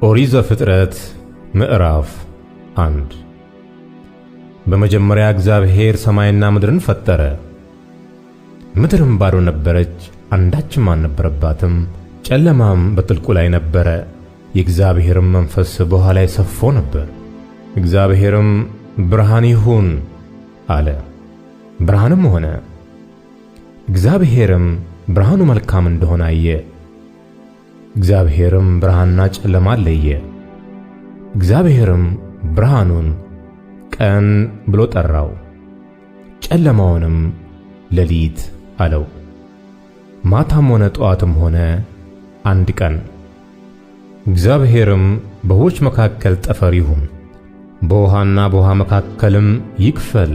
ኦሪት ዘፍጥረት ምዕራፍ 1 በመጀመሪያ እግዚአብሔር ሰማይና ምድርን ፈጠረ። ምድርም ባዶ ነበረች፣ አንዳችም አልነበረባትም። ጨለማም በጥልቁ ላይ ነበረ፣ የእግዚአብሔርም መንፈስ በውኃ ላይ ሰፎ ነበር። እግዚአብሔርም ብርሃን ይሁን አለ፣ ብርሃንም ሆነ። እግዚአብሔርም ብርሃኑ መልካም እንደሆነ አየ። እግዚአብሔርም ብርሃንና ጨለማ ለየ። እግዚአብሔርም ብርሃኑን ቀን ብሎ ጠራው፣ ጨለማውንም ሌሊት አለው። ማታም ሆነ ጠዋትም ሆነ አንድ ቀን። እግዚአብሔርም በውኆች መካከል ጠፈር ይሁን፣ በውኃና በውኃ መካከልም ይክፈል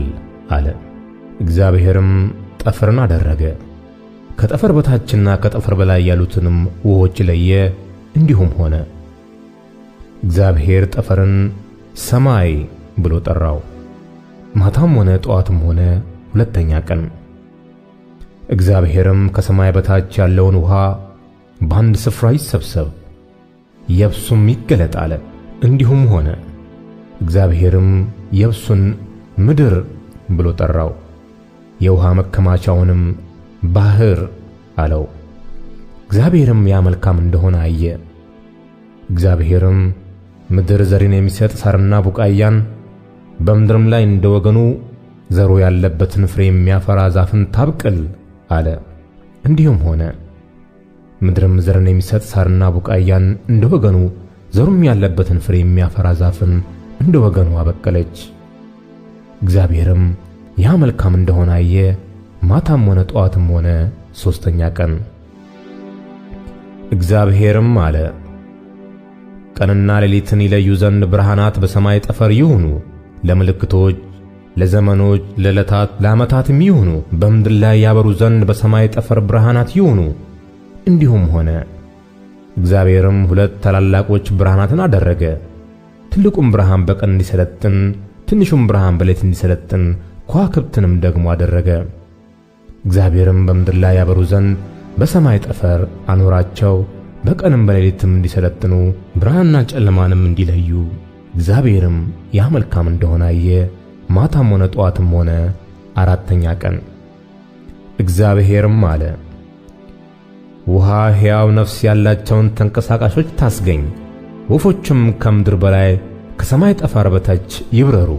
አለ። እግዚአብሔርም ጠፈርን አደረገ፣ ከጠፈር በታችና ከጠፈር በላይ ያሉትንም ውኆች ለየ፣ እንዲሁም ሆነ። እግዚአብሔር ጠፈርን ሰማይ ብሎ ጠራው። ማታም ሆነ ጠዋትም ሆነ ሁለተኛ ቀን። እግዚአብሔርም ከሰማይ በታች ያለውን ውኃ በአንድ ስፍራ ይሰብሰብ፣ የብሱም ይገለጥ አለ። እንዲሁም ሆነ። እግዚአብሔርም የብሱን ምድር ብሎ ጠራው፣ የውኃ መከማቻውንም ባሕር አለው። እግዚአብሔርም ያ መልካም እንደሆነ አየ። እግዚአብሔርም ምድር ዘርን የሚሰጥ ሣርና ቡቃያን፣ በምድርም ላይ እንደ ወገኑ ዘሩ ያለበትን ፍሬ የሚያፈራ ዛፍን ታብቅል አለ። እንዲሁም ሆነ። ምድርም ዘርን የሚሰጥ ሣርና ቡቃያን እንደ ወገኑ፣ ዘሩም ያለበትን ፍሬ የሚያፈራ ዛፍን እንደ ወገኑ አበቀለች። እግዚአብሔርም ያ መልካም እንደሆነ አየ። ማታም ሆነ ጠዋትም ሆነ ሦስተኛ ቀን። እግዚአብሔርም አለ፣ ቀንና ሌሊትን ይለዩ ዘንድ ብርሃናት በሰማይ ጠፈር ይሁኑ፣ ለምልክቶች፣ ለዘመኖች፣ ለዕለታት፣ ለዓመታትም ይሁኑ። በምድር ላይ ያበሩ ዘንድ በሰማይ ጠፈር ብርሃናት ይሁኑ። እንዲሁም ሆነ። እግዚአብሔርም ሁለት ታላላቆች ብርሃናትን አደረገ፣ ትልቁም ብርሃን በቀን እንዲሰለጥን፣ ትንሹም ብርሃን በሌሊት እንዲሰለጥን፣ ከዋክብትንም ደግሞ አደረገ። እግዚአብሔርም በምድር ላይ ያበሩ ዘንድ በሰማይ ጠፈር አኖራቸው፣ በቀንም በሌሊትም እንዲሰለጥኑ፣ ብርሃንና ጨለማንም እንዲለዩ። እግዚአብሔርም ያ መልካም እንደሆነ አየ። ማታም ሆነ ጠዋትም ሆነ አራተኛ ቀን። እግዚአብሔርም አለ፣ ውኃ ሕያው ነፍስ ያላቸውን ተንቀሳቃሾች ታስገኝ፣ ወፎችም ከምድር በላይ ከሰማይ ጠፈር በታች ይብረሩ።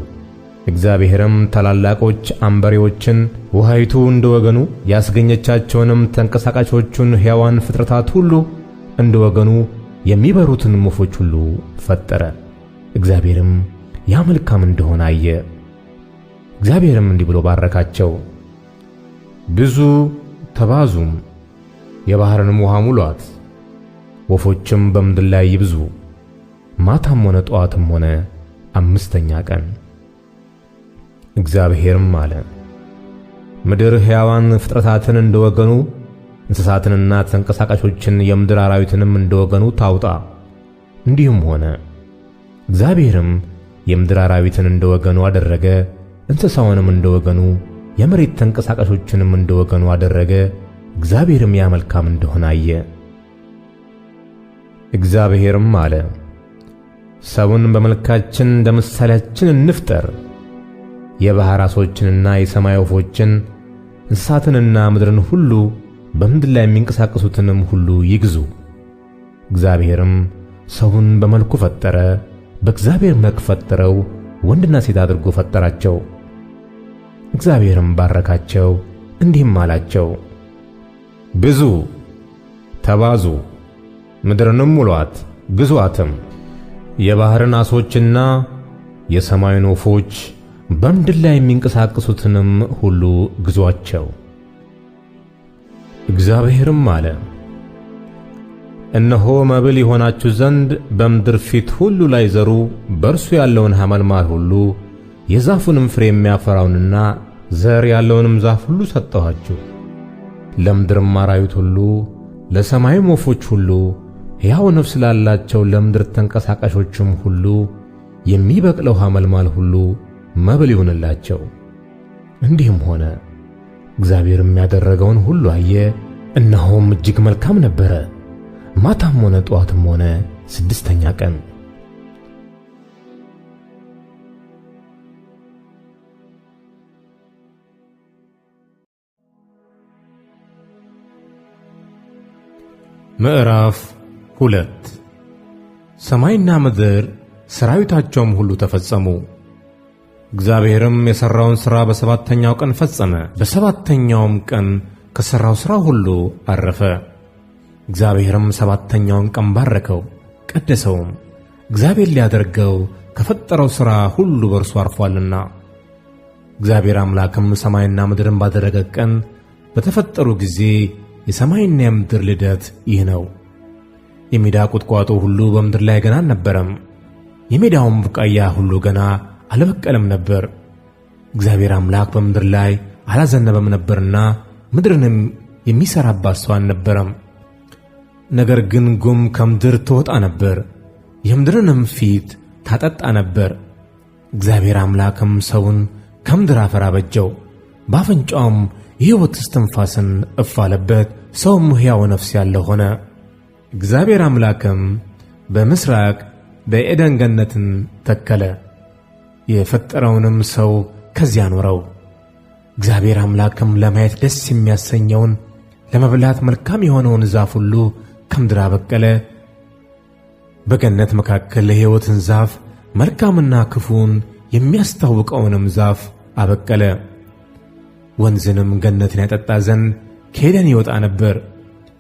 እግዚአብሔርም ታላላቆች አንበሬዎችን፣ ውኃይቱ እንደ ወገኑ ያስገኘቻቸውንም ተንቀሳቃሾቹን ሕያዋን ፍጥረታት ሁሉ እንደ ወገኑ የሚበሩትን ወፎች ሁሉ ፈጠረ። እግዚአብሔርም ያ መልካም እንደሆነ አየ። እግዚአብሔርም እንዲህ ብሎ ባረካቸው፣ ብዙ ተባዙም፣ የባሕርንም ውኃ ሙሏት፣ ወፎችም በምድር ላይ ይብዙ። ማታም ሆነ ጠዋትም ሆነ አምስተኛ ቀን። እግዚአብሔርም አለ፣ ምድር ሕያዋን ፍጥረታትን እንደ ወገኑ፣ እንስሳትንና ተንቀሳቃሾችን የምድር አራዊትንም እንደ ወገኑ ታውጣ። እንዲሁም ሆነ። እግዚአብሔርም የምድር አራዊትን እንደ ወገኑ አደረገ፣ እንስሳውንም እንደ ወገኑ፣ የመሬት ተንቀሳቃሾችንም እንደ ወገኑ አደረገ። እግዚአብሔርም ያ መልካም እንደሆነ አየ። እግዚአብሔርም አለ፣ ሰውን በመልካችን እንደ ምሳሌያችን እንፍጠር፣ የባሕር ዓሦችንና የሰማይ ወፎችን፣ እንስሳትንና ምድርን ሁሉ፣ በምድር ላይ የሚንቀሳቀሱትንም ሁሉ ይግዙ። እግዚአብሔርም ሰውን በመልኩ ፈጠረ፣ በእግዚአብሔር መልክ ፈጠረው፣ ወንድና ሴት አድርጎ ፈጠራቸው። እግዚአብሔርም ባረካቸው፣ እንዲህም አላቸው፣ ብዙ ተባዙ፣ ምድርንም ሙሏት፣ ግዙአትም። የባሕርን ዓሦችና የሰማይን ወፎች፣ በምድር ላይ የሚንቀሳቀሱትንም ሁሉ ግዙአቸው። እግዚአብሔርም አለ፣ እነሆ መብል ይሆናችሁ ዘንድ በምድር ፊት ሁሉ ላይ ዘሩ በእርሱ ያለውን ሐመልማል ሁሉ፣ የዛፉንም ፍሬ የሚያፈራውንና ዘር ያለውንም ዛፍ ሁሉ ሰጠኋችሁ። ለምድርም አራዊት ሁሉ፣ ለሰማይም ወፎች ሁሉ፣ ሕያው ነፍስ ላላቸው ለምድር ተንቀሳቃሾችም ሁሉ የሚበቅለው ሐመልማል ሁሉ መብል ይሁንላቸው። እንዲህም ሆነ። እግዚአብሔርም ያደረገውን ሁሉ አየ፣ እነሆም እጅግ መልካም ነበረ። ማታም ሆነ ጠዋትም ሆነ 6ኛ ቀን። ምዕራፍ 2 ሰማይና ምድር ሠራዊታቸውም ሁሉ ተፈጸሙ። እግዚአብሔርም የሠራውን ሥራ በሰባተኛው ቀን ፈጸመ። በሰባተኛውም ቀን ከሠራው ሥራ ሁሉ አረፈ። እግዚአብሔርም ሰባተኛውን ቀን ባረከው ቀደሰውም፣ እግዚአብሔር ሊያደርገው ከፈጠረው ሥራ ሁሉ በእርሱ አርፏልና። እግዚአብሔር አምላክም ሰማይና ምድርን ባደረገ ቀን በተፈጠሩ ጊዜ የሰማይና የምድር ልደት ይህ ነው። የሜዳ ቁጥቋጦ ሁሉ በምድር ላይ ገና አልነበረም፣ የሜዳውም ቡቃያ ሁሉ ገና አልበቀለም ነበር። እግዚአብሔር አምላክ በምድር ላይ አላዘነበም ነበርና ምድርንም የሚሠራባት ሰው አልነበረም። ነገር ግን ጉም ከምድር ትወጣ ነበር፣ የምድርንም ፊት ታጠጣ ነበር። እግዚአብሔር አምላክም ሰውን ከምድር አፈር አበጀው፣ በአፍንጫውም የሕይወት እስትንፋስን እፍ አለበት፣ ሰውም ሕያው ነፍስ ያለው ሆነ። እግዚአብሔር አምላክም በምሥራቅ በዔድን ገነትን ተከለ፣ የፈጠረውንም ሰው ከዚያ አኖረው። እግዚአብሔር አምላክም ለማየት ደስ የሚያሰኘውን ለመብላት መልካም የሆነውን ዛፍ ሁሉ ከምድር አበቀለ። በገነት መካከል የሕይወትን ዛፍ መልካምና ክፉን የሚያስታውቀውንም ዛፍ አበቀለ። ወንዝንም ገነትን ያጠጣ ዘንድ ከዔድን ይወጣ ነበር።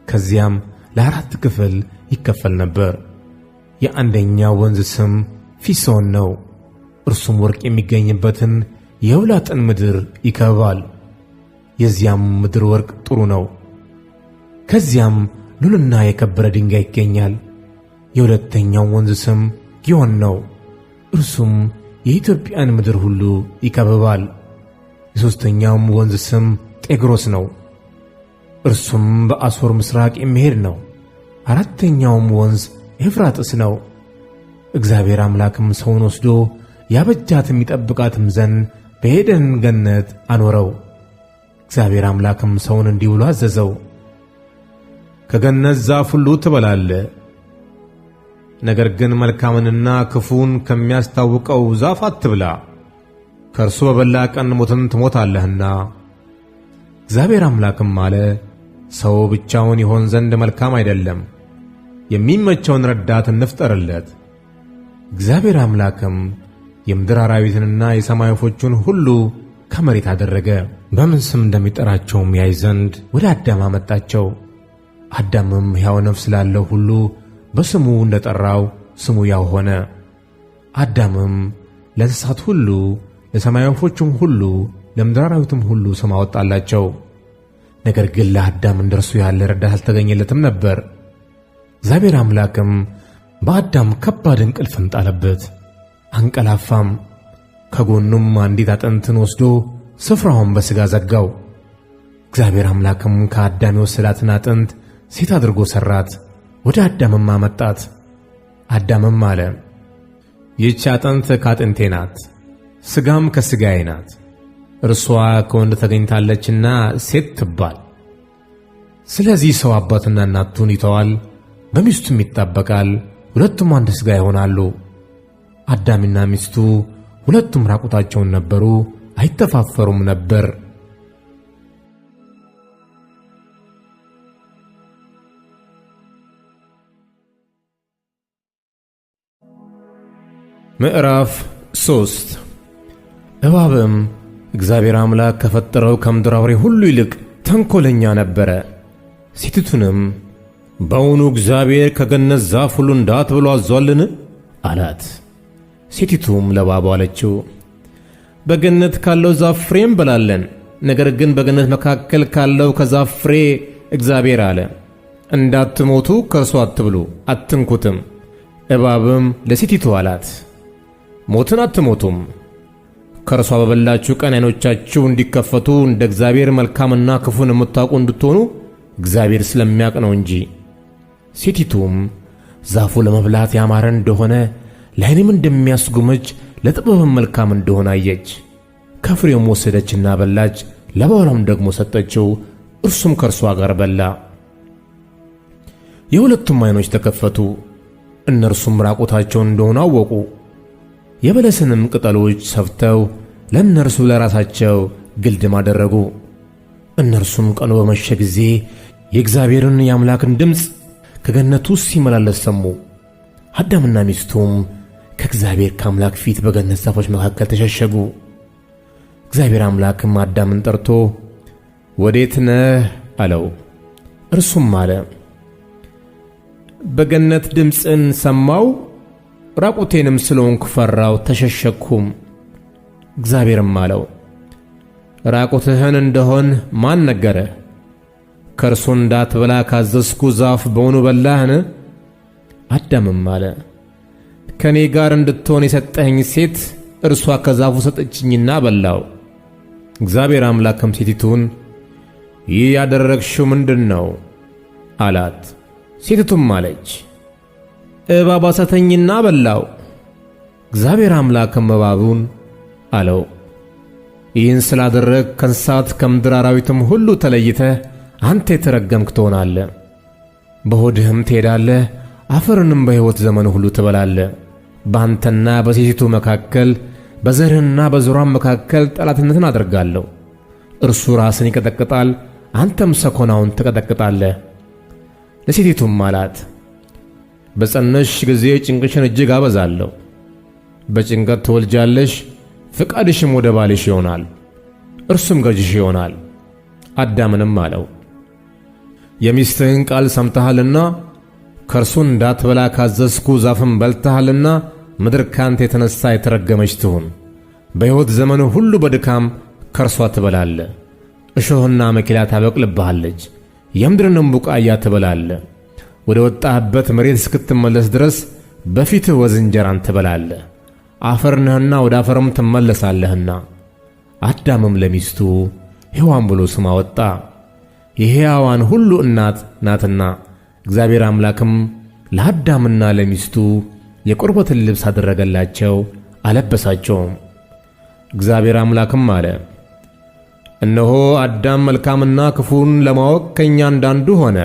ከዚያም ለ4 ክፍል ይከፈል ነበር። የአንደኛው ወንዝ ስም ፊሶን ነው። እርሱም ወርቅ የሚገኝበትን የኤውላጥን ምድር ይከብባል። የዚያም ምድር ወርቅ ጥሩ ነው። ከዚያም ሉልና የከበረ ድንጋይ ይገኛል። የሁለተኛው ወንዝ ስም ጊዮን ነው። እርሱም የኢትዮጵያን ምድር ሁሉ ይከብባል። የሦስተኛውም ወንዝ ስም ጤግሮስ ነው። እርሱም በአሦር ምሥራቅ የሚሄድ ነው። አራተኛውም ወንዝ ኤፍራጥስ ነው። እግዚአብሔር አምላክም ሰውን ወስዶ ያበጃትም ይጠብቃትም ዘንድ በዔድን ገነት አኖረው። እግዚአብሔር አምላክም ሰውን እንዲህ ብሎ አዘዘው፣ ከገነት ዛፍ ሁሉ ትበላለህ፣ ነገር ግን መልካምንና ክፉን ከሚያስታውቀው ዛፍ አትብላ፣ ከእርሱ በበላ ቀን ሞትን ትሞታለህና። እግዚአብሔር አምላክም አለ፣ ሰው ብቻውን ይሆን ዘንድ መልካም አይደለም፣ የሚመቸውን ረዳት እንፍጠርለት። እግዚአብሔር አምላክም የምድር አራዊትንና የሰማይ ወፎችን ሁሉ ከመሬት አደረገ፣ በምን ስም እንደሚጠራቸውም ያይ ዘንድ ወደ አዳም አመጣቸው። አዳምም ሕያው ነፍስ ላለው ሁሉ በስሙ እንደጠራው ስሙ ያው ሆነ። አዳምም ለእንስሳት ሁሉ፣ ለሰማይ ወፎችም ሁሉ፣ ለምድር አራዊትም ሁሉ ስም አወጣላቸው። ነገር ግን ለአዳም እንደርሱ ያለ ረዳት አልተገኘለትም ነበር። እግዚአብሔር አምላክም በአዳም ከባድ እንቅልፍን ጣለበት፣ አንቀላፋም። ከጎኑም አንዲት አጥንትን ወስዶ ስፍራውን በሥጋ ዘጋው። እግዚአብሔር አምላክም ከአዳም የወሰዳትን አጥንት ሴት አድርጎ ሠራት፣ ወደ አዳምም አመጣት። አዳምም አለ፣ ይህች አጥንት ከአጥንቴ ናት፣ ሥጋም ከሥጋዬ ናት። እርሷ ከወንድ ተገኝታለችና ሴት ትባል። ስለዚህ ሰው አባትና እናቱን ይተዋል፣ በሚስቱም ይጣበቃል፣ ሁለቱም አንድ ሥጋ ይሆናሉ። አዳምና ሚስቱ ሁለቱም ራቁታቸውን ነበሩ፣ አይተፋፈሩም ነበር። ምዕራፍ 3 እባብም እግዚአብሔር አምላክ ከፈጠረው ከምድር አውሬ ሁሉ ይልቅ ተንኰለኛ ነበረ። ሴቲቱንም በውኑ እግዚአብሔር ከገነት ዛፍ ሁሉ እንዳትበሉ አዟልን? አላት። ሴቲቱም ለእባቡ አለችው፣ በገነት ካለው ዛፍ ፍሬ እንበላለን። ነገር ግን በገነት መካከል ካለው ከዛፍ ፍሬ እግዚአብሔር አለ፣ እንዳትሞቱ ከእርሱ አትብሉ፣ አትንኩትም። እባብም ለሴቲቱ አላት፣ ሞትን አትሞቱም። ከእርሷ በበላችሁ ቀን ዓይኖቻችሁ እንዲከፈቱ እንደ እግዚአብሔር መልካምና ክፉን የምታውቁ እንድትሆኑ እግዚአብሔር ስለሚያውቅ ነው እንጂ። ሴቲቱም ዛፉ ለመብላት ያማረ እንደሆነ ለዓይንም እንደሚያስጎመጅ ለጥበብም መልካም እንደሆነ አየች። ከፍሬውም ወሰደችና በላች፣ ለባሏም ደግሞ ሰጠችው፣ እርሱም ከእርሷ ጋር በላ። የሁለቱም ዓይኖች ተከፈቱ፣ እነርሱም ራቁታቸውን እንደሆኑ አወቁ። የበለስንም ቅጠሎች ሰፍተው ለእነርሱ ለራሳቸው ግልድም አደረጉ። እነርሱም ቀኑ በመሸ ጊዜ የእግዚአብሔርን የአምላክን ድምፅ ከገነት ውስጥ ሲመላለስ ሰሙ። አዳምና ሚስቱም ከእግዚአብሔር ከአምላክ ፊት በገነት ዛፎች መካከል ተሸሸጉ። እግዚአብሔር አምላክም አዳምን ጠርቶ ወዴት ነህ አለው። እርሱም አለ በገነት ድምፅን ሰማው፣ ራቁቴንም ስለሆንኩ ፈራው፣ ተሸሸኩም። እግዚአብሔርም አለው ራቁትህን እንደሆን ማን ነገረህ? ከእርሱ እንዳትበላ ካዘዝኩ ዛፍ በውኑ በላህን? አዳምም አለ ከእኔ ጋር እንድትሆን የሰጠኸኝ ሴት እርሷ ከዛፉ ሰጠችኝና በላው። እግዚአብሔር አምላክም ሴቲቱን ይህ ያደረግሽው ምንድን ነው አላት። ሴቲቱም አለች እባብ አሳተኝና በላው። እግዚአብሔር አምላክም እባቡን አለው ይህን ስላደረግ ከእንስሳት ከምድር አራዊትም ሁሉ ተለይተህ አንተ የተረገምክ ትሆናለህ። በሆድህም ትሄዳለህ፣ አፈርንም በሕይወት ዘመን ሁሉ ትበላለህ። በአንተና በሴቲቱ መካከል በዘርህና በዘሯም መካከል ጠላትነትን አደርጋለሁ። እርሱ ራስን ይቀጠቅጣል፣ አንተም ሰኮናውን ትቀጠቅጣለህ። ለሴቲቱም አላት በጸነስሽ ጊዜ ጭንቅሽን እጅግ አበዛለሁ። በጭንቀት ትወልጃለሽ፣ ፍቃድሽም ወደ ባልሽ ይሆናል፣ እርሱም ገዥሽ ይሆናል። አዳምንም አለው የሚስትህን ቃል ሰምተሃልና ከእርሱ እንዳትበላ ካዘዝኩ ዛፍም በልተሃልና ምድር ካንተ የተነሣ የተረገመች ትሁን። በሕይወት ዘመን ሁሉ በድካም ከእርሷ ትበላለህ። እሾህና አሜከላ ታበቅልብሃለች፣ የምድርንም ቡቃያ ትበላለህ። ወደ ወጣህበት መሬት እስክትመለስ ድረስ በፊትህ ወዝ እንጀራን ትበላለህ። አፈር ነህና ወደ አፈርም ትመለሳለህና። አዳምም ለሚስቱ ሔዋን ብሎ ስም አወጣ፣ የሕያዋን ሁሉ እናት ናትና። እግዚአብሔር አምላክም ለአዳምና ለሚስቱ የቁርበትን ልብስ አደረገላቸው፣ አለበሳቸውም። እግዚአብሔር አምላክም አለ እነሆ አዳም መልካምና ክፉን ለማወቅ ከእኛ እንዳንዱ ሆነ።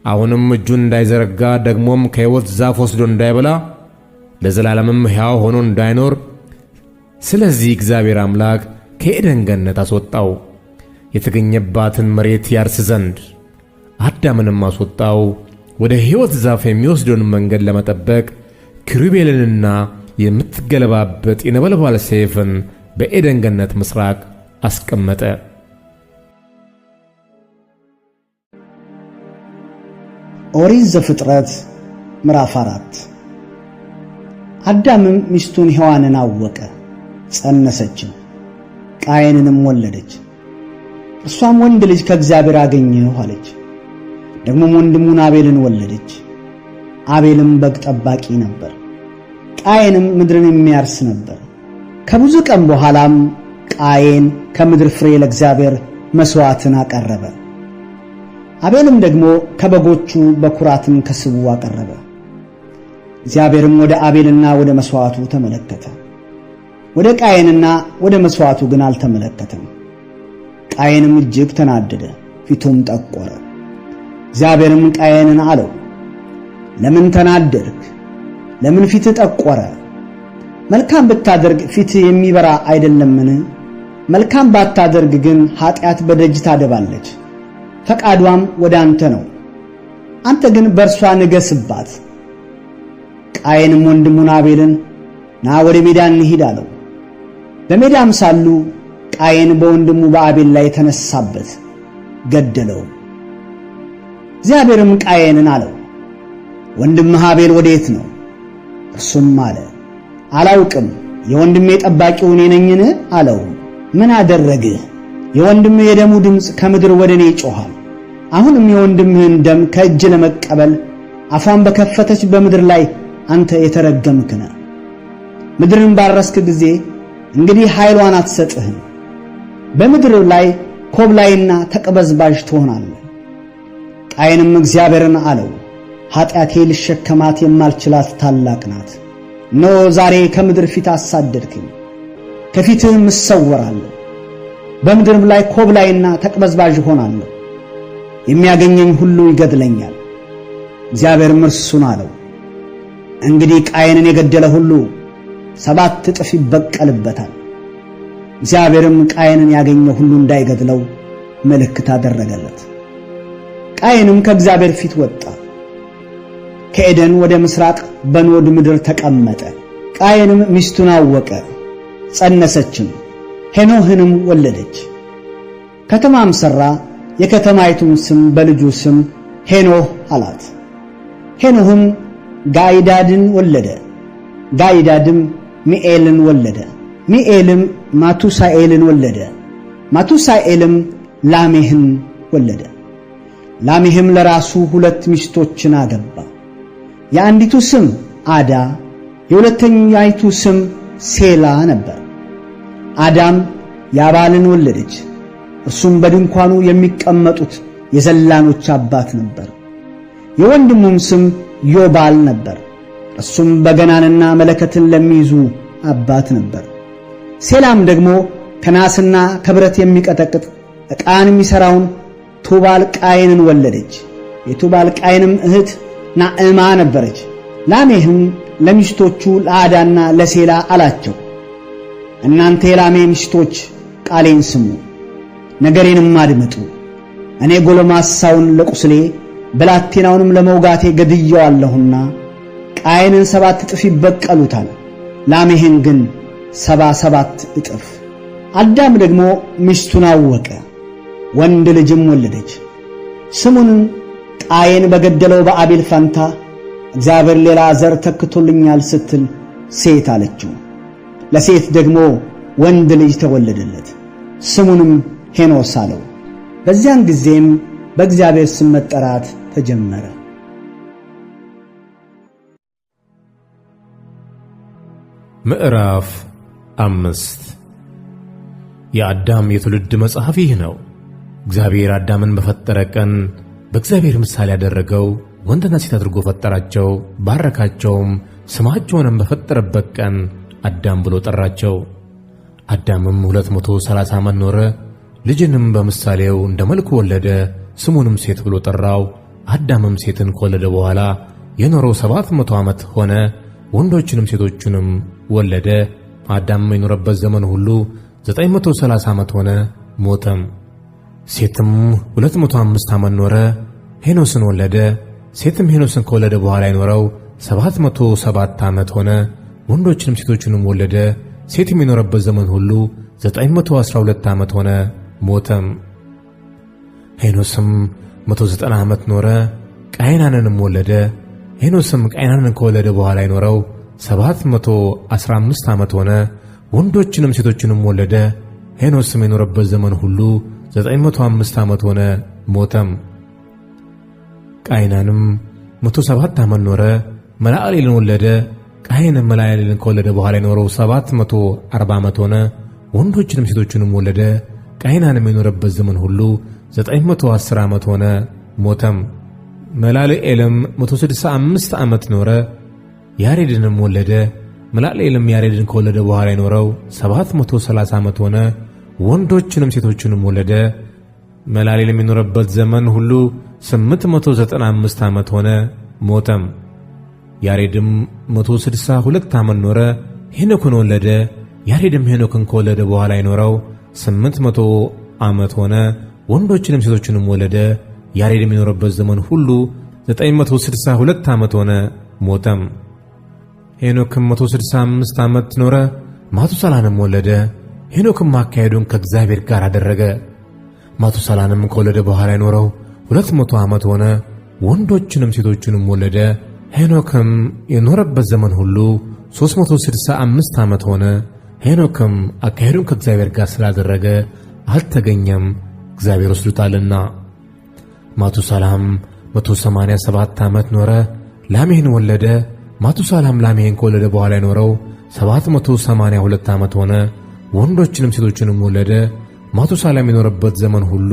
አሁንም እጁን እንዳይዘረጋ ደግሞም ከሕይወት ዛፍ ወስዶ እንዳይበላ ለዘላለምም ሕያው ሆኖ እንዳይኖር ስለዚህ እግዚአብሔር አምላክ ከኤደን ገነት አስወጣው፣ የተገኘባትን መሬት ያርስ ዘንድ። አዳምንም አስወጣው፣ ወደ ሕይወት ዛፍ የሚወስደውን መንገድ ለመጠበቅ ኪሩቤልንና የምትገለባበጥ የነበልባል ሰይፍን በኤደን ገነት ምስራቅ አስቀመጠ። ኦሪት ዘፍጥረት ምዕራፍ 4 አዳምም ሚስቱን ሔዋንን አወቀ፣ ጸነሰችም፣ ቃየንንም ወለደች። እርሷም ወንድ ልጅ ከእግዚአብሔር አገኘሁ አለች። ደግሞም ወንድሙን አቤልን ወለደች። አቤልም በግ ጠባቂ ነበር፣ ቃየንም ምድርን የሚያርስ ነበር። ከብዙ ቀን በኋላም ቃየን ከምድር ፍሬ ለእግዚአብሔር መሥዋዕትን አቀረበ። አቤልም ደግሞ ከበጎቹ በኩራትን ከስቡ አቀረበ። እግዚአብሔርም ወደ አቤልና ወደ መሥዋዕቱ ተመለከተ፣ ወደ ቃየንና ወደ መሥዋዕቱ ግን አልተመለከተም። ቃየንም እጅግ ተናደደ፣ ፊቱም ጠቆረ። እግዚአብሔርም ቃየንን አለው ለምን ተናደድክ? ለምን ፊትህ ጠቆረ? መልካም ብታደርግ ፊትህ የሚበራ አይደለምን? መልካም ባታደርግ ግን ኃጢአት በደጅ ታደባለች፣ ፈቃዷም ወደ አንተ ነው፣ አንተ ግን በእርሷ ንገስባት። ቃየንም ወንድሙን አቤልን ና ወደ ሜዳ እንሂድ አለው። በሜዳም ሳሉ ቃየን በወንድሙ በአቤል ላይ ተነሳበት፣ ገደለው። እግዚአብሔርም ቃየንን አለው ወንድምህ አቤል ወዴት ነው? እርሱም አለ አላውቅም፣ የወንድሜ ጠባቂው እኔ ነኝን አለው። ምን አደረግህ? የወንድምህ የደሙ ድምፅ ከምድር ወደ እኔ ይጮኻል። አሁንም የወንድምህን ደም ከእጅ ለመቀበል አፏን በከፈተች በምድር ላይ አንተ የተረገምክ ነህ። ምድርን ባረስክ ጊዜ እንግዲህ ኃይሏን አትሰጥህም። በምድር ላይ ኮብላይና ተቅበዝባዥ ትሆናለህ። ቃየንም እግዚአብሔርን አለው ኃጢአቴ ልሸከማት የማልችላት ታላቅ ናት። እነሆ ዛሬ ከምድር ፊት አሳደድክኝ፣ ከፊትህም እሰወራለሁ። በምድርም ላይ ኮብላይና ተቅበዝባዥ ሆናለሁ፣ የሚያገኘኝ ሁሉ ይገድለኛል። እግዚአብሔርም እርሱን አለው እንግዲህ ቃየንን የገደለ ሁሉ 7 እጥፍ ይበቀልበታል። እግዚአብሔርም ቃየንን ያገኘ ሁሉ እንዳይገድለው ምልክት አደረገለት። ቃየንም ከእግዚአብሔር ፊት ወጣ፣ ከኤደን ወደ ምስራቅ በኖድ ምድር ተቀመጠ። ቃየንም ሚስቱን አወቀ፣ ጸነሰችም፣ ሄኖህንም ወለደች። ከተማም ሠራ፣ የከተማይቱን ስም በልጁ ስም ሄኖህ አላት። ሄኖህም ጋይዳድን ወለደ፣ ጋይዳድም ሚኤልን ወለደ፣ ሚኤልም ማቱሳኤልን ወለደ፣ ማቱሳኤልም ላሜህን ወለደ። ላሜህም ለራሱ 2 ሚስቶችን አገባ። የአንዲቱ ስም አዳ፣ የሁለተኛይቱ ስም ሴላ ነበር። አዳም ያባልን ወለደች፣ እርሱም በድንኳኑ የሚቀመጡት የዘላኖች አባት ነበር። የወንድሙም ስም ዮባል ነበር፣ እርሱም በገናንና መለከትን ለሚይዙ አባት ነበር። ሴላም ደግሞ ከናስና ከብረት የሚቀጠቅጥ ዕቃን የሚሠራውን ቱባል ቃይንን ወለደች። የቱባል ቃይንም እህት ናዕማ ነበረች። ላሜህም ለሚስቶቹ ለአዳና ለሴላ አላቸው፣ እናንተ የላሜ ሚስቶች ቃሌን ስሙ፣ ነገሬንም አድምጡ። እኔ ጎለማሳውን ለቁስሌ ብላቴናውንም ለመውጋቴ ገድየዋለሁና ቃየንን 7 እጥፍ ይበቀሉታል፣ ላሜህን ግን 77 እጥፍ። አዳም ደግሞ ሚስቱን አወቀ፣ ወንድ ልጅም ወለደች። ስሙን ቃየን በገደለው በአቤል ፈንታ እግዚአብሔር ሌላ ዘር ተክቶልኛል ስትል ሴት አለችው። ለሴት ደግሞ ወንድ ልጅ ተወለደለት፣ ስሙንም ሄኖስ አለው። በዚያን ጊዜም በእግዚአብሔር ስም መጠራት ተጀመረ። ምዕራፍ 5 የአዳም የትውልድ መጽሐፍ ይህ ነው። እግዚአብሔር አዳምን በፈጠረ ቀን በእግዚአብሔር ምሳሌ ያደረገው ወንድና ሴት አድርጎ ፈጠራቸው፣ ባረካቸውም። ስማቸውንም በፈጠረበት ቀን አዳም ብሎ ጠራቸው። አዳምም 230 ዓመት ኖረ፣ ልጅንም በምሳሌው እንደ መልኩ ወለደ፣ ስሙንም ሴት ብሎ ጠራው። አዳምም ሴትን ከወለደ በኋላ የኖረው 700 ዓመት ሆነ፣ ወንዶችንም ሴቶችንም ወለደ። አዳም የኖረበት ዘመን ሁሉ 930 ዓመት ሆነ፣ ሞተም። ሴትም 205 ዓመት ኖረ፣ ሄኖስን ወለደ። ሴትም ሄኖስን ከወለደ በኋላ የኖረው 707 ዓመት ሆነ፣ ወንዶችንም ሴቶችንም ወለደ። ሴትም የኖረበት ዘመን ሁሉ 912 ዓመት ሆነ፣ ሞተም። ሄኖስም 190 ዓመት ኖረ፣ ቃይናንንም ወለደ። ሄኖስም ቃይናንን ከወለደ በኋላ የኖረው 715 ዓመት ሆነ፣ ወንዶችንም ሴቶችንም ወለደ። ሄኖስም የኖረበት ዘመን ሁሉ 905 ዓመት ሆነ፣ ሞተም። ቃይናንም 107 ዓመት ኖረ፣ መላእሌልን ወለደ። ቃይንም መላእሌልን ከወለደ በኋላ የኖረው 740 ዓመት ሆነ፣ ወንዶችንም ሴቶችንም ወለደ። ቃይናንም የኖረበት ዘመን ሁሉ 910 ዓመት ሆነ፣ ሞተም። መላልኤልም 165 ዓመት ኖረ፣ ያሬድንም ወለደ። መላልኤልም ያሬድን ከወለደ በኋላ የኖረው 730 ዓመት ሆነ፣ ወንዶችንም ሴቶችንም ወለደ። መላልኤልም የኖረበት ዘመን ሁሉ 895 ዓመት ሆነ፣ ሞተም። ያሬድም 162 ዓመት ኖረ፣ ሄኖክን ወለደ። ያሬድም ሄኖክን ከወለደ በኋላ የኖረው 800 ዓመት ሆነ፣ ወንዶችንም ሴቶችንም ወለደ። ያሬድም የኖረበት ዘመን ሁሉ 962 ዓመት ሆነ፣ ሞተም። ሄኖክም 165 ዓመት ኖረ፣ ማቱሳላንም ወለደ። ሄኖክም አካሄዱን ከእግዚአብሔር ጋር አደረገ። ማቱሳላንም ከወለደ በኋላ የኖረው 200 ዓመት ሆነ፣ ወንዶችንም ሴቶችንም ወለደ። ሄኖክም የኖረበት ዘመን ሁሉ 365 ዓመት ሆነ። ሄኖክም አካሄዱን ከእግዚአብሔር ጋር ስላደረገ አልተገኘም፣ እግዚአብሔር ወስዶታልና። ማቱሳላም 187 ዓመት ኖረ፣ ላሜህን ወለደ። ማቱሳላም ላሜህን ከወለደ በኋላ የኖረው 782 ዓመት ሆነ፣ ወንዶችንም ሴቶችንም ወለደ። ማቱሳላም የኖረበት ዘመን ሁሉ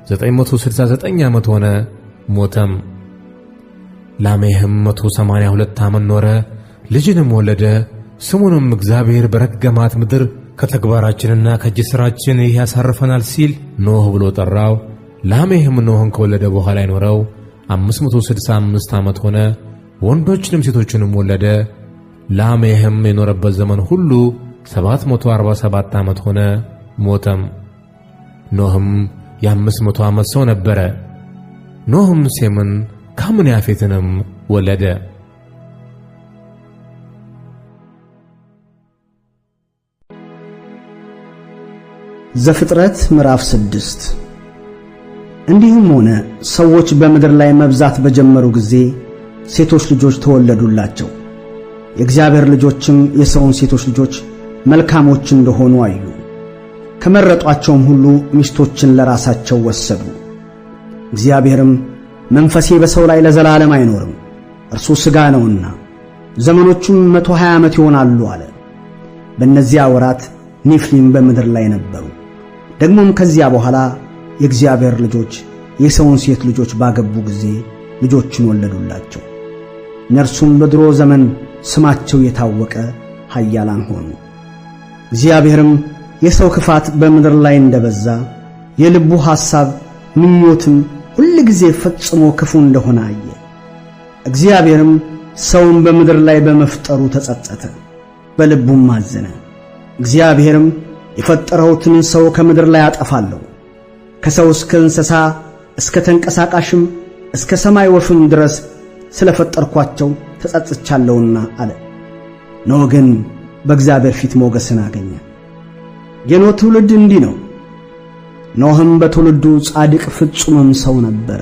969 ዓመት ሆነ፣ ሞተም። ላሜህም 182 ዓመት ኖረ፣ ልጅንም ወለደ። ስሙንም እግዚአብሔር በረገማት ምድር ከተግባራችንና ከእጅ ሥራችን ይህ ያሳርፈናል ሲል ኖህ ብሎ ጠራው። ላሜህም ኖህን ከወለደ በኋላ የኖረው 565 ዓመት ሆነ፣ ወንዶችንም ሴቶችንም ወለደ። ላሜህም የኖረበት ዘመን ሁሉ 747 ዓመት ሆነ፣ ሞተም። ኖህም የ500 ዓመት ሰው ነበረ። ኖህም ሴምን ካምን ያፌትንም ወለደ። ዘፍጥረት ምዕራፍ 6። እንዲህም ሆነ ሰዎች በምድር ላይ መብዛት በጀመሩ ጊዜ ሴቶች ልጆች ተወለዱላቸው። የእግዚአብሔር ልጆችም የሰውን ሴቶች ልጆች መልካሞች እንደሆኑ አዩ። ከመረጧቸውም ሁሉ ሚስቶችን ለራሳቸው ወሰዱ። እግዚአብሔርም መንፈሴ በሰው ላይ ለዘላለም አይኖርም፣ እርሱ ሥጋ ነውና ዘመኖቹም 120 ዓመት ይሆናሉ አለ። በእነዚያ ወራት ኔፍሊም በምድር ላይ ነበሩ። ደግሞም ከዚያ በኋላ የእግዚአብሔር ልጆች የሰውን ሴት ልጆች ባገቡ ጊዜ ልጆችን ወለዱላቸው። እነርሱም በድሮ ዘመን ስማቸው የታወቀ ኃያላን ሆኑ። እግዚአብሔርም የሰው ክፋት በምድር ላይ እንደበዛ የልቡ ሐሳብ ምኞትም ሁል ጊዜ ፈጽሞ ክፉ እንደሆነ አየ። እግዚአብሔርም ሰውን በምድር ላይ በመፍጠሩ ተጸጸተ፣ በልቡም አዘነ። እግዚአብሔርም የፈጠረሁትን ሰው ከምድር ላይ አጠፋለሁ፣ ከሰው እስከ እንስሳ እስከ ተንቀሳቃሽም እስከ ሰማይ ወፍም ድረስ ስለፈጠርኳቸው ተጸጽቻለሁና አለ። ኖህ ግን በእግዚአብሔር ፊት ሞገስን አገኘ። የኖህ ትውልድ እንዲህ ነው። ኖህም በትውልዱ ጻድቅ ፍጹምም ሰው ነበረ።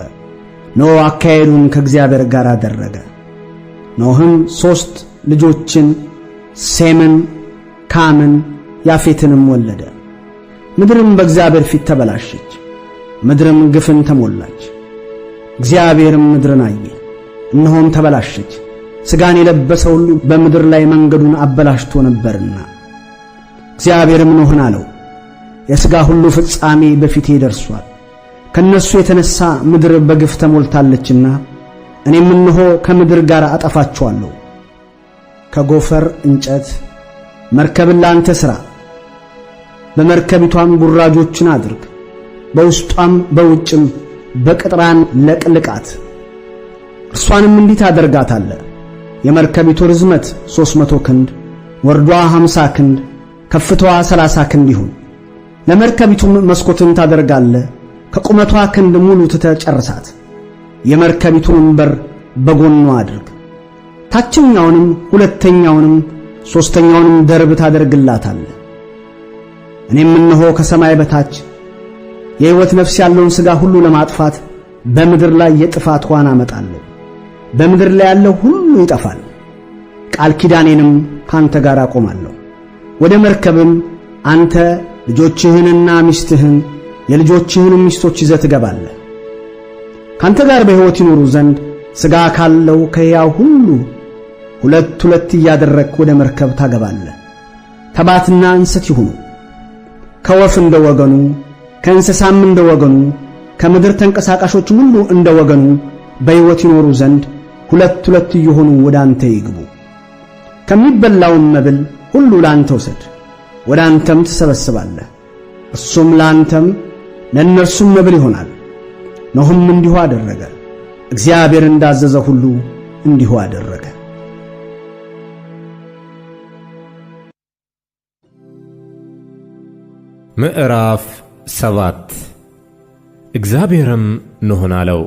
ኖህ አካሄዱን ከእግዚአብሔር ጋር አደረገ። ኖህም 3 ልጆችን ሴምን፣ ካምን፣ ያፌትንም ወለደ። ምድርም በእግዚአብሔር ፊት ተበላሸች፣ ምድርም ግፍን ተሞላች። እግዚአብሔርም ምድርን አየ፣ እነሆም ተበላሸች፣ ሥጋን የለበሰ ሁሉ በምድር ላይ መንገዱን አበላሽቶ ነበርና። እግዚአብሔርም ኖህን አለው፣ የሥጋ ሁሉ ፍጻሜ በፊቴ ደርሷል፣ ከነሱ የተነሣ ምድር በግፍ ተሞልታለችና እኔም እነሆ ከምድር ጋር አጠፋቸዋለሁ። ከጎፈር እንጨት መርከብን ለአንተ ሥራ፣ በመርከቢቷም ጉራጆችን አድርግ፣ በውስጧም በውጭም በቅጥራን ለቅልቃት። እርሷንም እንዲህ ታደርጋታለህ: የመርከቢቱ ርዝመት 300 ክንድ፣ ወርዷ 50 ክንድ፣ ከፍታዋ 30 ክንድ ይሁን። ለመርከቢቱም መስኮትን ታደርጋለህ፣ ከቁመቷ ክንድ ሙሉ ትጨርሳት። የመርከቢቱንም በር በጎኗ አድርግ። ታችኛውንም ሁለተኛውንም ሦስተኛውንም ደርብ ታደርግላታለህ። እኔም እነሆ ከሰማይ በታች የሕይወት ነፍስ ያለውን ሥጋ ሁሉ ለማጥፋት በምድር ላይ የጥፋት ውኃን አመጣለሁ። በምድር ላይ ያለው ሁሉ ይጠፋል። ቃል ኪዳኔንም ካንተ ጋር አቆማለሁ። ወደ መርከብም አንተ ልጆችህንና ሚስትህን የልጆችህንም ሚስቶች ይዘህ ትገባለህ። ካንተ ጋር በሕይወት ይኖሩ ዘንድ ሥጋ ካለው ከሕያው ሁሉ 2 እያደረግህ ወደ መርከብ ታገባለህ። ተባትና እንስት ይሁኑ፣ ከወፍ እንደ ወገኑ፣ ከእንስሳም እንደ ወገኑ፣ ከምድር ተንቀሳቃሾች ሁሉ እንደ ወገኑ በሕይወት ይኖሩ ዘንድ 2 እየሆኑ ወደ አንተ ይግቡ። ከሚበላውም መብል ሁሉ ለአንተ ውሰድ፣ ወደ አንተም ትሰበስባለህ። እሱም ለአንተም ለእነርሱም መብል ይሆናል። ኖህም እንዲሁ አደረገ፣ እግዚአብሔር እንዳዘዘ ሁሉ እንዲሁ አደረገ። ምዕራፍ 7 እግዚአብሔርም ኖህን አለው፣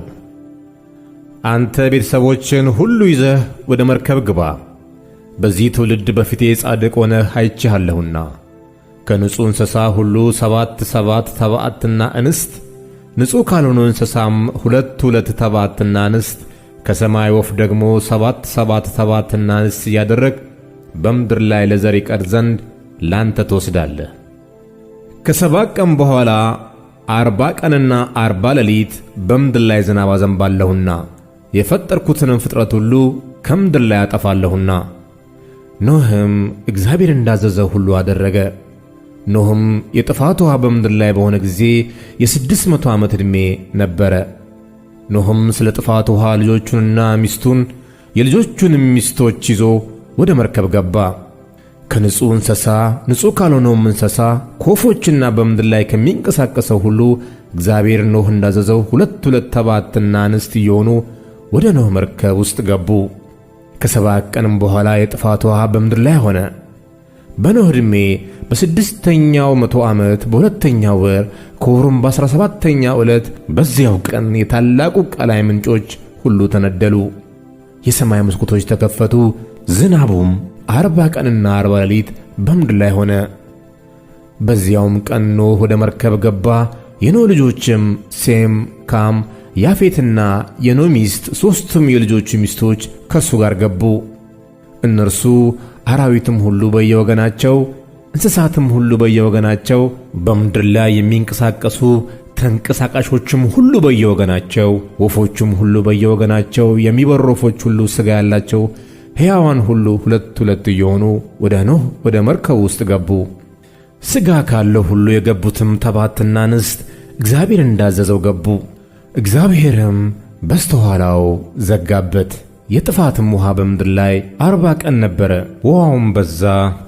አንተ ቤተሰቦችን ሁሉ ይዘህ ወደ መርከብ ግባ። በዚህ ትውልድ በፊቴ ጻድቅ ሆነህ አይቼሃለሁና ከንጹሕ እንስሳ ሁሉ 7 ተባዕትና እንስት፣ ንጹሕ ካልሆኑ እንስሳም 2 ተባዕትና እንስት፣ ከሰማይ ወፍ ደግሞ 7 ተባዕትና እንስት እያደረግህ በምድር ላይ ለዘር ይቀር ዘንድ ላንተ ትወስዳለህ። ከ7 ቀን በኋላ 40 ቀንና 40 ሌሊት በምድር ላይ ዝናብ አዘንባለሁና የፈጠርኩትንም ፍጥረት ሁሉ ከምድር ላይ አጠፋለሁና። ኖህም እግዚአብሔር እንዳዘዘው ሁሉ አደረገ። ኖህም የጥፋት ውኃ በምድር ላይ በሆነ ጊዜ የ600 ዓመት ዕድሜ ነበረ። ኖህም ስለ ጥፋት ውኃ ልጆቹንና ሚስቱን የልጆቹንም ሚስቶች ይዞ ወደ መርከብ ገባ። ከንጹሕ እንስሳ ንጹሕ ካልሆነውም እንስሳ ከወፎችና በምድር ላይ ከሚንቀሳቀሰው ሁሉ እግዚአብሔር ኖህ እንዳዘዘው 2 ተባዕትና እንስት እየሆኑ ወደ ኖህ መርከብ ውስጥ ገቡ። ከ7 ቀንም በኋላ የጥፋት ውሃ በምድር ላይ ሆነ። በኖኅ ዕድሜ በ6ኛው መቶ ዓመት በሁለተኛው ወር ከወሩም በ17ኛው ዕለት በዚያው ቀን የታላቁ ቀላይ ምንጮች ሁሉ ተነደሉ። የሰማይ መስኮቶች ተከፈቱ። ዝናቡም 40 ቀንና 40 ሌሊት በምድር ላይ ሆነ። በዚያውም ቀን ኖኅ ወደ መርከብ ገባ። የኖኅ ልጆችም ሴም፣ ካም፣ ያፌትና የኖኅ ሚስት ሦስቱም የልጆቹ ሚስቶች ከእርሱ ጋር ገቡ። እነርሱ አራዊትም ሁሉ በየወገናቸው፣ እንስሳትም ሁሉ በየወገናቸው፣ በምድር ላይ የሚንቀሳቀሱ ተንቀሳቃሾችም ሁሉ በየወገናቸው፣ ወፎችም ሁሉ በየወገናቸው፣ የሚበሩ ወፎች ሁሉ ሥጋ ያላቸው ሕያዋን ሁሉ ሁለት ሁለት እየሆኑ ወደ ኖኅ ወደ መርከቡ ውስጥ ገቡ። ሥጋ ካለው ሁሉ የገቡትም ተባትና እንስት እግዚአብሔር እንዳዘዘው ገቡ። እግዚአብሔርም በስተኋላው ዘጋበት። የጥፋትም ውሃ በምድር ላይ 40 ቀን ነበረ። ውሃውም በዛ፣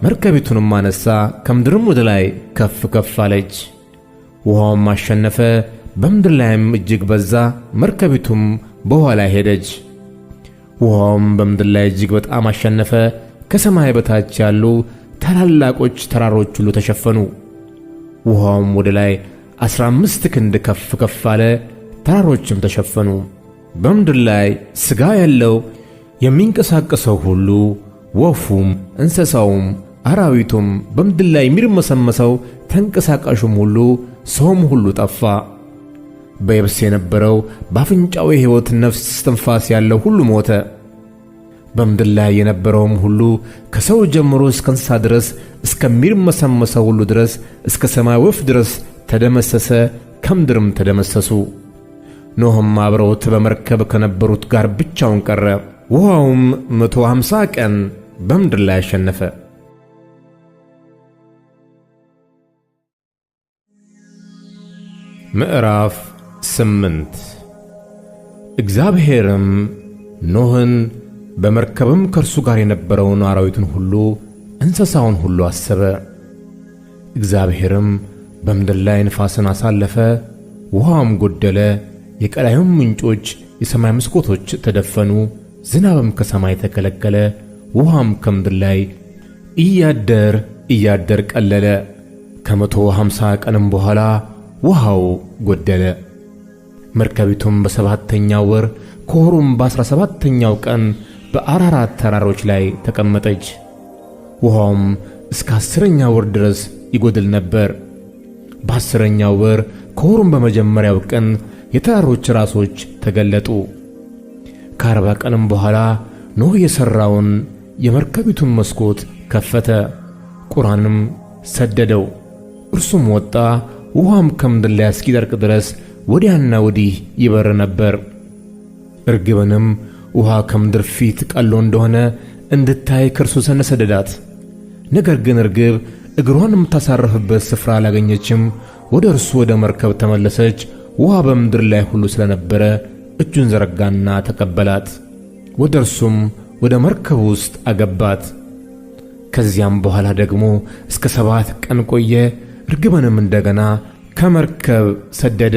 መርከቢቱንም አነሣ፣ ከምድርም ወደ ላይ ከፍ ከፍ አለች። ውሃውም አሸነፈ፣ በምድር ላይም እጅግ በዛ፣ መርከቢቱም በውኃ ላይ ሄደች። ውሃውም በምድር ላይ እጅግ በጣም አሸነፈ፣ ከሰማይ በታች ያሉ ታላላቆች ተራሮች ሁሉ ተሸፈኑ። ውሃውም ወደ ላይ 15 ክንድ ከፍ ከፍ አለ፣ ተራሮችም ተሸፈኑ። በምድር ላይ ሥጋ ያለው የሚንቀሳቀሰው ሁሉ፣ ወፉም፣ እንስሳውም፣ አራዊቱም፣ በምድር ላይ የሚርመሰመሰው ተንቀሳቃሹም ሁሉ፣ ሰውም ሁሉ ጠፋ። በየብስ የነበረው በአፍንጫው የሕይወት ነፍስ እስትንፋስ ያለው ሁሉ ሞተ። በምድር ላይ የነበረውም ሁሉ ከሰው ጀምሮ እስከ እንስሳ ድረስ እስከሚርመሰመሰው ሁሉ ድረስ እስከ ሰማይ ወፍ ድረስ ተደመሰሰ፣ ከምድርም ተደመሰሱ። ኖኅም አብረውት በመርከብ ከነበሩት ጋር ብቻውን ቀረ። ውኃውም 150 ቀን በምድር ላይ አሸነፈ። ምዕራፍ 8 እግዚአብሔርም ኖኅን በመርከብም ከእርሱ ጋር የነበረውን አራዊቱን ሁሉ እንስሳውን ሁሉ አሰበ። እግዚአብሔርም በምድር ላይ ንፋስን አሳለፈ፣ ውኃውም ጎደለ፣ የቀላዩም ምንጮች የሰማይ መስኮቶች ተደፈኑ፣ ዝናብም ከሰማይ ተከለከለ፣ ውኃም ከምድር ላይ እያደር ቀለለ። ከ150 ቀንም በኋላ ውኃው ጎደለ። መርከቢቱም በ7ኛው ወር ከወሩም በ17ኛው ቀን በአራራት ተራሮች ላይ ተቀመጠች። ውኃውም እስከ 10ኛው ወር ድረስ ይጎድል ነበር። በ10ኛው ወር ከወሩም በመጀመሪያው ቀን የተራሮች ራሶች ተገለጡ። ከ40 ቀንም በኋላ ኖኅ የሠራውን የመርከቢቱን መስኮት ከፈተ፣ ቁራንም ሰደደው። እርሱም ወጣ፣ ውኃም ከምድር ላይ እስኪደርቅ ድረስ ወዲያና ወዲህ ይበር ነበር። ርግብንም ውኃ ከምድር ፊት ቀሎ እንደሆነ እንድታይ ከእርሱ ዘንድ ሰደዳት። ነገር ግን ርግብ እግሯን የምታሳርፍበት ስፍራ አላገኘችም። ወደ እርሱ ወደ መርከብ ተመለሰች። ውኃ በምድር ላይ ሁሉ ስለነበረ እጁን ዘረጋና ተቀበላት፣ ወደ እርሱም ወደ መርከብ ውስጥ አገባት። ከዚያም በኋላ ደግሞ እስከ 7 ቀን ቆየ። ርግብንም እንደገና ከመርከብ ሰደደ።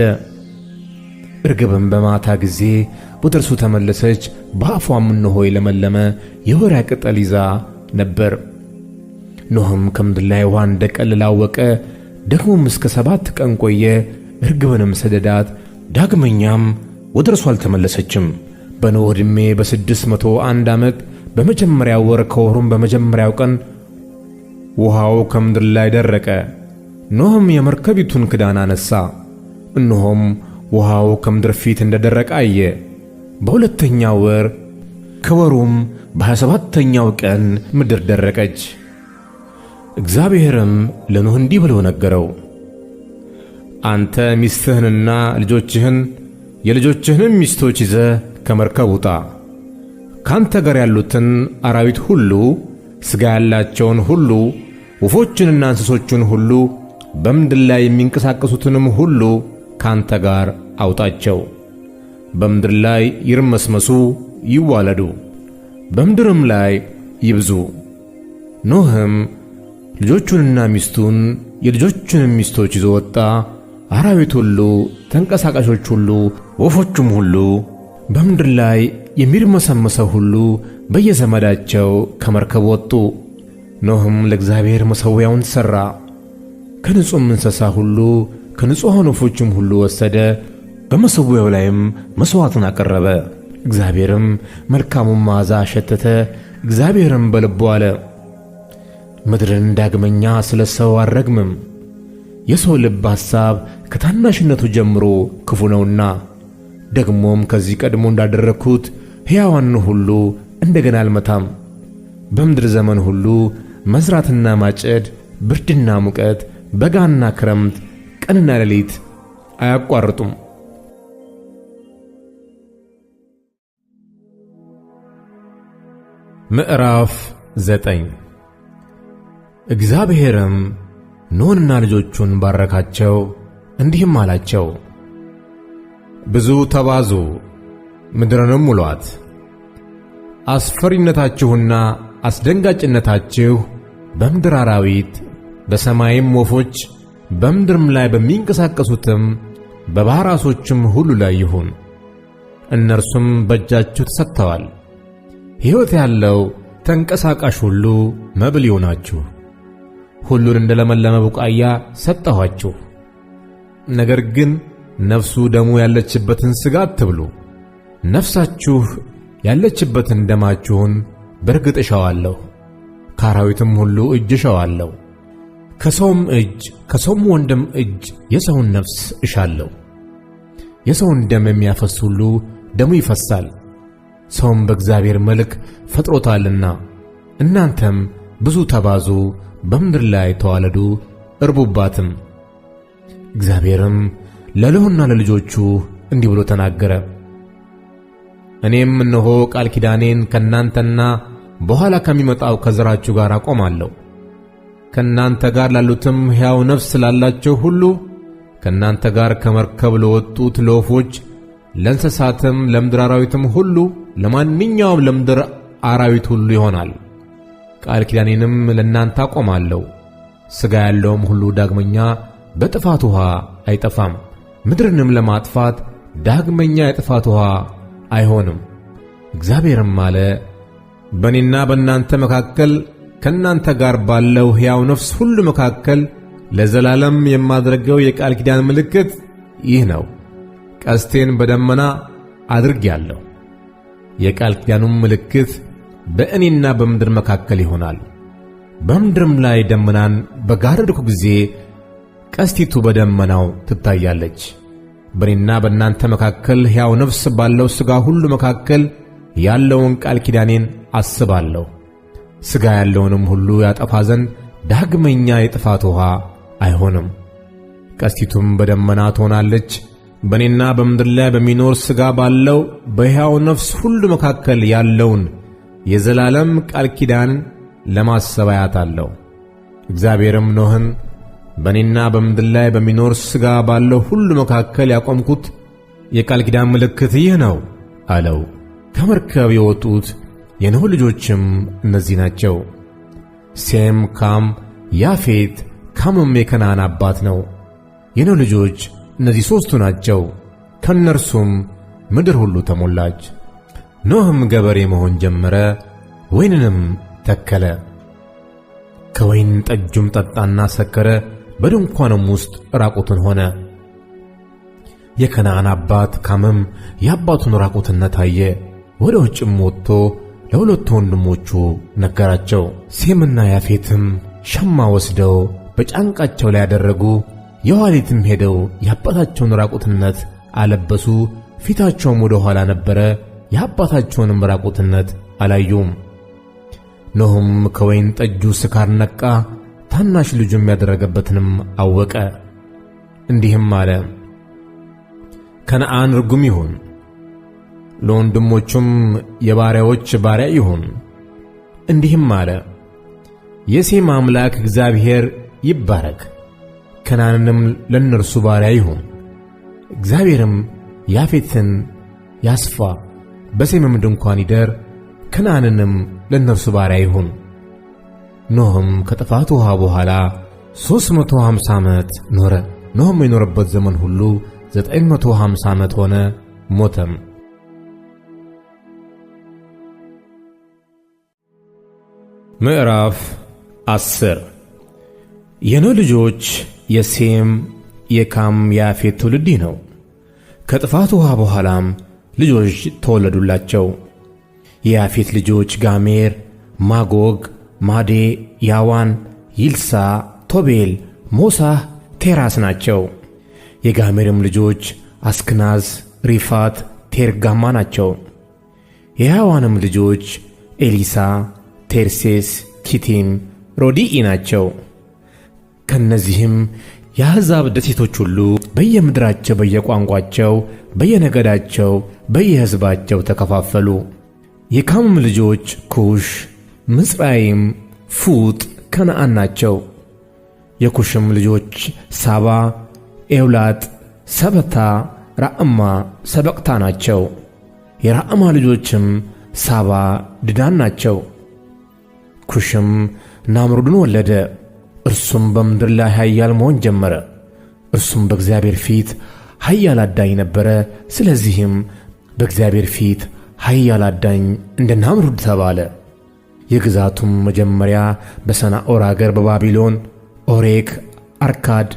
ርግብም በማታ ጊዜ ወደ እርሱ ተመለሰች። በአፏም እነሆ የለመለመ የወይራ ቅጠል ይዛ ነበር። ኖኅም ከምድር ላይ ውኃ እንደቀለለ አወቀ። ደግሞም እስከ 7 ቀን ቆየ። ርግብንም ሰደዳት። ዳግመኛም ወደ እርሱ አልተመለሰችም። በኖኅ ዕድሜ በ601 ዓመት በመጀመሪያው ወር ከወሩም በመጀመሪያው ቀን ውኃው ከምድር ላይ ደረቀ። ኖኅም የመርከቢቱን ክዳን አነሣ፣ እነሆም ውኃው ከምድር ፊት እንደ ደረቀ አየ። በሁለተኛው ወር ከወሩም በ27ኛው ቀን ምድር ደረቀች። እግዚአብሔርም ለኖኅ እንዲህ ብሎ ነገረው፣ አንተ ሚስትህንና ልጆችህን የልጆችህንም ሚስቶች ይዘህ ከመርከብ ውጣ። ካንተ ጋር ያሉትን አራዊት ሁሉ፣ ሥጋ ያላቸውን ሁሉ፣ ወፎችንና እንስሶቹን ሁሉ፣ በምድር ላይ የሚንቀሳቀሱትንም ሁሉ ካንተ ጋር አውጣቸው። በምድር ላይ ይርመስመሱ፣ ይዋለዱ፣ በምድርም ላይ ይብዙ። ኖኅም ልጆቹንና ሚስቱን የልጆቹንም ሚስቶች ይዞ ወጣ። አራዊት ሁሉ፣ ተንቀሳቃሾች ሁሉ፣ ወፎቹም ሁሉ፣ በምድር ላይ የሚርመሰመሰው ሁሉ በየዘመዳቸው ከመርከብ ወጡ። ኖህም ለእግዚአብሔር መሠዊያውን ሠራ። ከንጹሕም እንስሳ ሁሉ ከንጹሐን ወፎችም ሁሉ ወሰደ፣ በመሠዊያው ላይም መሥዋዕትን አቀረበ። እግዚአብሔርም መልካሙን መዓዛ አሸተተ። እግዚአብሔርም በልቡ አለ፣ ምድርን ዳግመኛ ስለ ሰው አልረግምም፣ የሰው ልብ ሐሳብ ከታናሽነቱ ጀምሮ ክፉ ነውና፣ ደግሞም ከዚህ ቀድሞ እንዳደረግሁት ሕያዋንን ሁሉ እንደገና አልመታም። በምድር ዘመን ሁሉ መዝራትና ማጨድ፣ ብርድና ሙቀት፣ በጋና ክረምት፣ ቀንና ሌሊት አያቋርጡም። ምዕራፍ 9 እግዚአብሔርም ኖኅንና ልጆቹን ባረካቸው፣ እንዲህም አላቸው፣ ብዙ ተባዙ፣ ምድርንም ሙሏት። አስፈሪነታችሁና አስደንጋጭነታችሁ በምድር አራዊት፣ በሰማይም ወፎች፣ በምድርም ላይ በሚንቀሳቀሱትም በባሕር ዓሦችም ሁሉ ላይ ይሁን። እነርሱም በእጃችሁ ተሰጥተዋል። ሕይወት ያለው ተንቀሳቃሽ ሁሉ መብል ይሆናችሁ። ሁሉን እንደ ለመለመ ቡቃያ ሰጠኋችሁ። ነገር ግን ነፍሱ ደሙ ያለችበትን ሥጋ አትብሉ። ነፍሳችሁ ያለችበትን ደማችሁን በርግጥ እሻዋለሁ። ከአራዊትም ሁሉ እጅ እሻዋለሁ። ከሰውም እጅ ከሰውም ወንድም እጅ የሰውን ነፍስ እሻለሁ። የሰውን ደም የሚያፈስ ሁሉ ደሙ ይፈሳል። ሰውም በእግዚአብሔር መልክ ፈጥሮታልና። እናንተም ብዙ ተባዙ፣ በምድር ላይ ተዋለዱ፣ እርቡባትም። እግዚአብሔርም ለኖኅና ለልጆቹ እንዲህ ብሎ ተናገረ። እኔም እነሆ ቃል ኪዳኔን ከእናንተና በኋላ ከሚመጣው ከዘራችሁ ጋር አቆማለሁ። ከእናንተ ጋር ላሉትም ሕያው ነፍስ ላላቸው ሁሉ፣ ከእናንተ ጋር ከመርከብ ለወጡት ለወፎች፣ ለእንስሳትም፣ ለምድር አራዊትም ሁሉ፣ ለማንኛውም ለምድር አራዊት ሁሉ ይሆናል። ቃል ኪዳኔንም ለእናንተ አቆማለሁ። ሥጋ ያለውም ሁሉ ዳግመኛ በጥፋት ውኃ አይጠፋም። ምድርንም ለማጥፋት ዳግመኛ የጥፋት ውኃ አይሆንም። እግዚአብሔርም አለ፣ በእኔና በእናንተ መካከል ከእናንተ ጋር ባለው ሕያው ነፍስ ሁሉ መካከል ለዘላለም የማድረገው የቃል ኪዳን ምልክት ይህ ነው። ቀስቴን በደመና አድርጌአለሁ። የቃል ኪዳኑም ምልክት በእኔና በምድር መካከል ይሆናል። በምድርም ላይ ደመናን በጋረድኩ ጊዜ ቀስቲቱ በደመናው ትታያለች። በእኔና በእናንተ መካከል ሕያው ነፍስ ባለው ሥጋ ሁሉ መካከል ያለውን ቃል ኪዳኔን አስባለሁ። ሥጋ ያለውንም ሁሉ ያጠፋ ዘንድ ዳግመኛ የጥፋት ውኃ አይሆንም። ቀስቲቱም በደመና ትሆናለች። በእኔና በምድር ላይ በሚኖር ሥጋ ባለው በሕያው ነፍስ ሁሉ መካከል ያለውን የዘላለም ቃል ኪዳን ለማሰብ አያታለሁ። እግዚአብሔርም ኖኅን በእኔና በምድር ላይ በሚኖር ሥጋ ባለው ሁሉ መካከል ያቆምኩት የቃል ኪዳን ምልክት ይህ ነው አለው። ከመርከብ የወጡት የኖኅ ልጆችም እነዚህ ናቸው። ሴም፣ ካም፣ ያፌት። ካምም የከነዓን አባት ነው። የኖኅ ልጆች እነዚህ ሦስቱ ናቸው። ከእነርሱም ምድር ሁሉ ተሞላች። ኖኅም ገበሬ መሆን ጀመረ፣ ወይንንም ተከለ። ከወይን ጠጁም ጠጣና ሰከረ፣ በድንኳኑም ውስጥ ራቁቱን ሆነ። የከነዓን አባት ካምም የአባቱን ራቁትነት አየ። ወደ ውጭም ወጥቶ ለሁለቱ ወንድሞቹ ነገራቸው። ሴምና ያፌትም ሸማ ወስደው በጫንቃቸው ላይ ያደረጉ፣ የኋሊትም ሄደው የአባታቸውን ራቁትነት አለበሱ። ፊታቸውም ወደ ኋላ ነበረ፣ የአባታቸውንም ራቁትነት አላዩም። ኖኅም ከወይን ጠጁ ስካር ነቃ፣ ታናሽ ልጁም ያደረገበትንም አወቀ። እንዲህም አለ፣ ከነዓን ርጉም ይሁን፣ ለወንድሞቹም የባሪያዎች ባሪያ ይሁን። እንዲህም አለ፣ የሴም አምላክ እግዚአብሔር ይባረክ፣ ከነዓንንም ለእነርሱ ባሪያ ይሁን። እግዚአብሔርም ያፌትን ያስፋ፣ በሴምም ድንኳን ይደር፣ ከነዓንንም ለእነርሱ ባሪያ ይሁን። ኖኅም ከጥፋት ውኃ በኋላ 350 ዓመት ኖረ። ኖኅም የኖረበት ዘመን ሁሉ 950 ዓመት ሆነ፣ ሞተም። ምዕራፍ 10 የኖህ ልጆች የሴም የካም የያፌት ትውልድ ነው። ከጥፋት ውሃ በኋላም ልጆች ተወለዱላቸው። የያፌት ልጆች ጋሜር፣ ማጎግ፣ ማዴ፣ ያዋን፣ ይልሳ፣ ቶቤል፣ ሞሳህ፣ ቴራስ ናቸው። የጋሜርም ልጆች አስክናዝ፣ ሪፋት፣ ቴርጋማ ናቸው። የያዋንም ልጆች ኤሊሳ፣ ቴርሴስ፣ ኪቲም፣ ሮዲኢ ናቸው። ከነዚህም የአሕዛብ ደሴቶች ሁሉ በየምድራቸው በየቋንቋቸው በየነገዳቸው በየሕዝባቸው ተከፋፈሉ። የካምም ልጆች ኩሽ፣ ምጽራይም፣ ፉጥ፣ ከነዓን ናቸው። የኩሽም ልጆች ሳባ፣ ኤውላጥ፣ ሰበታ፣ ራዕማ፣ ሰበቅታ ናቸው። የራዕማ ልጆችም ሳባ፣ ድዳን ናቸው። ኩሽም ናምሩድን ወለደ። እርሱም በምድር ላይ ኃያል መሆን ጀመረ። እርሱም በእግዚአብሔር ፊት ኃያል አዳኝ ነበረ። ስለዚህም በእግዚአብሔር ፊት ኃያል አዳኝ እንደ ናምሩድ ተባለ። የግዛቱም መጀመሪያ በሰናዖር አገር በባቢሎን፣ ኦሬክ፣ አርካድ፣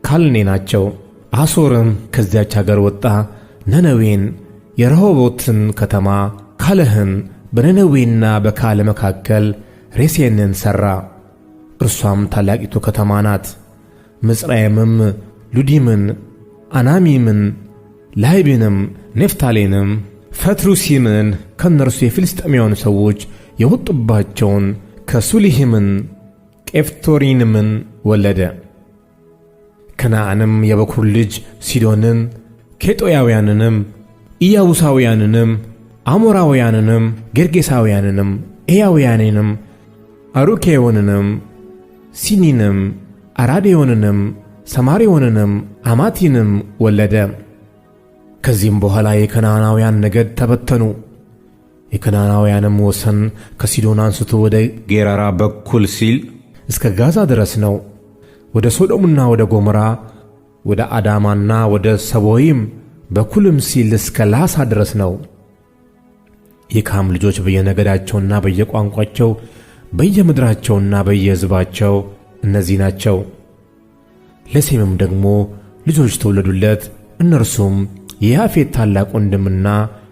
ካልኔ ናቸው። አሦርም ከዚያች አገር ወጣ። ነነዌን፣ የረሆቦትን ከተማ፣ ካለህን፣ በነነዌና በካለ መካከል ሬሴንን ሠራ። እርሷም ታላቂቱ ከተማ ናት። ምጽራይምም ሉዲምን፣ አናሚምን፣ ላይቤንም፣ ኔፍታሌንም፣ ፈትሩሲምን ከእነርሱ የፍልስጥኤማውያን ሰዎች የወጡባቸውን ከሱሊሂምን፣ ቄፍቶሪንምን ወለደ። ከነዓንም የበኩር ልጅ ሲዶንን፣ ኬጦያውያንንም፣ ኢያቡሳውያንንም፣ አሞራውያንንም፣ ጌርጌሳውያንንም፣ ኤያውያንንም፣ አሩኬዮንንም፣ ሲኒንም፣ አራዴዮንንም፣ ሰማሪዮንንም፣ አማቲንም ወለደ። ከዚህም በኋላ የከነዓናውያን ነገድ ተበተኑ። የከነዓናውያንም ወሰን ከሲዶን አንስቶ ወደ ጌራራ በኩል ሲል እስከ ጋዛ ድረስ ነው። ወደ ሶዶምና ወደ ጎሞራ፣ ወደ አዳማና ወደ ሰቦይም በኩልም ሲል እስከ ላሳ ድረስ ነው። የካም ልጆች በየነገዳቸውና በየቋንቋቸው በየምድራቸውና በየሕዝባቸው እነዚህ ናቸው። ለሴምም ደግሞ ልጆች ተወለዱለት። እነርሱም የያፌት ታላቅ ወንድምና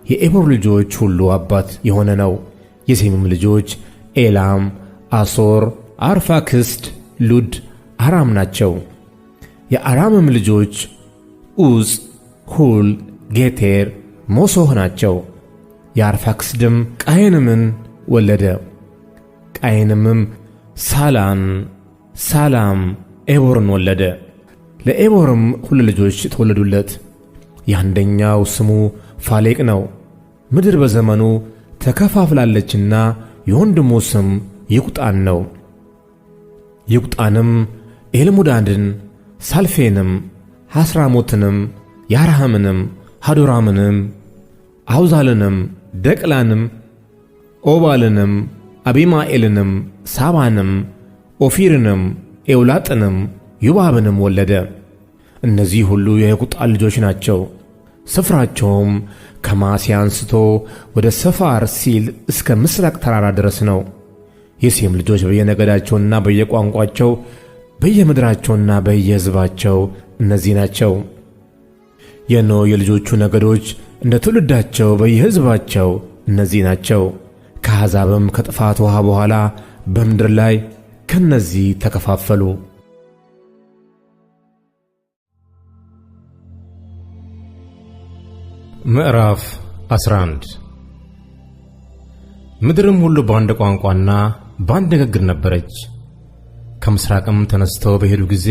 የኤቦር ልጆች ሁሉ አባት የሆነ ነው። የሴምም ልጆች ኤላም፣ አሶር፣ አርፋክስድ፣ ሉድ፣ አራም ናቸው። የአራምም ልጆች ዑፅ፣ ሁል፣ ጌቴር፣ ሞሶህ ናቸው። የአርፋክስድም ቃየንምን ወለደ። ቃየንምም ሳላም፣ ኤቦርን ወለደ። ለኤቦርም ሁለት ልጆች ተወለዱለት። የአንደኛው ስሙ ፋሌቅ ነው። ምድር በዘመኑ ተከፋፍላለችና የወንድሙ ስም ይቁጣን ነው። ይቁጣንም ኤልሙዳድን፣ ሳልፌንም፣ ሐስራሞትንም፣ ያርሃምንም፣ ሃዶራምንም፣ አውዛልንም፣ ደቅላንም፣ ኦባልንም፣ አቢማኤልንም፣ ሳባንም፣ ኦፊርንም፣ ኤውላጥንም፣ ዩባብንም ወለደ። እነዚህ ሁሉ የይቁጣን ልጆች ናቸው። ስፍራቸውም ከማሴ አንስቶ ወደ ሰፋር ሲል እስከ ምስራቅ ተራራ ድረስ ነው። የሴም ልጆች በየነገዳቸውና በየቋንቋቸው በየምድራቸውና በየሕዝባቸው እነዚህ ናቸው። የኖህ የልጆቹ ነገዶች እንደ ትውልዳቸው በየሕዝባቸው እነዚህ ናቸው። ከአሕዛብም ከጥፋት ውሃ በኋላ በምድር ላይ ከነዚህ ተከፋፈሉ። ምዕራፍ 11 ምድርም ሁሉ በአንድ ቋንቋና በአንድ ንግግር ነበረች። ከምሥራቅም ተነስተው በሄዱ ጊዜ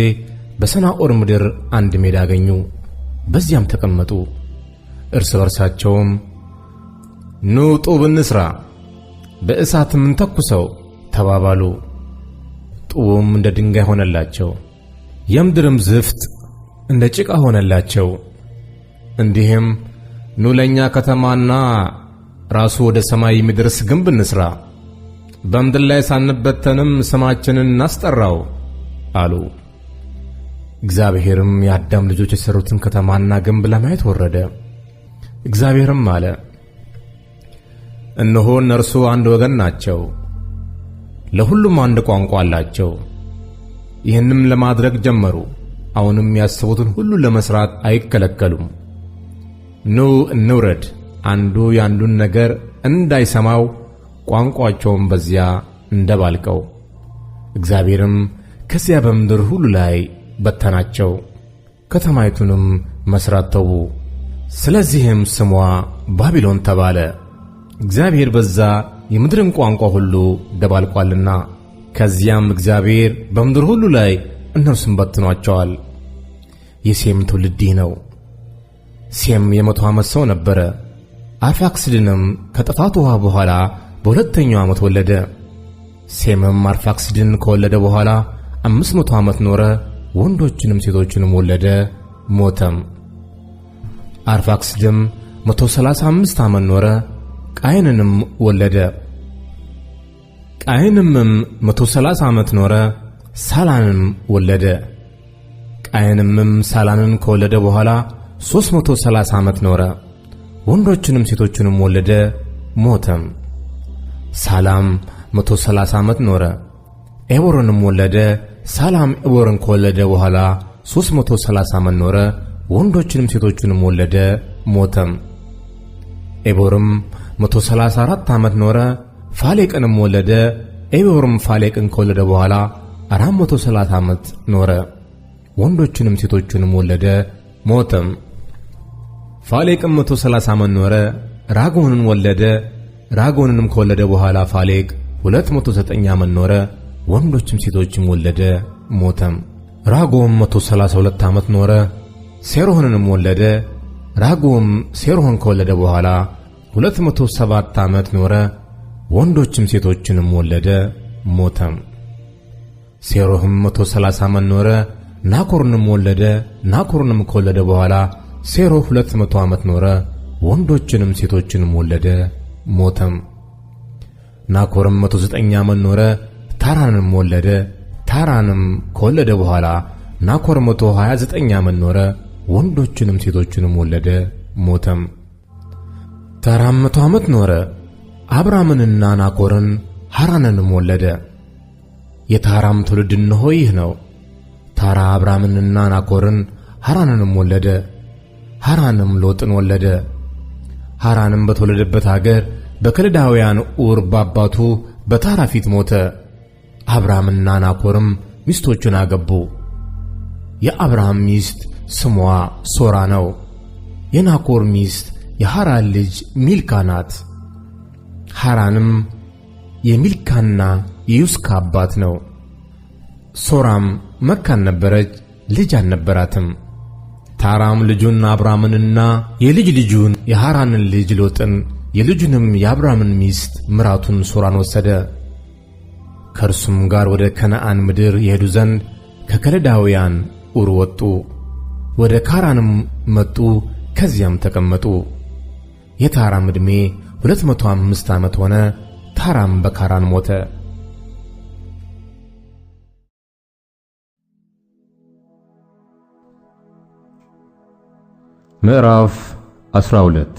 በሰናዖር ምድር አንድ ሜዳ አገኙ። በዚያም ተቀመጡ። እርስ በርሳቸውም ኑ ጡብ እንሥራ፣ በእሳትም እንተኩሰው ተባባሉ። ጡቡም እንደ ድንጋይ ሆነላቸው፣ የምድርም ዝፍት እንደ ጭቃ ሆነላቸው። እንዲህም ኑ ለእኛ ከተማና ራሱ ወደ ሰማይ የሚደርስ ግንብ እንሥራ፣ በምድር ላይ ሳንበተንም ስማችንን እናስጠራው አሉ። እግዚአብሔርም የአዳም ልጆች የሠሩትን ከተማና ግንብ ለማየት ወረደ። እግዚአብሔርም አለ፣ እነሆ እነርሱ አንድ ወገን ናቸው፣ ለሁሉም አንድ ቋንቋ አላቸው። ይህንም ለማድረግ ጀመሩ። አሁንም ያሰቡትን ሁሉ ለመስራት አይከለከሉም። ኑ እንውረድ፣ አንዱ ያንዱን ነገር እንዳይሰማው ቋንቋቸውን በዚያ እንደባልቀው። እግዚአብሔርም ከዚያ በምድር ሁሉ ላይ በተናቸው፣ ከተማይቱንም መስራት ተዉ። ስለዚህም ስሟ ባቢሎን ተባለ፣ እግዚአብሔር በዛ የምድርን ቋንቋ ሁሉ ደባልቋልና። ከዚያም እግዚአብሔር በምድር ሁሉ ላይ እነርሱን በትኗቸዋል። የሴም ትውልድ ይህ ነው። ሴም የ100 ዓመት ሰው ነበረ። አርፋክስድንም ከጥፋት ውኃ በኋላ በሁለተኛው ዓመት ወለደ። ሴምም አርፋክስድን ከወለደ በኋላ 500 ዓመት ኖረ፣ ወንዶችንም ሴቶችንም ወለደ፣ ሞተም። አርፋክስድም 135 ዓመት ኖረ፣ ቃየንንም ወለደ። ቃየንምም 130 ዓመት ኖረ፣ ሳላንም ወለደ። ቃየንምም ሳላንን ከወለደ በኋላ 330 ዓመት ኖረ፣ ወንዶችንም ሴቶችንም ወለደ፣ ሞተም። ሳላም 130 ዓመት ኖረ፣ ኤቦርንም ወለደ። ሳላም ኤቦርን ከወለደ በኋላ 330 ዓመት ኖረ፣ ወንዶችንም ሴቶችንም ወለደ፣ ሞተም። ኤቦርም 134 ዓመት ኖረ፣ ፋሌቅንም ወለደ። ኤቦርም ፋሌቅን ከወለደ በኋላ 430 ዓመት ኖረ፣ ወንዶችንም ሴቶችንም ወለደ፣ ሞተም። ፋሌቅም 130 ዓመት ኖረ፣ ራጎንን ወለደ። ራጎንንም ከወለደ በኋላ ፋሌቅ 209 ዓመት ኖረ፣ ወንዶችም ሴቶችም ወለደ፣ ሞተም። ራጎም 132 ዓመት ኖረ፣ ሴሮህንንም ወለደ። ራጎም ሴሮህን ከወለደ በኋላ 207 ዓመት ኖረ፣ ወንዶችም ሴቶችንም ወለደ፣ ሞተም። ሴሮህም 130 ዓመት ኖረ፣ ናኮርንም ወለደ። ናኮርንም ከወለደ በኋላ ሴሮህ 200 ዓመት ኖረ፣ ወንዶችንም ሴቶችንም ወለደ፣ ሞተም። ናኮርም 109 ዓመት ኖረ፣ ታራንም ወለደ። ታራንም ከወለደ በኋላ ናኮር 129 ዓመት ኖረ፣ ወንዶችንም ሴቶችንም ወለደ፣ ሞተም። ታራም 100 ዓመት ኖረ፣ አብራምንና ናኮርን ሐራንንም ወለደ። የታራም ትውልድ እነሆ ይህ ነው። ታራ አብራምንና ናኮርን ሐራንንም ወለደ። ሐራንም ሎጥን ወለደ። ሐራንም በተወለደበት አገር በከለዳውያን ኡር በአባቱ በታራ ፊት ሞተ። አብራምና ናኮርም ሚስቶቹን አገቡ። የአብርሃም ሚስት ስሟ ሶራ ነው። የናኮር ሚስት የሐራን ልጅ ሚልካ ናት። ሐራንም የሚልካና የዩስካ አባት ነው። ሶራም መካን ነበረች፣ ልጅ አልነበራትም። ታራም ልጁን አብራምንና የልጅ ልጁን የሐራንን ልጅ ሎጥን የልጁንም የአብራምን ሚስት ምራቱን ሶራን ወሰደ። ከእርሱም ጋር ወደ ከነዓን ምድር የሄዱ ዘንድ ከከለዳውያን ኡር ወጡ። ወደ ካራንም መጡ፣ ከዚያም ተቀመጡ። የታራም ዕድሜ 205 ዓመት ሆነ። ታራም በካራን ሞተ። ምዕራፍ 12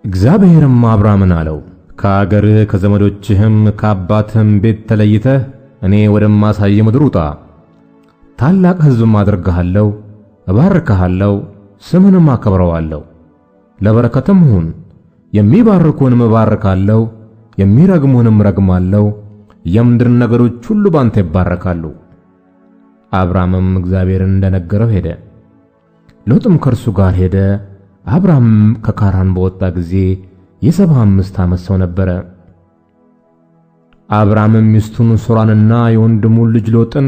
እግዚአብሔርም አብራምን አለው፣ ከአገርህ ከዘመዶችህም ከአባትህም ቤት ተለይተህ እኔ ወደማሳይ ምድር ውጣ። ታላቅ ሕዝብም አደርግሃለሁ፣ እባርክሃለሁ፣ ስምህንም አከብረዋለሁ። ለበረከትም ሁን። የሚባርኩህንም እባርካለሁ፣ የሚረግሙህንም ረግማለሁ። የምድር ነገዶች ሁሉ ባንተ ይባረካሉ። አብራምም እግዚአብሔርን እንደነገረው ሄደ። ሎጥም ከእርሱ ጋር ሄደ። አብራም ከካራን በወጣ ጊዜ የ75 ዓመት ሰው ነበረ። አብራምም ሚስቱን ሶራንና የወንድሙን ልጅ ሎጥን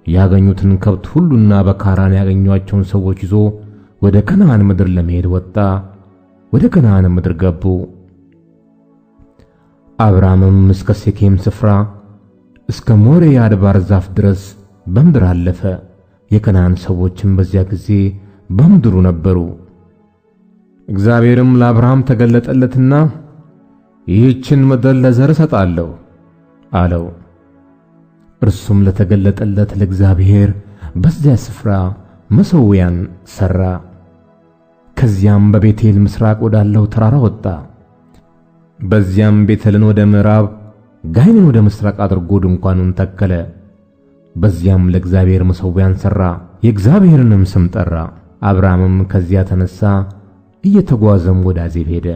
ያገኙትን ከብት ሁሉና በካራን ያገኟቸውን ሰዎች ይዞ ወደ ከነዓን ምድር ለመሄድ ወጣ። ወደ ከነዓን ምድር ገቡ። አብራምም እስከ ሴኬም ስፍራ እስከ ሞሬ የአድባር ዛፍ ድረስ በምድር አለፈ። የከነዓን ሰዎችም በዚያ ጊዜ በምድሩ ነበሩ። እግዚአብሔርም ለአብርሃም ተገለጠለትና ይህችን ምድር ለዘር እሰጣለሁ አለው። እርሱም ለተገለጠለት ለእግዚአብሔር በዚያ ስፍራ መሠዊያን ሠራ። ከዚያም በቤቴል ምስራቅ ወዳለው ተራራ ወጣ። በዚያም ቤቴልን ወደ ምዕራብ ጋይንን ወደ ምስራቅ አድርጎ ድንኳኑን ተከለ። በዚያም ለእግዚአብሔር መሠዊያን ሠራ፣ የእግዚአብሔርንም ስም ጠራ። አብርሃምም ከዚያ ተነሣ፣ እየተጓዘም ወደ አዜብ ሄደ።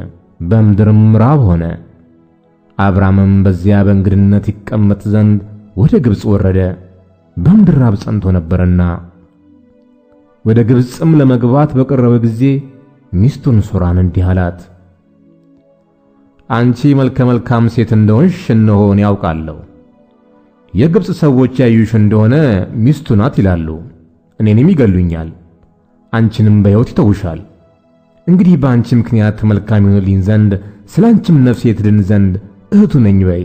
በምድርም ራብ ሆነ። አብርሃምም በዚያ በእንግድነት ይቀመጥ ዘንድ ወደ ግብፅ ወረደ፣ በምድር ራብ ጸንቶ ነበርና። ወደ ግብፅም ለመግባት በቀረበ ጊዜ ሚስቱን ሶራን እንዲህ አላት፣ አንቺ መልከ መልካም ሴት እንደሆንሽ እነሆ እኔ ያውቃለሁ። የግብፅ ሰዎች ያዩሽ እንደሆነ ሚስቱ ናት ይላሉ፣ እኔንም ይገሉኛል፣ አንቺንም በሕይወት ይተውሻል። እንግዲህ በአንቺ ምክንያት መልካም ይሆንልኝ ዘንድ ስለ አንቺም ነፍሴ ትድን ዘንድ እህቱ ነኝ በይ።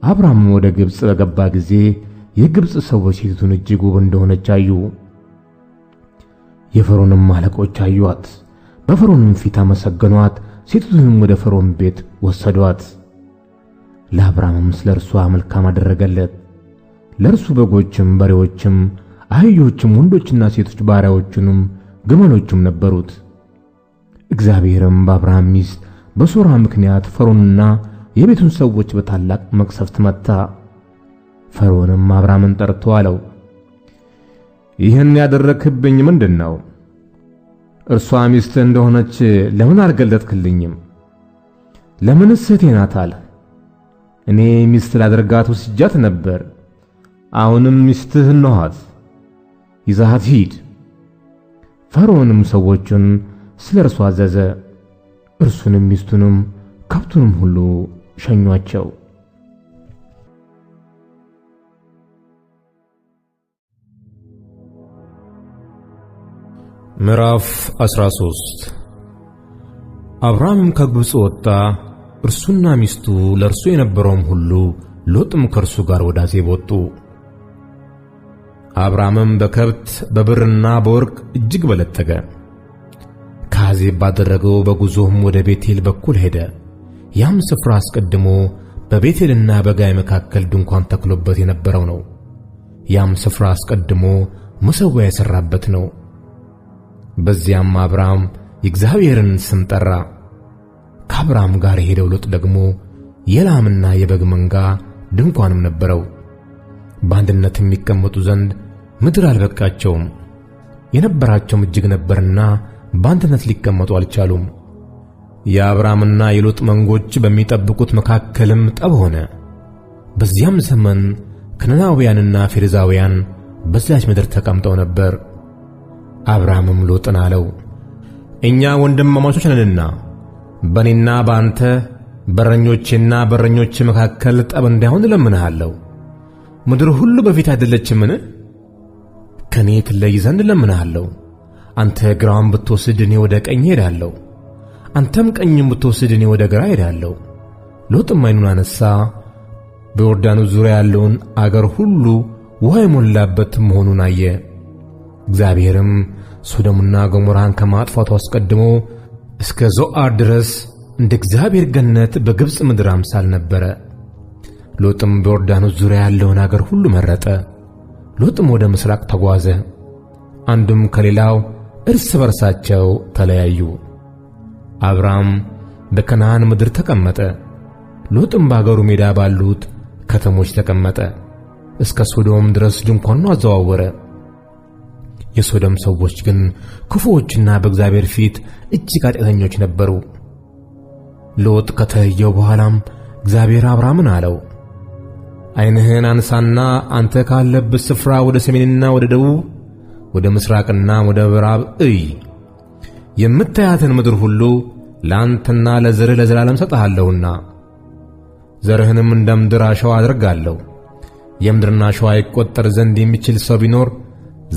አብርሃም ወደ ግብፅ በገባ ጊዜ የግብፅ ሰዎች ሴቲቱን እጅግ ውብ እንደሆነች አዩ። የፈርዖንም አለቆች አዩአት፣ በፈርዖንም ፊት አመሰገኗት። ሴቲቱንም ወደ ፈርዖን ቤት ወሰዷት። ለአብርሃምም ስለ እርሷ መልካም አደረገለት። ለእርሱ በጎችም፣ በሬዎችም፣ አህዮችም፣ ወንዶችና ሴቶች ባሪያዎቹንም ግመሎቹም ነበሩት። እግዚአብሔርም በአብርሃም ሚስት በሶራ ምክንያት ፈርዖንና የቤቱን ሰዎች በታላቅ መቅሰፍት መታ። ፈርዖንም አብርሃምን ጠርቶ አለው፣ ይህን ያደረክብኝ ምንድን ነው? እርሷ ሚስትህ እንደሆነች ለምን አልገለጥክልኝም? ለምንስ እህቴ ናት አልህ? እኔ ሚስት ላደርጋት ወስጃት ነበር። አሁንም ሚስትህ እንኋት፣ ይዛሃት ሂድ። ፈርዖንም ሰዎቹን ስለ እርሱ አዘዘ። እርሱንም ሚስቱንም ከብቱንም ሁሉ ሸኟቸው። ምዕራፍ 13 አብርሃም ከግብፅ ወጣ፣ እርሱና ሚስቱ፣ ለእርሱ የነበረውም ሁሉ፣ ሎጥም ከእርሱ ጋር ወደ አዜብ ወጡ። አብርሃምም በከብት በብርና በወርቅ እጅግ በለጠገ። ከአዜብ ባደረገው በጉዞም ወደ ቤቴል በኩል ሄደ። ያም ስፍራ አስቀድሞ በቤቴልና በጋይ መካከል ድንኳን ተክሎበት የነበረው ነው። ያም ስፍራ አስቀድሞ መሠዊያ የሠራበት ነው። በዚያም አብርሃም የእግዚአብሔርን ስም ጠራ። ከአብርሃም ጋር የሄደው ሎጥ ደግሞ የላምና የበግ መንጋ ድንኳንም ነበረው። በአንድነትም የሚቀመጡ ዘንድ ምድር አልበቃቸውም። የነበራቸውም እጅግ ነበርና በአንድነት ሊቀመጡ አልቻሉም። የአብርሃምና የሎጥ መንጎች በሚጠብቁት መካከልም ጠብ ሆነ። በዚያም ዘመን ከነናውያንና ፌርዛውያን በዚያች ምድር ተቀምጠው ነበር። አብርሃምም ሎጥን አለው፣ እኛ ወንድማማቾች ነንና በእኔና በአንተ በረኞቼና በረኞች መካከል ጠብ እንዳይሆን እለምንሃለሁ። ምድር ሁሉ በፊት አይደለችምን? ከኔ ትለይ ዘንድ እለምንሃለሁ። አንተ ግራውን ብትወስድ እኔ ወደ ቀኝ ሄዳለሁ፣ አንተም ቀኝም ብትወስድ እኔ ወደ ግራ ሄዳለሁ። ሎጥም ዓይኑን አነሣ፣ በዮርዳኖስ ዙሪያ ያለውን አገር ሁሉ ውኃ የሞላበት መሆኑን አየ። እግዚአብሔርም ሶዶምና ገሞራን ከማጥፋቱ አስቀድሞ እስከ ዞዓር ድረስ እንደ እግዚአብሔር ገነት በግብፅ ምድር አምሳል ነበረ። ሎጥም በዮርዳኖስ ዙሪያ ያለውን አገር ሁሉ መረጠ። ሎጥም ወደ ምስራቅ ተጓዘ፣ አንዱም ከሌላው እርስ በርሳቸው ተለያዩ። አብርሃም በከነዓን ምድር ተቀመጠ። ሎጥም በአገሩ ሜዳ ባሉት ከተሞች ተቀመጠ። እስከ ሶዶም ድረስ ድንኳኑን አዘዋወረ። የሶዶም ሰዎች ግን ክፉዎችና በእግዚአብሔር ፊት እጅግ ኃጢአተኞች ነበሩ። ሎጥ ከተለየው በኋላም እግዚአብሔር አብርሃምን አለው፣ ዓይንህን አንሳና አንተ ካለበት ስፍራ ወደ ሰሜንና ወደ ደቡብ፣ ወደ ምስራቅና ወደ ምዕራብ እይ። የምታያትን ምድር ሁሉ ለአንተና ለዘርህ ለዘላለም ሰጥሃለሁና ዘርህንም እንደ ምድር አሸዋ አድርጋለሁ። የምድርን አሸዋ ይቈጠር ዘንድ የሚችል ሰው ቢኖር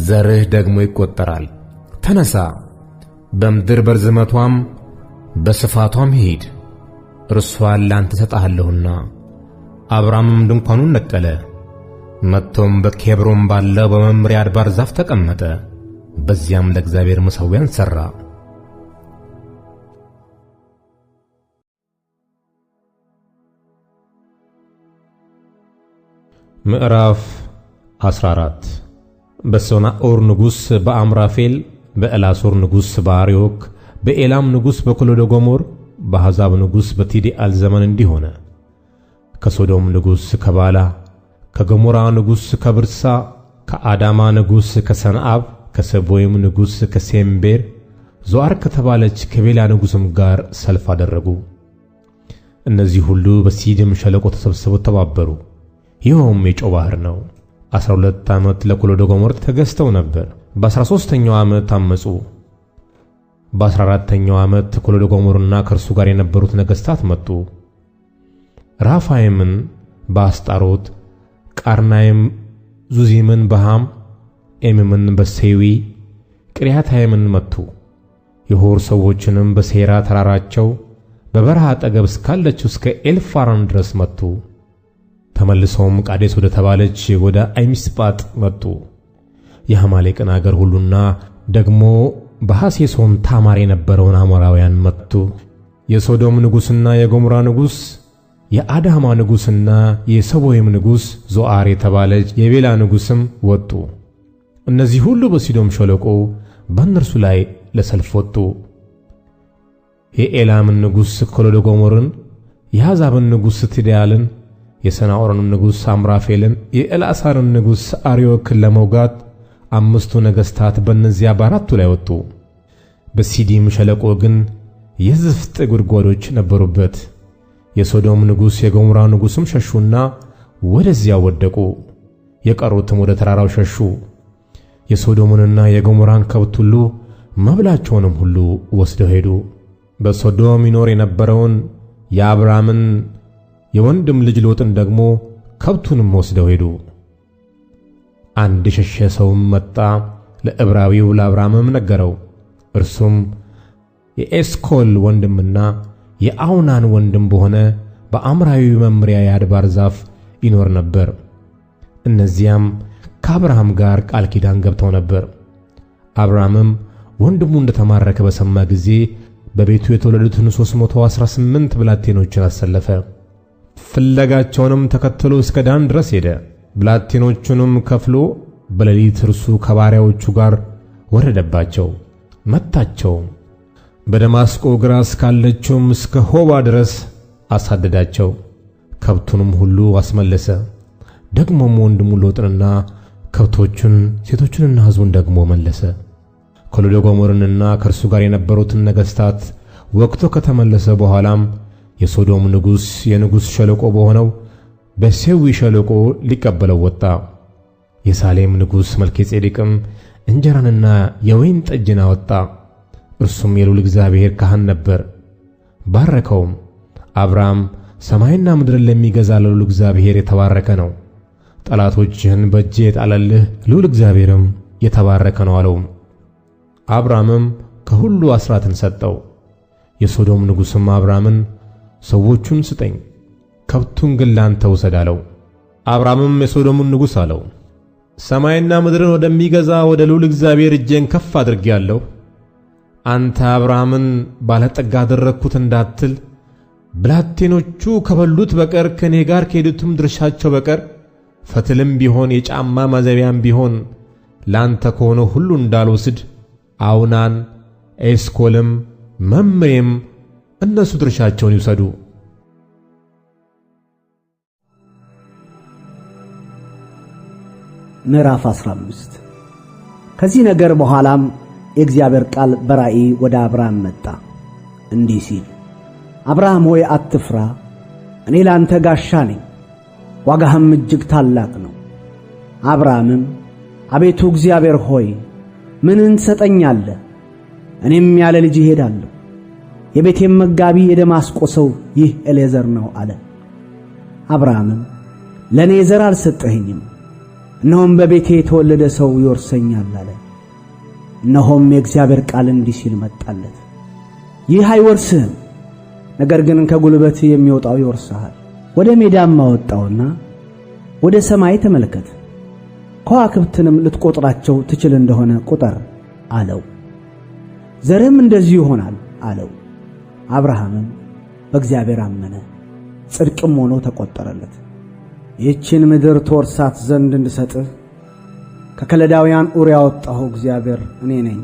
ዘርህ ደግሞ ይቈጠራል። ተነሣ፣ በምድር በርዝመቷም በስፋቷም ሂድ፣ እርሷን ለአንተ ሰጥሃለሁና። አብርሃምም ድንኳኑን ነቀለ፣ መጥቶም በኬብሮን ባለው በመምሪያ አድባር ዛፍ ተቀመጠ። በዚያም ለእግዚአብሔር መሠዊያን ሠራ። ምዕራፍ 14 በሶናኦር ንጉሥ በአምራፌል፣ በኤላሶር ንጉሥ በአርዮክ፣ በኤላም ንጉሥ በኮሎዶጎሞር፣ በአሕዛብ ንጉሥ በቲዲአል ዘመን እንዲህ ሆነ። ከሶዶም ንጉሥ ከባላ፣ ከገሞራ ንጉሥ ከብርሳ፣ ከአዳማ ንጉሥ ከሰንአብ፣ ከሰቦይም ንጉሥ ከሴምቤር፣ ዞአር ከተባለች ከቤላ ንጉሥም ጋር ሰልፍ አደረጉ። እነዚህ ሁሉ በሲዲም ሸለቆ ተሰብስበው ተባበሩ። ይኸውም የጨው ባሕር ነው። 12 ዓመት ለኮሎዶጎሞር ተገዝተው ነበር። በ13ኛው ዓመት አመጹ። በ14ኛው ዓመት ኮሎዶጎሞርና ከእርሱ ጋር የነበሩት ነገሥታት መጡ። ራፋይምን በአስጣሮት፣ ቃርናይም ዙዚምን በሃም፣ ኤምምን በሴዊ፣ ቅሪያታይምን መቱ። የሆር ሰዎችንም በሴራ ተራራቸው በበረሃ አጠገብ እስካለችው እስከ ኤልፋራን ድረስ መቱ። ተመልሰውም ቃዴስ ወደ ተባለች ወደ አይሚስጳጥ መጡ። የሐማሌቅን አገር ሁሉና ደግሞ በሐሴሶን ታማር የነበረውን አሞራውያን መቱ። የሶዶም ንጉሥና የገሞራ ንጉሥ፣ የአዳማ ንጉሥና የሰቦይም ንጉሥ ዞአር የተባለች የቤላ ንጉሥም ወጡ። እነዚህ ሁሉ በሲዶም ሸለቆ በእነርሱ ላይ ለሰልፍ ወጡ። የኤላምን ንጉሥ ኮሎዶጎሞርን፣ የአሕዛብን ንጉሥ ትድያልን፣ የሰናዖርን ንጉሥ አምራፌልን፣ የኤልአሳርን ንጉሥ አርዮክን ለመውጋት 5ቱ ነገሥታት በእነዚያ በአራቱ ላይ ወጡ። በሲዲም ሸለቆ ግን የዝፍጥ ጉድጓዶች ነበሩበት። የሶዶም ንጉሥ የገሞራ ንጉሥም ሸሹና ወደዚያ ወደቁ። የቀሩትም ወደ ተራራው ሸሹ። የሶዶምንና የገሞራን ከብት ሁሉ መብላቸውንም ሁሉ ወስደው ሄዱ። በሶዶም ይኖር የነበረውን የአብራምን የወንድም ልጅ ሎጥን ደግሞ ከብቱንም ወስደው ሄዱ። አንድ የሸሸ ሰውም መጣ፣ ለዕብራዊው ለአብራምም ነገረው። እርሱም የኤስኮል ወንድምና የአውናን ወንድም በሆነ በአምራዊ መምሪያ የአድባር ዛፍ ይኖር ነበር። እነዚያም ከአብርሃም ጋር ቃል ኪዳን ገብተው ነበር። አብርሃምም ወንድሙ እንደተማረከ በሰማ ጊዜ በቤቱ የተወለዱትን 318 ብላቴኖችን አሰለፈ። ፍለጋቸውንም ተከትሎ እስከ ዳን ድረስ ሄደ። ብላቴኖቹንም ከፍሎ በሌሊት እርሱ ከባሪያዎቹ ጋር ወረደባቸው፣ መታቸው። በደማስቆ ግራ እስካለችውም እስከ ሆባ ድረስ አሳደዳቸው። ከብቱንም ሁሉ አስመለሰ። ደግሞም ወንድሙ ሎጥንና ከብቶቹን ሴቶቹንና ሕዝቡን ደግሞ መለሰ። ኮሎዶጎሞርንና ከእርሱ ጋር የነበሩትን ነገሥታት ወቅቶ ከተመለሰ በኋላም የሶዶም ንጉሥ የንጉሥ ሸለቆ በሆነው በሴዊ ሸለቆ ሊቀበለው ወጣ። የሳሌም ንጉሥ መልከጼዴቅም እንጀራንና የወይን ጠጅን አወጣ። እርሱም የልዑል እግዚአብሔር ካህን ነበር። ባረከውም። አብርሃም ሰማይና ምድርን ለሚገዛ ለልዑል እግዚአብሔር የተባረከ ነው፣ ጠላቶችህን በእጄ የጣለልህ ልዑል እግዚአብሔርም የተባረከ ነው አለው። አብርሃምም ከሁሉ አስራትን ሰጠው። የሶዶም ንጉሥም አብርሃምን ሰዎቹን ስጠኝ፣ ከብቱን ግን ላንተ ውሰድ አለው። አብርሃምም የሶዶምን ንጉሥ አለው፣ ሰማይና ምድርን ወደሚገዛ ወደ ልዑል እግዚአብሔር እጄን ከፍ አድርጌአለሁ። አንተ አብርሃምን ባለጠጋ አደረግኩት እንዳትል፣ ብላቴኖቹ ከበሉት በቀር ከእኔ ጋር ከሄዱትም ድርሻቸው በቀር ፈትልም ቢሆን የጫማ ማዘቢያም ቢሆን ላንተ ከሆነ ሁሉ እንዳልወስድ አውናን፣ ኤስኮልም መምሬም እነሱ ድርሻቸውን ይውሰዱ። ምዕራፍ 15 ከዚህ ነገር በኋላም የእግዚአብሔር ቃል በራእይ ወደ አብርሃም መጣ እንዲህ ሲል፣ አብርሃም ሆይ አትፍራ፣ እኔ ላንተ ጋሻ ነኝ፣ ዋጋህም እጅግ ታላቅ ነው። አብርሃምም አቤቱ እግዚአብሔር ሆይ ምንን ትሰጠኛለህ? እኔም ያለ ልጅ እሄዳለሁ፣ የቤቴም መጋቢ የደማስቆ ሰው ይህ ኤሌዘር ነው አለ። አብርሃምም ለእኔ ዘር አልሰጠኸኝም፣ እነሆም በቤቴ የተወለደ ሰው ይወርሰኛል አለ። እነሆም የእግዚአብሔር ቃል እንዲህ ሲል መጣለት፣ ይህ አይወርስህም፣ ነገር ግን ከጉልበት የሚወጣው ይወርስሃል። ወደ ሜዳም አወጣውና ወደ ሰማይ ተመልከት፣ ከዋክብትንም ልትቆጥራቸው ትችል እንደሆነ ቁጠር አለው። ዘርም እንደዚሁ ይሆናል አለው። አብርሃምም በእግዚአብሔር አመነ፣ ጽድቅም ሆኖ ተቆጠረለት። ይህችን ምድር ትወርሳት ዘንድ እንድሰጥህ ከከለዳውያን ኡር ያወጣሁ እግዚአብሔር እኔ ነኝ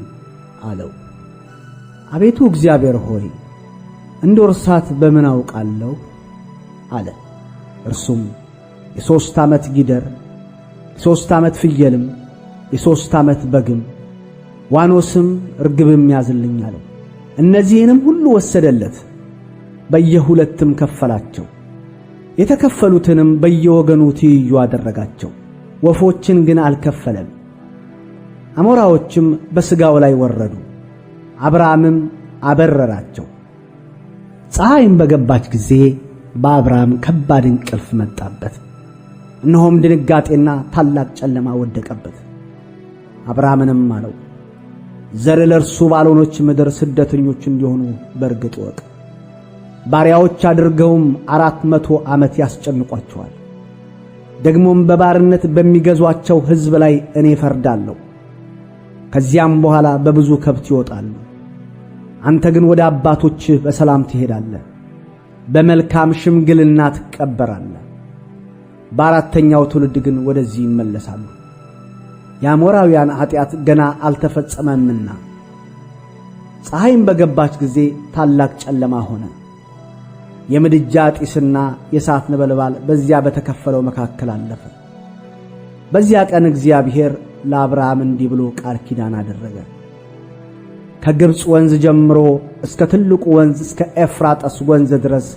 አለው። አቤቱ እግዚአብሔር ሆይ እንድወርሳት በምን አውቃለሁ አለ። እርሱም የ3 ዓመት ጊደር፣ የ3 ዓመት ፍየልም፣ የ3 ዓመት በግም፣ ዋኖስም ርግብም ያዝልኝ አለው። እነዚህንም ሁሉ ወሰደለት፣ በየሁለትም ከፈላቸው። የተከፈሉትንም በየወገኑ ትይዩ አደረጋቸው። ወፎችን ግን አልከፈለም። አሞራዎችም በሥጋው ላይ ወረዱ፣ አብርሃምም አበረራቸው። ፀሐይም በገባች ጊዜ በአብርሃም ከባድ እንቅልፍ መጣበት። እነሆም ድንጋጤና ታላቅ ጨለማ ወደቀበት። አብርሃምንም አለው፣ ዘር ለእርሱ ባልሆነች ምድር ስደተኞች እንዲሆኑ በርግጥ ወቅ ባሪያዎች አድርገውም 400 ዓመት ያስጨንቋቸዋል። ደግሞም በባርነት በሚገዟቸው ሕዝብ ላይ እኔ ፈርዳለሁ። ከዚያም በኋላ በብዙ ከብት ይወጣሉ። አንተ ግን ወደ አባቶችህ በሰላም ትሄዳለህ፣ በመልካም ሽምግልና ትቀበራለህ። በአራተኛው ትውልድ ግን ወደዚህ ይመለሳሉ። የአሞራውያን ኃጢአት ገና አልተፈጸመምና። ፀሐይም በገባች ጊዜ ታላቅ ጨለማ ሆነ። የምድጃ ጢስና የእሳት ነበልባል በዚያ በተከፈለው መካከል አለፈ። በዚያ ቀን እግዚአብሔር ለአብርሃም እንዲህ ብሎ ቃል ኪዳን አደረገ። ከግብፅ ወንዝ ጀምሮ እስከ ትልቁ ወንዝ እስከ ኤፍራጥስ ወንዝ ድረስ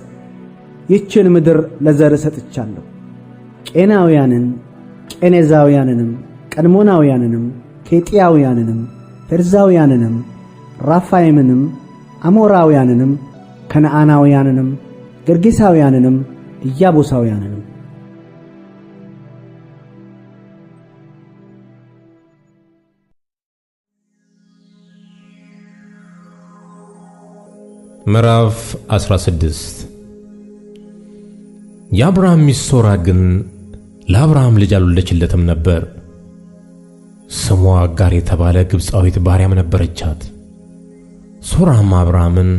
ይህችን ምድር ለዘር ሰጥቻለሁ። ቄናውያንን፣ ቄኔዛውያንንም፣ ቀድሞናውያንንም፣ ኬጢያውያንንም፣ ፌርዛውያንንም፣ ራፋይምንም፣ አሞራውያንንም፣ ከነዓናውያንንም፣ ገርጌሳውያንንም፣ ኢያቡሳውያንንም። ምዕራፍ 16 የአብርሃም ሚስት ሶራ ግን ለአብርሃም ልጅ አልወለደችለትም ነበር። ስሟ አጋር የተባለ ግብፃዊት ባሪያም ነበረቻት። ሶራም አብርሃምን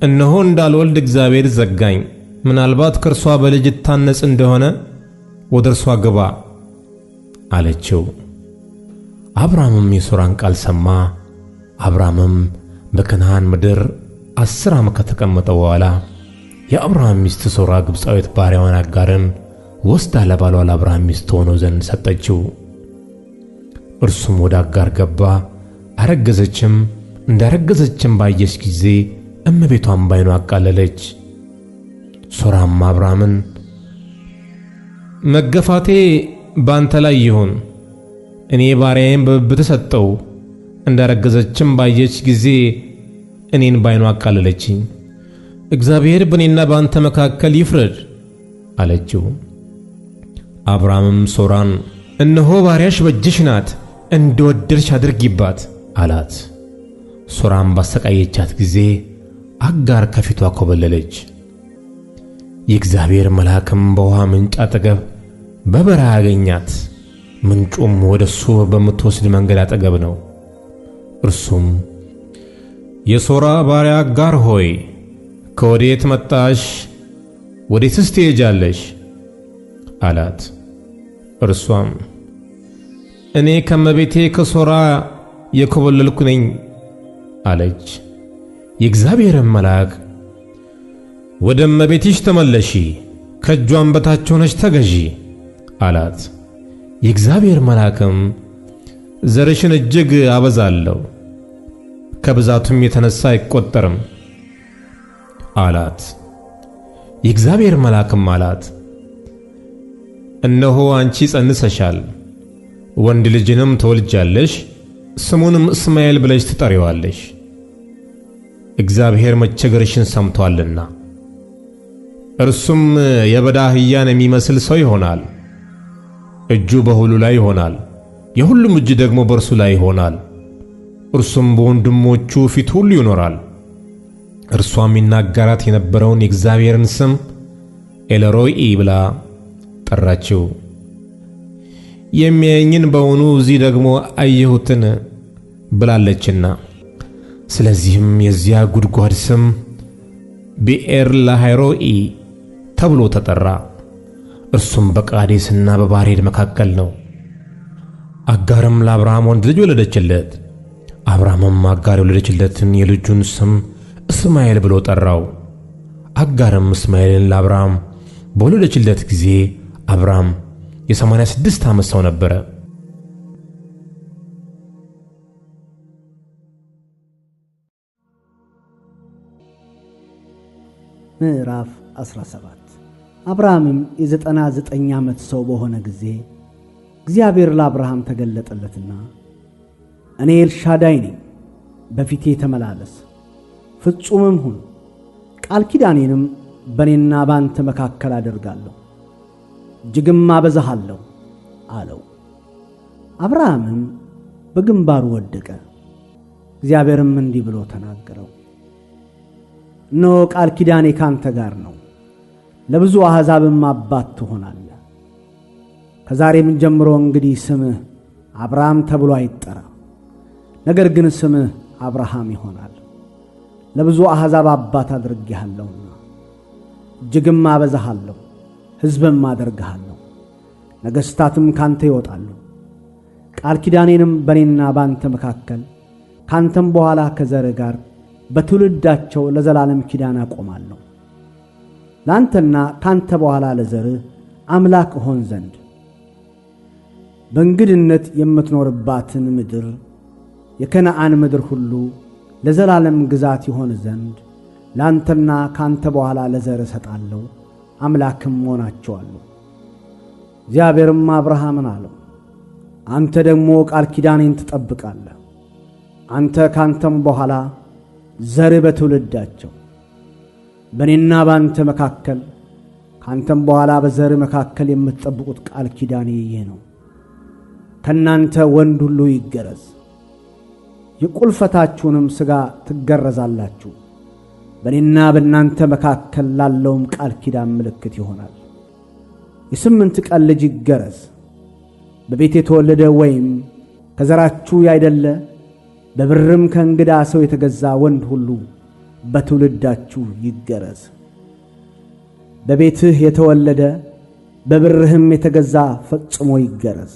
እነሆ እንዳልወልድ እግዚአብሔር ዘጋኝ፣ ምናልባት ከእርሷ በልጅ ታነጽ እንደሆነ ወደ እርሷ ግባ አለችው። አብርሃምም የሶራን ቃል ሰማ። አብርሃምም በከነዓን ምድር 10 ዓመት ከተቀመጠ በኋላ የአብርሃም ሚስት ሶራ ግብፃዊት ባሪያዋን አጋርን ወስዳ ለባሏ ለአብርሃም ሚስት ሆኖ ዘንድ ሰጠችው። እርሱም ወደ አጋር ገባ፣ አረገዘችም። እንዳረገዘችም ባየች ጊዜ እመቤቷን ባይኗ አቃለለች። ሶራም አብርሃምን መገፋቴ ባንተ ላይ ይሁን፣ እኔ ባሪያዬን በብብት ሰጠው። እንዳረገዘችም ባየች ጊዜ እኔን ባይኗ አቃለለችኝ። እግዚአብሔር በእኔና በአንተ መካከል ይፍረድ አለችው። አብርሃምም ሶራን እነሆ ባሪያሽ በእጅሽ ናት፣ እንደወደድሽ አድርጊባት አላት። ሶራም ባሰቃየቻት ጊዜ አጋር ከፊቷ ኮበለለች። የእግዚአብሔር መልአክም በውሃ ምንጭ አጠገብ በበረሃ አገኛት። ምንጩም ወደሱ በምትወስድ መንገድ አጠገብ ነው። እርሱም የሶራ ባሪያ አጋር ሆይ ከወዴት መጣሽ? ወዴትስ ትሄጃለሽ? አላት። እርሷም እኔ ከመቤቴ ከሶራ የኮበለልኩ ነኝ አለች። የእግዚአብሔርም መልአክ ወደ እመቤትሽ ተመለሺ፣ ከእጇም በታች ሆነሽ ተገዢ አላት። የእግዚአብሔር መልአክም ዘርሽን እጅግ አበዛለሁ፣ ከብዛቱም የተነሳ አይቆጠርም አላት። የእግዚአብሔር መልአክም አላት እነሆ አንቺ ጸንሰሻል፣ ወንድ ልጅንም ትወልጃለሽ፣ ስሙንም እስማኤል ብለሽ ትጠሪዋለሽ። እግዚአብሔር መቸገርሽን ሰምቶአልና። እርሱም የበዳ አህያን የሚመስል ሰው ይሆናል። እጁ በሁሉ ላይ ይሆናል፣ የሁሉም እጅ ደግሞ በእርሱ ላይ ይሆናል። እርሱም በወንድሞቹ ፊት ሁሉ ይኖራል። እርሷም ይናገራት የነበረውን የእግዚአብሔርን ስም ኤልሮኢ ብላ ጠራችው። የሚያየኝን በውኑ እዚህ ደግሞ አየሁትን ብላለችና። ስለዚህም የዚያ ጉድጓድ ስም ብኤር ለሃይሮኢ ተብሎ ተጠራ። እርሱም በቃዴስና በባሬድ መካከል ነው። አጋርም ለአብርሃም ወንድ ልጅ ወለደችለት። አብርሃምም አጋር የወለደችለትን የልጁን ስም እስማኤል ብሎ ጠራው። አጋርም እስማኤልን ለአብርሃም በወለደችለት ጊዜ አብራም የ86 ዓመት ሰው ነበረ። ምዕራፍ 17 አብርሃምም የ99 ዓመት ሰው በሆነ ጊዜ እግዚአብሔር ለአብርሃም ተገለጠለትና እኔ ኤልሻዳይ ነኝ፣ በፊቴ ተመላለስ፣ ፍጹምም ሁን፣ ቃል ኪዳኔንም በእኔና ባንተ መካከል አደርጋለሁ፣ እጅግም አበዛሃለሁ አለው። አብርሃምም በግንባሩ ወደቀ። እግዚአብሔርም እንዲህ ብሎ ተናገረው፣ እነሆ ቃል ኪዳኔ ካንተ ጋር ነው፣ ለብዙ አሕዛብም አባት ትሆናለህ። ከዛሬም ጀምሮ እንግዲህ ስምህ አብርሃም ተብሎ አይጠራ፣ ነገር ግን ስምህ አብርሃም ይሆናል፣ ለብዙ አሕዛብ አባት አድርጌሃለሁና እጅግም አበዛሃለሁ፣ ሕዝብም አደርግሃለሁ፣ ነገሥታትም ካንተ ይወጣሉ። ቃል ኪዳኔንም በእኔና ባንተ መካከል ካንተም በኋላ ከዘርህ ጋር በትውልዳቸው ለዘላለም ኪዳን አቆማለሁ። ለአንተና ካንተ በኋላ ለዘርህ አምላክ እሆን ዘንድ በእንግድነት የምትኖርባትን ምድር የከነዓን ምድር ሁሉ ለዘላለም ግዛት ይሆን ዘንድ ለአንተና ካንተ በኋላ ለዘርህ እሰጣለሁ፣ አምላክም ሆናቸዋለሁ። እግዚአብሔርም አብርሃምን አለው፣ አንተ ደግሞ ቃል ኪዳኔን ትጠብቃለህ። አንተ ካንተም በኋላ ዘርህ በትውልዳቸው በእኔና ባንተ መካከል ካንተም በኋላ በዘርህ መካከል የምትጠብቁት ቃል ኪዳኔ ይህ ነው። ከእናንተ ወንድ ሁሉ ይገረዝ፣ የቁልፈታችሁንም ሥጋ ትገረዛላችሁ። በእኔና በእናንተ መካከል ላለውም ቃል ኪዳን ምልክት ይሆናል። የ8 ቀን ልጅ ይገረዝ፣ በቤት የተወለደ ወይም ከዘራችሁ ያይደለ በብርም ከእንግዳ ሰው የተገዛ ወንድ ሁሉ በትውልዳችሁ ይገረዝ። በቤትህ የተወለደ በብርህም የተገዛ ፈጽሞ ይገረዝ።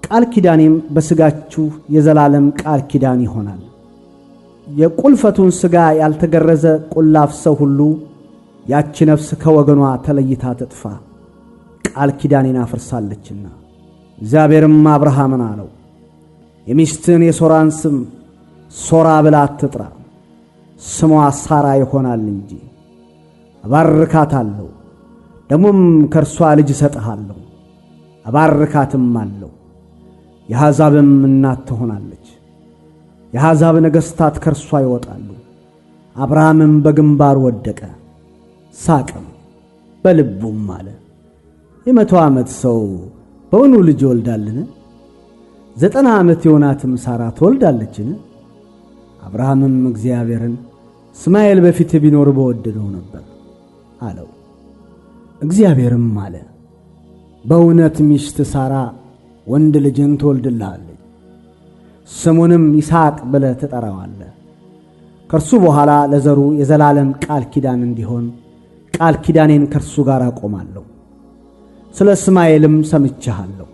ቃል ኪዳኔም በሥጋችሁ የዘላለም ቃል ኪዳን ይሆናል። የቁልፈቱን ሥጋ ያልተገረዘ ቁላፍ ሰው ሁሉ ያች ነፍስ ከወገኗ ተለይታ ትጥፋ፣ ቃል ኪዳኔን አፍርሳለችና። እግዚአብሔርም አብርሃምን አለው፣ የሚስትን የሶራን ስም ሶራ ብላ አትጥራ፣ ስሟ ሳራ ይሆናል እንጂ። እባርካታለሁ፣ ደሞም ከእርሷ ልጅ እሰጥሃለሁ፣ እባርካትም አለው፣ የአሕዛብም እናት ትሆናለች። የአሕዛብ ነገሥታት ከእርሷ ይወጣሉ። አብርሃምም በግንባር ወደቀ፣ ሳቅም፣ በልቡም አለ፣ የ100 ዓመት ሰው በውኑ ልጅ ይወልዳልን? 90 ዓመት የሆናትም ሳራ ትወልዳለችን? አብርሃምም እግዚአብሔርን እስማኤል በፊት ቢኖር በወደደው ነበር አለው። እግዚአብሔርም አለ፣ በእውነት ሚስት ሳራ ወንድ ልጅን ትወልድልሃለች፣ ስሙንም ይስሐቅ ብለህ ትጠራዋለህ። ከእርሱ በኋላ ለዘሩ የዘላለም ቃል ኪዳን እንዲሆን ቃል ኪዳኔን ከእርሱ ጋር አቆማለሁ። ስለ እስማኤልም ሰምቼሃለሁ፣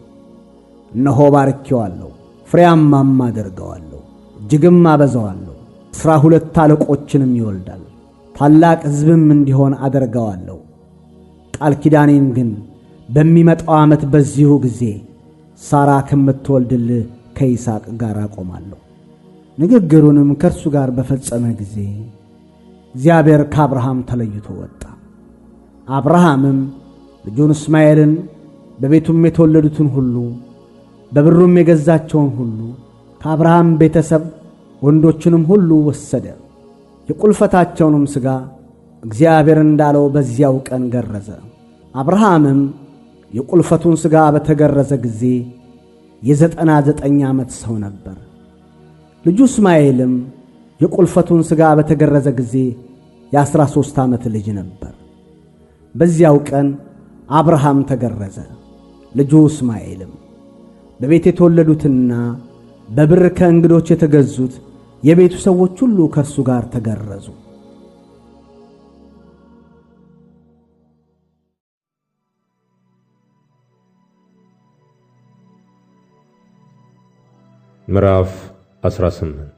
እነሆ ባርኬዋለሁ፣ ፍሬያማም አደርገዋለሁ፣ እጅግም አበዛዋለሁ። 12 አለቆችንም ይወልዳል፣ ታላቅ ሕዝብም እንዲሆን አደርገዋለሁ። ቃል ኪዳኔን ግን በሚመጣው ዓመት በዚሁ ጊዜ ሳራ ከምትወልድልህ ከይስሐቅ ጋር አቆማለሁ። ንግግሩንም ከእርሱ ጋር በፈጸመ ጊዜ እግዚአብሔር ከአብርሃም ተለይቶ ወጣ። አብርሃምም ልጁን እስማኤልን በቤቱም የተወለዱትን ሁሉ በብሩም የገዛቸውን ሁሉ ከአብርሃም ቤተሰብ ወንዶችንም ሁሉ ወሰደ። የቁልፈታቸውንም ሥጋ እግዚአብሔር እንዳለው በዚያው ቀን ገረዘ። አብርሃምም የቁልፈቱን ሥጋ በተገረዘ ጊዜ የ99 ዓመት ሰው ነበር። ልጁ እስማኤልም የቁልፈቱን ሥጋ በተገረዘ ጊዜ የ13 ዓመት ልጅ ነበር። በዚያው ቀን አብርሃም ተገረዘ፣ ልጁ እስማኤልም። በቤት የተወለዱትና በብር ከእንግዶች የተገዙት የቤቱ ሰዎች ሁሉ ከእርሱ ጋር ተገረዙ። ምዕራፍ 18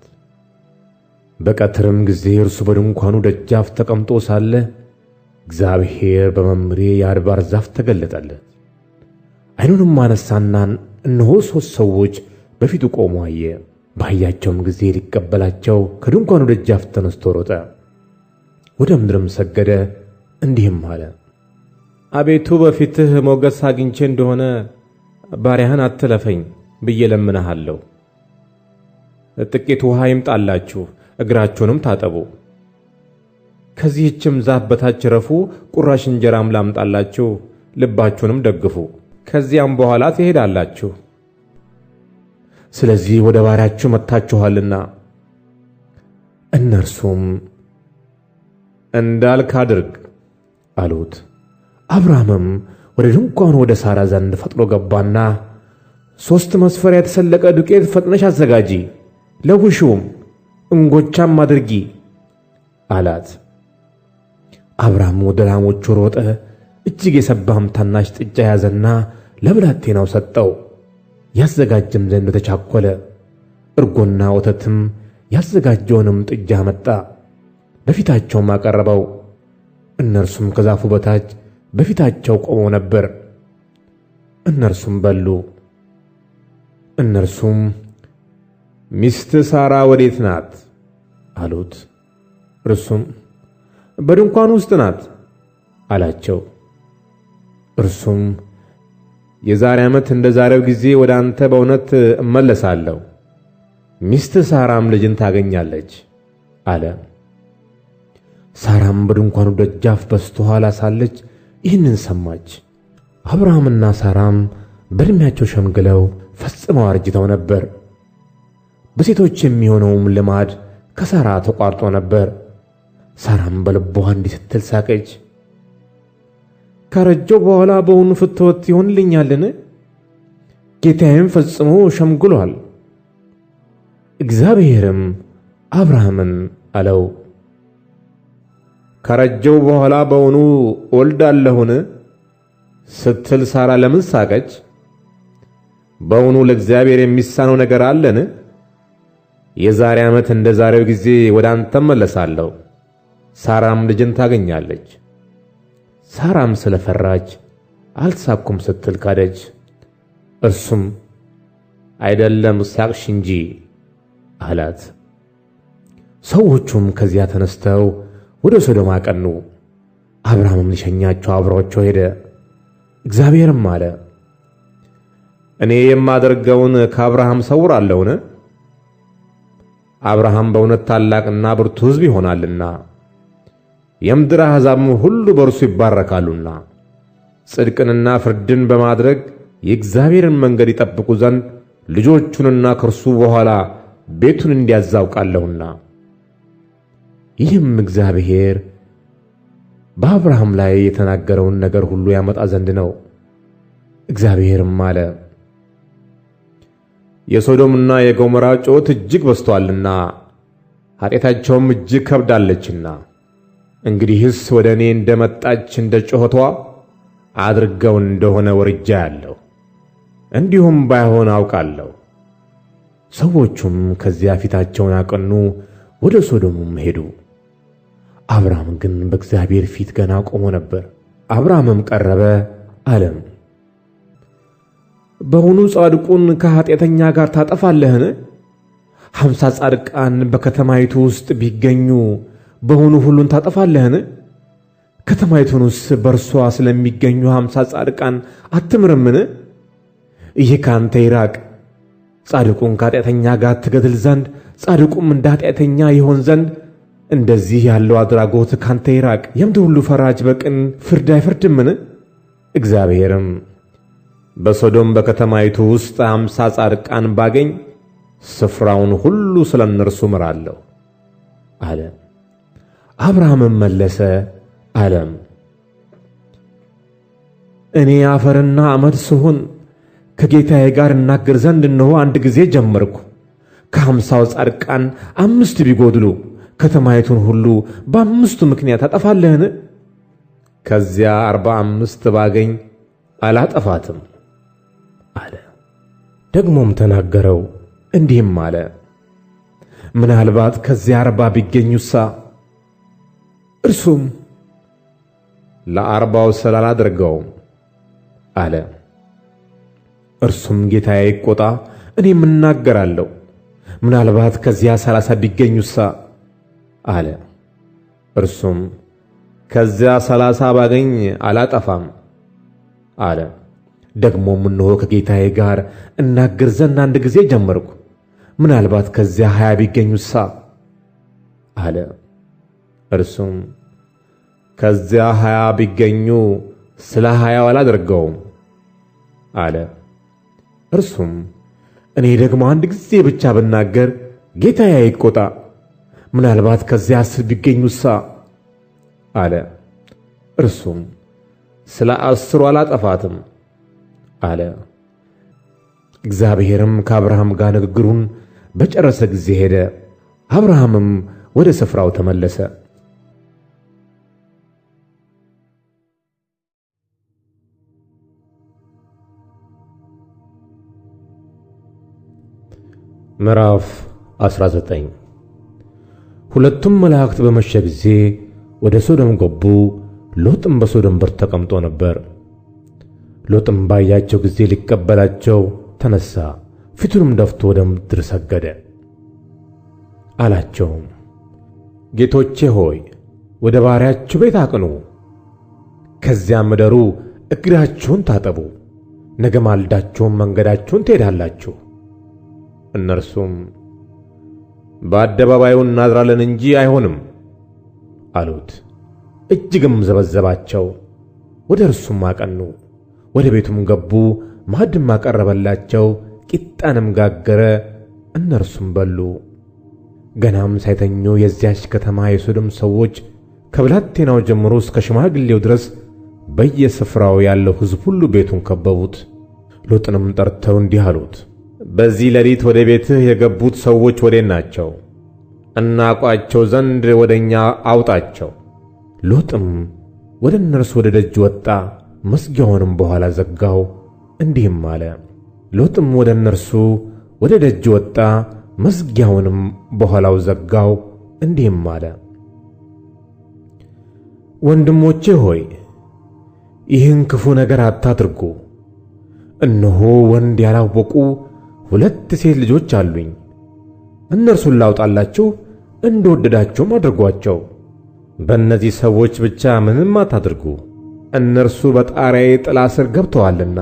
በቀትርም ጊዜ እርሱ በድንኳኑ ደጃፍ ተቀምጦ ሳለ እግዚአብሔር በመምሬ የአድባር ዛፍ ተገለጠለት። ዓይኑንም አነሳና እነሆ 3 ሰዎች በፊቱ ቆሞ አየ። ባያቸውም ጊዜ ሊቀበላቸው ከድንኳኑ ደጃፍ ተነስቶ ሮጠ፣ ወደ ምድርም ሰገደ፣ እንዲህም አለ፣ አቤቱ በፊትህ ሞገስ አግኝቼ እንደሆነ ባሪያህን አትለፈኝ ብዬ ለምንሃለሁ። ጥቂት ውሃ ይምጣላችሁ፣ እግራችሁንም ታጠቡ፣ ከዚህችም ዛፍ በታች ረፉ፣ ቁራሽ እንጀራም ላምጣላችሁ፣ ልባችሁንም ደግፉ፣ ከዚያም በኋላ ትሄዳላችሁ። ስለዚህ ወደ ባሪያችሁ መጥታችኋልና። እነርሱም እንዳልክ አድርግ አሉት። አብርሃምም ወደ ድንኳኑ ወደ ሳራ ዘንድ ፈጥኖ ገባና 3 መስፈሪያ የተሰለቀ ዱቄት ፈጥነሽ አዘጋጂ፣ ለውሺውም እንጎቻም አድርጊ አላት። አብርሃም ወደ ላሞቹ ሮጠ፣ እጅግ የሰባም ታናሽ ጥጃ ያዘና ለብላቴናው ሰጠው። ያዘጋጅም ዘንድ ተቻኰለ። እርጎና ወተትም ያዘጋጀውንም ጥጃ መጣ፣ በፊታቸውም አቀረበው። እነርሱም ከዛፉ በታች በፊታቸው ቆመው ነበር። እነርሱም በሉ። እነርሱም ሚስት ሳራ ወዴት ናት አሉት። እርሱም በድንኳኑ ውስጥ ናት አላቸው። እርሱም የዛሬ ዓመት እንደ ዛሬው ጊዜ ወደ አንተ በእውነት እመለሳለሁ፣ ሚስት ሳራም ልጅን ታገኛለች አለ። ሳራም በድንኳኑ ደጃፍ በስተኋላ ሳለች ይህንን ሰማች። አብርሃምና ሳራም በዕድሜያቸው ሸምግለው ፈጽመው አርጅተው ነበር። በሴቶች የሚሆነውም ልማድ ከሳራ ተቋርጦ ነበር። ሳራም በልቧ እንዲህ ስትል ሳቀች፣ ካረጀው በኋላ በውኑ ፍትወት ይሆንልኛልን? ጌታዬም ፈጽሞ ሸምግሏል። እግዚአብሔርም አብርሃምን አለው፣ ካረጀው በኋላ በውኑ እወልዳለሁን ስትል ሳራ ለምን ሳቀች? በውኑ ለእግዚአብሔር የሚሳነው ነገር አለን? የዛሬ ዓመት እንደ ዛሬው ጊዜ ወደ አንተ እመለሳለሁ፣ ሳራም ልጅን ታገኛለች። ሳራም ስለፈራች አልሳኩም ስትል ካደች። እርሱም አይደለም ሳቅሽ እንጂ አላት። ሰዎቹም ከዚያ ተነስተው ወደ ሶዶም አቀኑ። አብርሃምም ሊሸኛቸው አብሯቸው ሄደ። እግዚአብሔርም አለ፣ እኔ የማደርገውን ከአብርሃም ሰውራለሁን? አብርሃም በእውነት ታላቅና ብርቱ ሕዝብ ይሆናልና የምድር አሕዛብም ሁሉ በእርሱ ይባረካሉና ጽድቅንና ፍርድን በማድረግ የእግዚአብሔርን መንገድ ይጠብቁ ዘንድ ልጆቹንና ከእርሱ በኋላ ቤቱን እንዲያዛውቃለሁና። ይህም እግዚአብሔር በአብርሃም ላይ የተናገረውን ነገር ሁሉ ያመጣ ዘንድ ነው። እግዚአብሔርም አለ፣ የሶዶምና የገሞራ ጩኸት እጅግ በዝቶአልና ኃጢአታቸውም እጅግ ከብዳለችና እንግዲህስ ወደ እኔ እንደመጣች እንደ ጩኸቷ አድርገው እንደሆነ ወርጃለሁ፣ እንዲሁም ባይሆን አውቃለሁ። ሰዎቹም ከዚያ ፊታቸውን አቀኑ፣ ወደ ሶዶምም ሄዱ። አብርሃም ግን በእግዚአብሔር ፊት ገና ቆሞ ነበር። አብርሃምም ቀረበ አለም፣ በውኑ ጻድቁን ከኃጢአተኛ ጋር ታጠፋለህን? 50 ጻድቃን በከተማይቱ ውስጥ ቢገኙ በውኑ ሁሉን ታጠፋለህን? ከተማይቱንስ በእርሷ ስለሚገኙ 50 ጻድቃን አትምርምን? ይህ ካንተ ይራቅ። ጻድቁን ከኃጢአተኛ ጋር ትገድል ዘንድ ጻድቁም እንደ ኃጢአተኛ ይሆን ዘንድ እንደዚህ ያለው አድራጎት ካንተ ይራቅ። የምድር ሁሉ ፈራጅ በቅን ፍርድ አይፈርድምን? እግዚአብሔርም በሶዶም በከተማይቱ ውስጥ 50 ጻድቃን ባገኝ ስፍራውን ሁሉ ስለ እነርሱ ምራለሁ አለ። አብርሃምም መለሰ አለም፣ እኔ አፈርና አመድ ስሆን ከጌታዬ ጋር እናገር ዘንድ እነሆ አንድ ጊዜ ጀመርኩ። ከ50 ጻድቃን 5 ቢጎድሉ ከተማይቱን ሁሉ በ5ቱ ምክንያት አጠፋለህን? ከዚያ 45 ባገኝ አላጠፋትም አለ። ደግሞም ተናገረው እንዲህም አለ፣ ምናልባት ከዚያ 40 ቢገኙሳ? እርሱም ለ40ው ስላላደርገውም አለ። እርሱም ጌታዬ ይቆጣ፣ እኔም እናገራለሁ፣ ምናልባት ከዚያ 30 ቢገኙሳ አለ። እርሱም ከዚያ 30 ባገኝ አላጠፋም አለ። ደግሞም እነሆ ከጌታዬ ጋር እናገር ዘንድ 1 ጊዜ ጀመርኩ፣ ምናልባት ከዚያ 20 ቢገኙሳ አለ። እርሱም ከዚያ 20 ቢገኙ ስለ 20 አላደርገውም አለ። እርሱም እኔ ደግሞ 1 ጊዜ ብቻ ብናገር ጌታዬ ይቆጣ፣ ምናልባት ከዚያ 10 ቢገኙሳ አለ። እርሱም ስለ 10 አላጠፋትም አለ። እግዚአብሔርም ከአብርሃም ጋር ንግግሩን በጨረሰ ጊዜ ሄደ። አብርሃምም ወደ ስፍራው ተመለሰ። ምዕራፍ 19 ሁለቱም መላእክት በመሸ ጊዜ ወደ ሶዶም ገቡ። ሎጥም በሶዶም በር ተቀምጦ ነበር። ሎጥም ባያቸው ጊዜ ሊቀበላቸው ተነሳ፣ ፊቱንም ደፍቶ ወደ ምድር ሰገደ። አላቸውም፣ ጌቶቼ ሆይ ወደ ባሪያችሁ ቤት አቅኑ፣ ከዚያም እደሩ፣ እግራችሁን ታጠቡ፣ ነገ ማልዳችሁም መንገዳችሁን ትሄዳላችሁ። እነርሱም በአደባባዩ እናድራለን እንጂ አይሆንም አሉት። እጅግም ዘበዘባቸው። ወደ እርሱም አቀኑ። ወደ ቤቱም ገቡ። ማዕድም አቀረበላቸው፣ ቂጣንም ጋገረ፣ እነርሱም በሉ። ገናም ሳይተኙ የዚያች ከተማ የሶዶም ሰዎች ከብላቴናው ጀምሮ እስከ ሽማግሌው ድረስ በየስፍራው ያለው ሕዝብ ሁሉ ቤቱን ከበቡት። ሎጥንም ጠርተው እንዲህ አሉት፣ በዚህ ሌሊት ወደ ቤትህ የገቡት ሰዎች ወዴት ናቸው? እናውቃቸው ዘንድ ወደ እኛ አውጣቸው። ሎጥም ወደ እነርሱ ወደ ደጅ ወጣ፣ መዝጊያውንም በኋላ ዘጋው፣ እንዲህም አለ። ሎጥም ወደ እነርሱ ወደ ደጅ ወጣ፣ መዝጊያውንም በኋላው ዘጋው፣ እንዲህም አለ። ወንድሞቼ ሆይ ይህን ክፉ ነገር አታድርጉ። እነሆ ወንድ ያላወቁ 2 ሴት ልጆች አሉኝ። እነርሱን ላውጣላችሁ፣ እንደወደዳችሁም አድርጓቸው። በእነዚህ ሰዎች ብቻ ምንም አታድርጉ፣ እነርሱ በጣሪያዬ ጥላ ስር ገብተዋልና።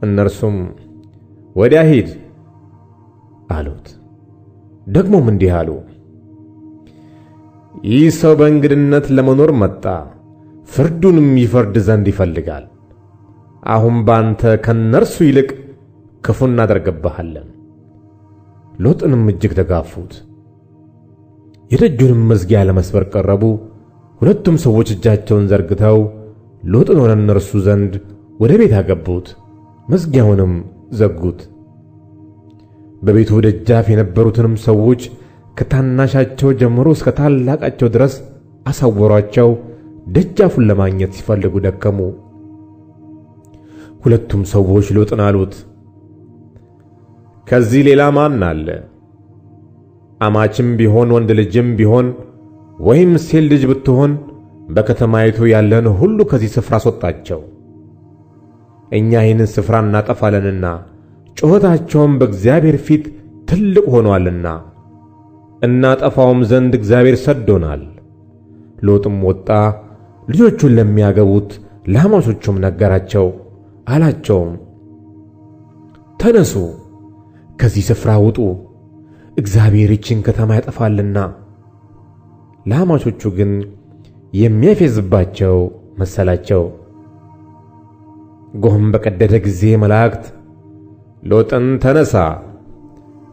እነርሱም ወዲያ ሂድ አሉት። ደግሞም እንዲህ አሉ፣ ይህ ሰው በእንግድነት ለመኖር መጣ፣ ፍርዱንም ይፈርድ ዘንድ ይፈልጋል። አሁን ባንተ ከነርሱ ይልቅ ክፉ እናደርግብሃለን። ሎጥንም እጅግ ተጋፉት። የደጁንም መዝጊያ ለመስበር ቀረቡ። ሁለቱም ሰዎች እጃቸውን ዘርግተው ሎጥን ወደ እነርሱ ዘንድ ወደ ቤት አገቡት፣ መዝጊያውንም ዘጉት። በቤቱ ደጃፍ የነበሩትንም ሰዎች ከታናሻቸው ጀምሮ እስከ ታላቃቸው ድረስ አሳወሯቸው። ደጃፉን ለማግኘት ሲፈልጉ ደከሙ። ሁለቱም ሰዎች ሎጥን አሉት፣ ከዚህ ሌላ ማን አለ? አማችም ቢሆን ወንድ ልጅም ቢሆን ወይም ሴት ልጅ ብትሆን በከተማይቱ ያለን ሁሉ ከዚህ ስፍራ አስወጣቸው። እኛ ይህንን ስፍራ እናጠፋለንና ጩኸታቸውም በእግዚአብሔር ፊት ትልቅ ሆኖአልና እናጠፋውም ዘንድ እግዚአብሔር ሰዶናል። ሎጥም ወጣ፣ ልጆቹን ለሚያገቡት ለአማቾቹም ነገራቸው። አላቸውም፣ ተነሱ፣ ከዚህ ስፍራ ውጡ፣ እግዚአብሔር ይህችን ከተማ ያጠፋልና። ለአማቾቹ ግን የሚያፌዝባቸው መሰላቸው። ጎህም በቀደደ ጊዜ መላእክት ሎጥን ተነሳ፣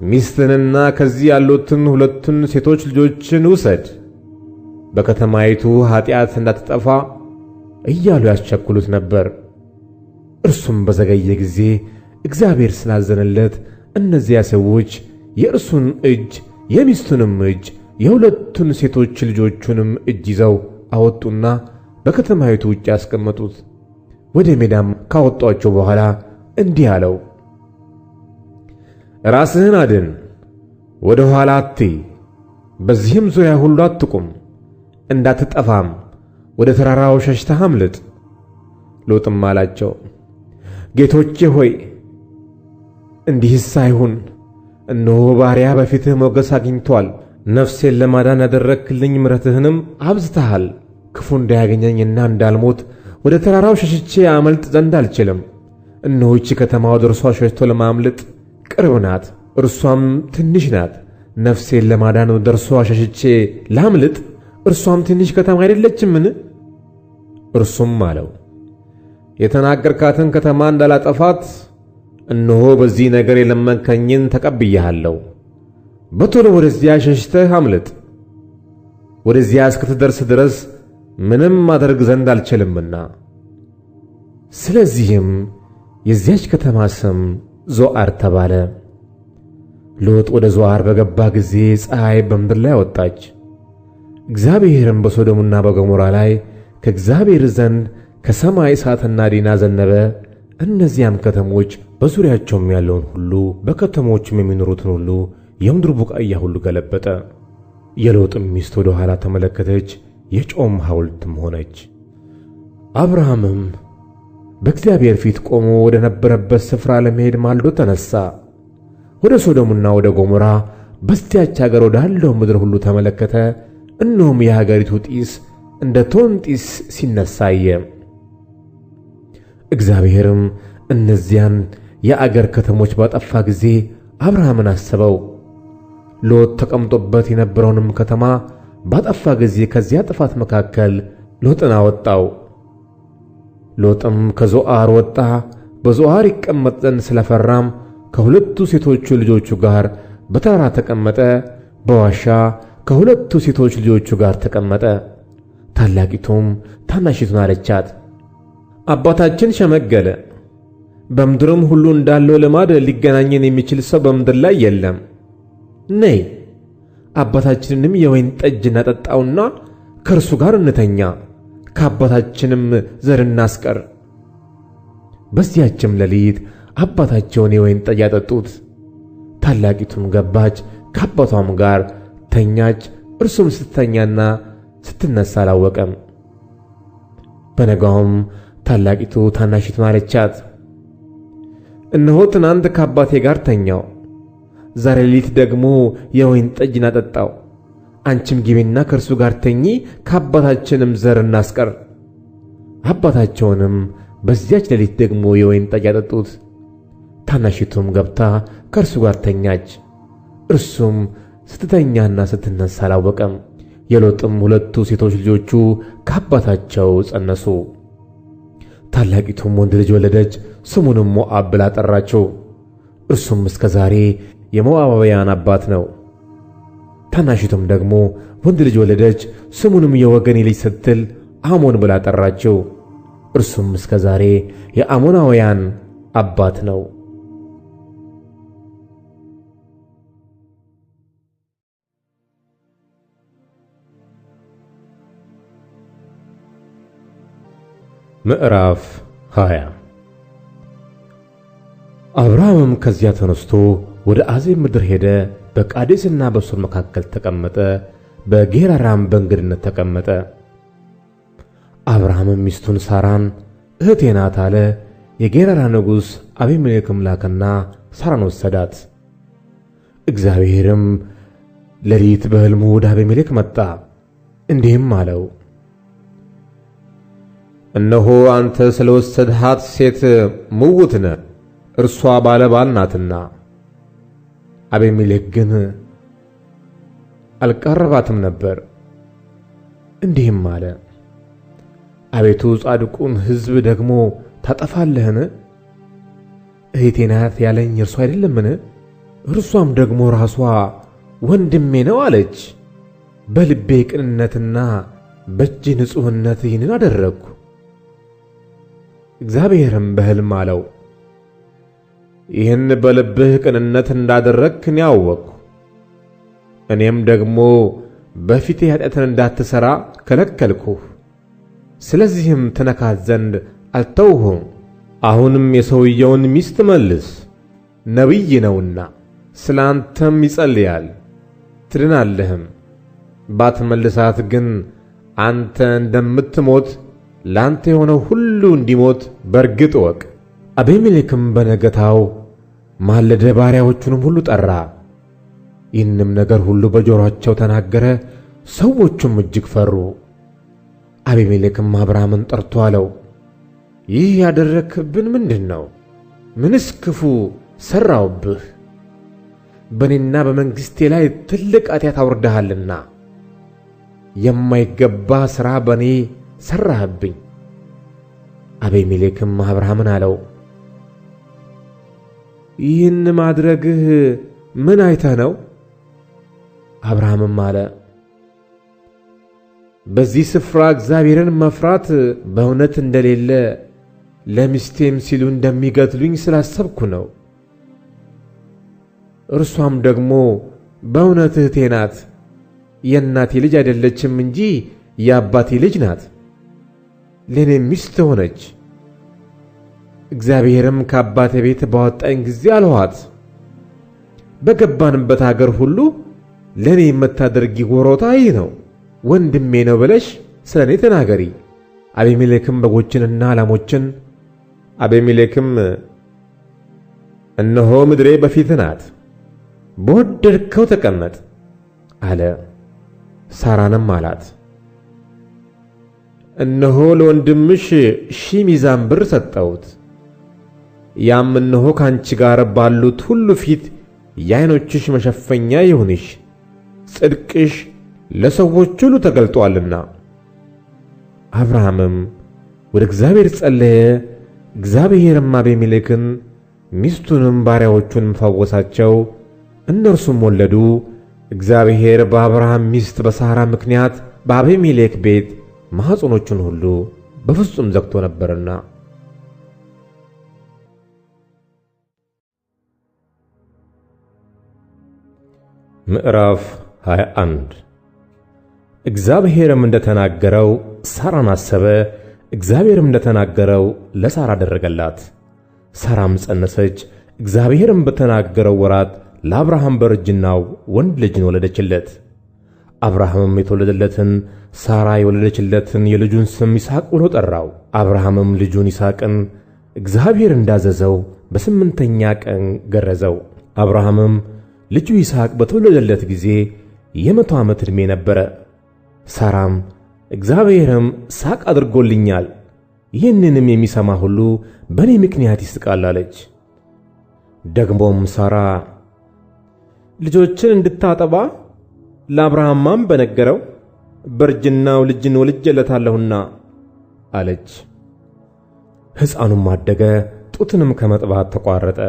ሚስትንና ከዚህ ያሉትን 2 ሴቶች ልጆችን ውሰድ፣ በከተማይቱ ኃጢአት እንዳትጠፋ እያሉ ያስቸኩሉት ነበር። እርሱም በዘገየ ጊዜ እግዚአብሔር ስላዘነለት እነዚያ ሰዎች የእርሱን እጅ የሚስቱንም እጅ የ2 ሴቶች ልጆቹንም እጅ ይዘው አወጡና በከተማይቱ ውጭ ያስቀመጡት። ወደ ሜዳም ካወጧቸው በኋላ እንዲህ አለው፣ ራስህን አድን፣ ወደ ኋላ አትይ፣ በዚህም ዙሪያ ሁሉ አትቁም፣ እንዳትጠፋም ወደ ተራራው ሸሽተህ አምልጥ። ሎጥም አላቸው፣ ጌቶቼ ሆይ እንዲህስ አይሁን። እነሆ ባሪያ በፊትህ ሞገስ አግኝቶአል። ነፍሴን ለማዳን ያደረግክልኝ ምሕረትህንም አብዝተሃል። ክፉ እንዳያገኘኝና እንዳልሞት ወደ ተራራው ሸሽቼ አመልጥ ዘንድ አልችልም። እነሆ ይህች ከተማ ወደ እርሷ ሸሽቶ ለማምለጥ ቅርብ ናት፣ እርሷም ትንሽ ናት። ነፍሴን ለማዳን ወደ እርሷ ሸሽቼ ላምልጥ፣ እርሷም ትንሽ ከተማ አይደለችምን? እርሱም አለው፣ የተናገርካትን ከተማ እንዳላጠፋት እነሆ በዚህ ነገር የለመንከኝን ተቀብያለሁ። በቶሎ ወደዚያ ሸሽተህ አምልጥ። ወደዚያ እስክትደርስ ድረስ ምንም ማድረግ ዘንድ አልችልምና። ስለዚህም የዚያች ከተማ ስም ዞዓር ተባለ። ሎጥ ወደ ዞዓር በገባ ጊዜ ፀሐይ በምድር ላይ ወጣች። እግዚአብሔርም በሶዶምና በገሞራ ላይ ከእግዚአብሔር ዘንድ ከሰማይ እሳትና ዲን አዘነበ። እነዚያም ከተሞች በዙሪያቸውም ያለውን ሁሉ በከተሞችም የሚኖሩትን ሁሉ የምድር ቡቃያ ሁሉ ገለበጠ። የሎጥም ሚስት ወደ ኋላ ተመለከተች፣ የጨውም ሐውልትም ሆነች። አብርሃምም በእግዚአብሔር ፊት ቆሞ ወደ ነበረበት ስፍራ ለመሄድ ማልዶ ተነሣ። ወደ ሶዶምና ወደ ገሞራ በዚያች አገር ወዳለው ምድር ሁሉ ተመለከተ። እነሆም የሀገሪቱ ጢስ እንደ ቶን ጢስ ሲነሣ አየ። እግዚአብሔርም እነዚያን የአገር ከተሞች ባጠፋ ጊዜ አብርሃምን አሰበው። ሎጥ ተቀምጦበት የነበረውንም ከተማ ባጠፋ ጊዜ ከዚያ ጥፋት መካከል ሎጥን አወጣው። ሎጥም ከዞዓር ወጣ። በዞዓር ይቀመጥ ዘንድ ስለፈራም ከሁለቱ ሴቶቹ ልጆቹ ጋር በተራራ ተቀመጠ። በዋሻ ከሁለቱ ሴቶች ልጆቹ ጋር ተቀመጠ። ታላቂቱም ታናሺቱን አለቻት፣ አባታችን ሸመገለ፣ በምድርም ሁሉ እንዳለው ልማድ ሊገናኘን የሚችል ሰው በምድር ላይ የለም። ነይ አባታችንንም የወይን ጠጅ እናጠጣውና ከእርሱ ጋር እንተኛ፣ ከአባታችንም ዘር እናስቀር። በዚያችም ሌሊት አባታቸውን የወይን ጠጅ ያጠጡት። ታላቂቱም ገባች፣ ከአባቷም ጋር ተኛች። እርሱም ስትተኛና ስትነሣ አላወቀም። በነጋውም ታላቂቱ ታናሺቱን አለቻት፣ እነሆ ትናንት ከአባቴ ጋር ተኛው፣ ዛሬ ሌሊት ደግሞ የወይን ጠጅ እናጠጣው። አንቺም ግቢና ከእርሱ ጋር ተኚ፣ ከአባታችንም ዘር እናስቀር። አባታቸውንም በዚያች ሌሊት ደግሞ የወይን ጠጅ ያጠጡት። ታናሺቱም ገብታ ከእርሱ ጋር ተኛች። እርሱም ስትተኛና ስትነሣ አላወቀም። የሎጥም ሁለቱ ሴቶች ልጆቹ ከአባታቸው ጸነሱ። ታላቂቱም ወንድ ልጅ ወለደች፣ ስሙንም ሞዓብ ብላ ጠራችው። እርሱም እስከ ዛሬ የሞዓባውያን አባት ነው። ታናሺቱም ደግሞ ወንድ ልጅ ወለደች፣ ስሙንም የወገኔ ልጅ ስትል አሞን ብላ ጠራችው። እርሱም እስከ ዛሬ የአሞናውያን አባት ነው። ምዕራፍ 20 አብርሃምም ከዚያ ተነስቶ ወደ አዜብ ምድር ሄደ። በቃዴስና በሶር መካከል ተቀመጠ። በጌራራም በእንግድነት ተቀመጠ። አብርሃምም ሚስቱን ሳራን እህቴ ናት አለ። የጌራራ ንጉሥ አቤሜሌክም ላከና ሳራን ወሰዳት። እግዚአብሔርም ሌሊት በሕልሙ ወደ አቤሜሌክ መጣ፣ እንዲህም አለው፣ እነሆ አንተ ስለ ወሰድሃት ሴት ምውት ነህ፣ እርሷ ባለባል ናትና። አቤሜሌክ ግን አልቀረባትም ነበር። እንዲህም አለ፣ አቤቱ ጻድቁን ሕዝብ ደግሞ ታጠፋለህን? እህቴ ናት ያለኝ እርሱ አይደለምን? እርሷም ደግሞ ራሷ ወንድሜ ነው አለች። በልቤ ቅንነትና በእጅ ንጹሕነት ይህንን አደረግሁ። እግዚአብሔርም በሕልም አለው፣ ይህን በልብህ ቅንነት እንዳደረግህ እኔ አወቅሁ። እኔም ደግሞ በፊቴ ኃጢአትን እንዳትሠራ ከለከልኩህ። ስለዚህም ትነካት ዘንድ አልተውሁም። አሁንም የሰውየውን ሚስት መልስ፣ ነቢይ ነውና ስለ አንተም ይጸልያል፣ ትድናለህም። ባትመልሳት ግን አንተ እንደምትሞት ላንተ የሆነው ሁሉ እንዲሞት በርግጥ እወቅ። አቤሜሌክም በነገታው ማለደ፣ ባሪያዎቹንም ሁሉ ጠራ። ይህንም ነገር ሁሉ በጆሮአቸው ተናገረ። ሰዎቹም እጅግ ፈሩ። አቤሜሌክም አብርሃምን ጠርቶ አለው፣ ይህ ያደረግህብን ምንድን ነው? ምንስ ክፉ ሠራውብህ? በእኔና በመንግሥቴ ላይ ትልቅ ኃጢአት አውርደሃልና የማይገባ ሥራ በእኔ ሠራህብኝ። አቤሜሌክም አብርሃምን አለው፣ ይህን ማድረግህ ምን አይተህ ነው? አብርሃምም አለ፣ በዚህ ስፍራ እግዚአብሔርን መፍራት በእውነት እንደሌለ ለሚስቴም ሲሉ እንደሚገድሉኝ ስላሰብኩ ነው። እርሷም ደግሞ በእውነት እህቴ ናት፣ የእናቴ ልጅ አይደለችም እንጂ የአባቴ ልጅ ናት። ለእኔም ሚስት ሆነች። እግዚአብሔርም ከአባቴ ቤት ባወጣኝ ጊዜ አልኋት፣ በገባንበት አገር ሁሉ ለእኔ የምታደርጊ ወሮታ ይህ ነው፣ ወንድሜ ነው ብለሽ ስለ እኔ ተናገሪ። አቤሜሌክም በጎችንና ላሞችን አቤሜሌክም እነሆ ምድሬ በፊትህ ናት፣ በወደድከው ተቀመጥ አለ። ሳራንም አላት፣ እነሆ ለወንድምሽ 1000 ሚዛን ብር ሰጠሁት። ያም እነሆ ካንቺ ጋር ባሉት ሁሉ ፊት የዓይኖችሽ መሸፈኛ ይሁንሽ፣ ጽድቅሽ ለሰዎች ሁሉ ተገልጧልና። አብርሃምም ወደ እግዚአብሔር ጸለየ። እግዚአብሔርም አቤሜሌክን ሚስቱንም ባሪያዎቹንም ፈወሳቸው፣ እነርሱም ወለዱ። እግዚአብሔር በአብርሃም ሚስት በሳራ ምክንያት በአቤሜሌክ ቤት ማኅፀኖቹን ሁሉ በፍጹም ዘግቶ ነበርና። ምዕራፍ 21 እግዚአብሔርም እንደተናገረው ሳራን አሰበ። እግዚአብሔርም እንደተናገረው ለሳራ አደረገላት። ሳራም ጸነሰች። እግዚአብሔርም በተናገረው ወራት ለአብርሃም በእርጅናው ወንድ ልጅን ወለደችለት። አብርሃምም የተወለደለትን ሳራ የወለደችለትን የልጁን ስም ይስሐቅ ብሎ ጠራው። አብርሃምም ልጁን ይስሐቅን እግዚአብሔር እንዳዘዘው በስምንተኛ ቀን ገረዘው። አብርሃምም ልጁ ይስሐቅ በተወለደለት ጊዜ የ100 ዓመት ዕድሜ ነበረ። ሳራም እግዚአብሔርም ሳቅ አድርጎልኛል፣ ይህንንም የሚሰማ ሁሉ በእኔ ምክንያት ይስቃል አለች። ደግሞም ሳራ ልጆችን እንድታጠባ ለአብርሃምም በነገረው በእርጅናው ልጅን ወልጄለታለሁና አለች። ሕፃኑም አደገ፣ ጡትንም ከመጥባት ተቋረጠ።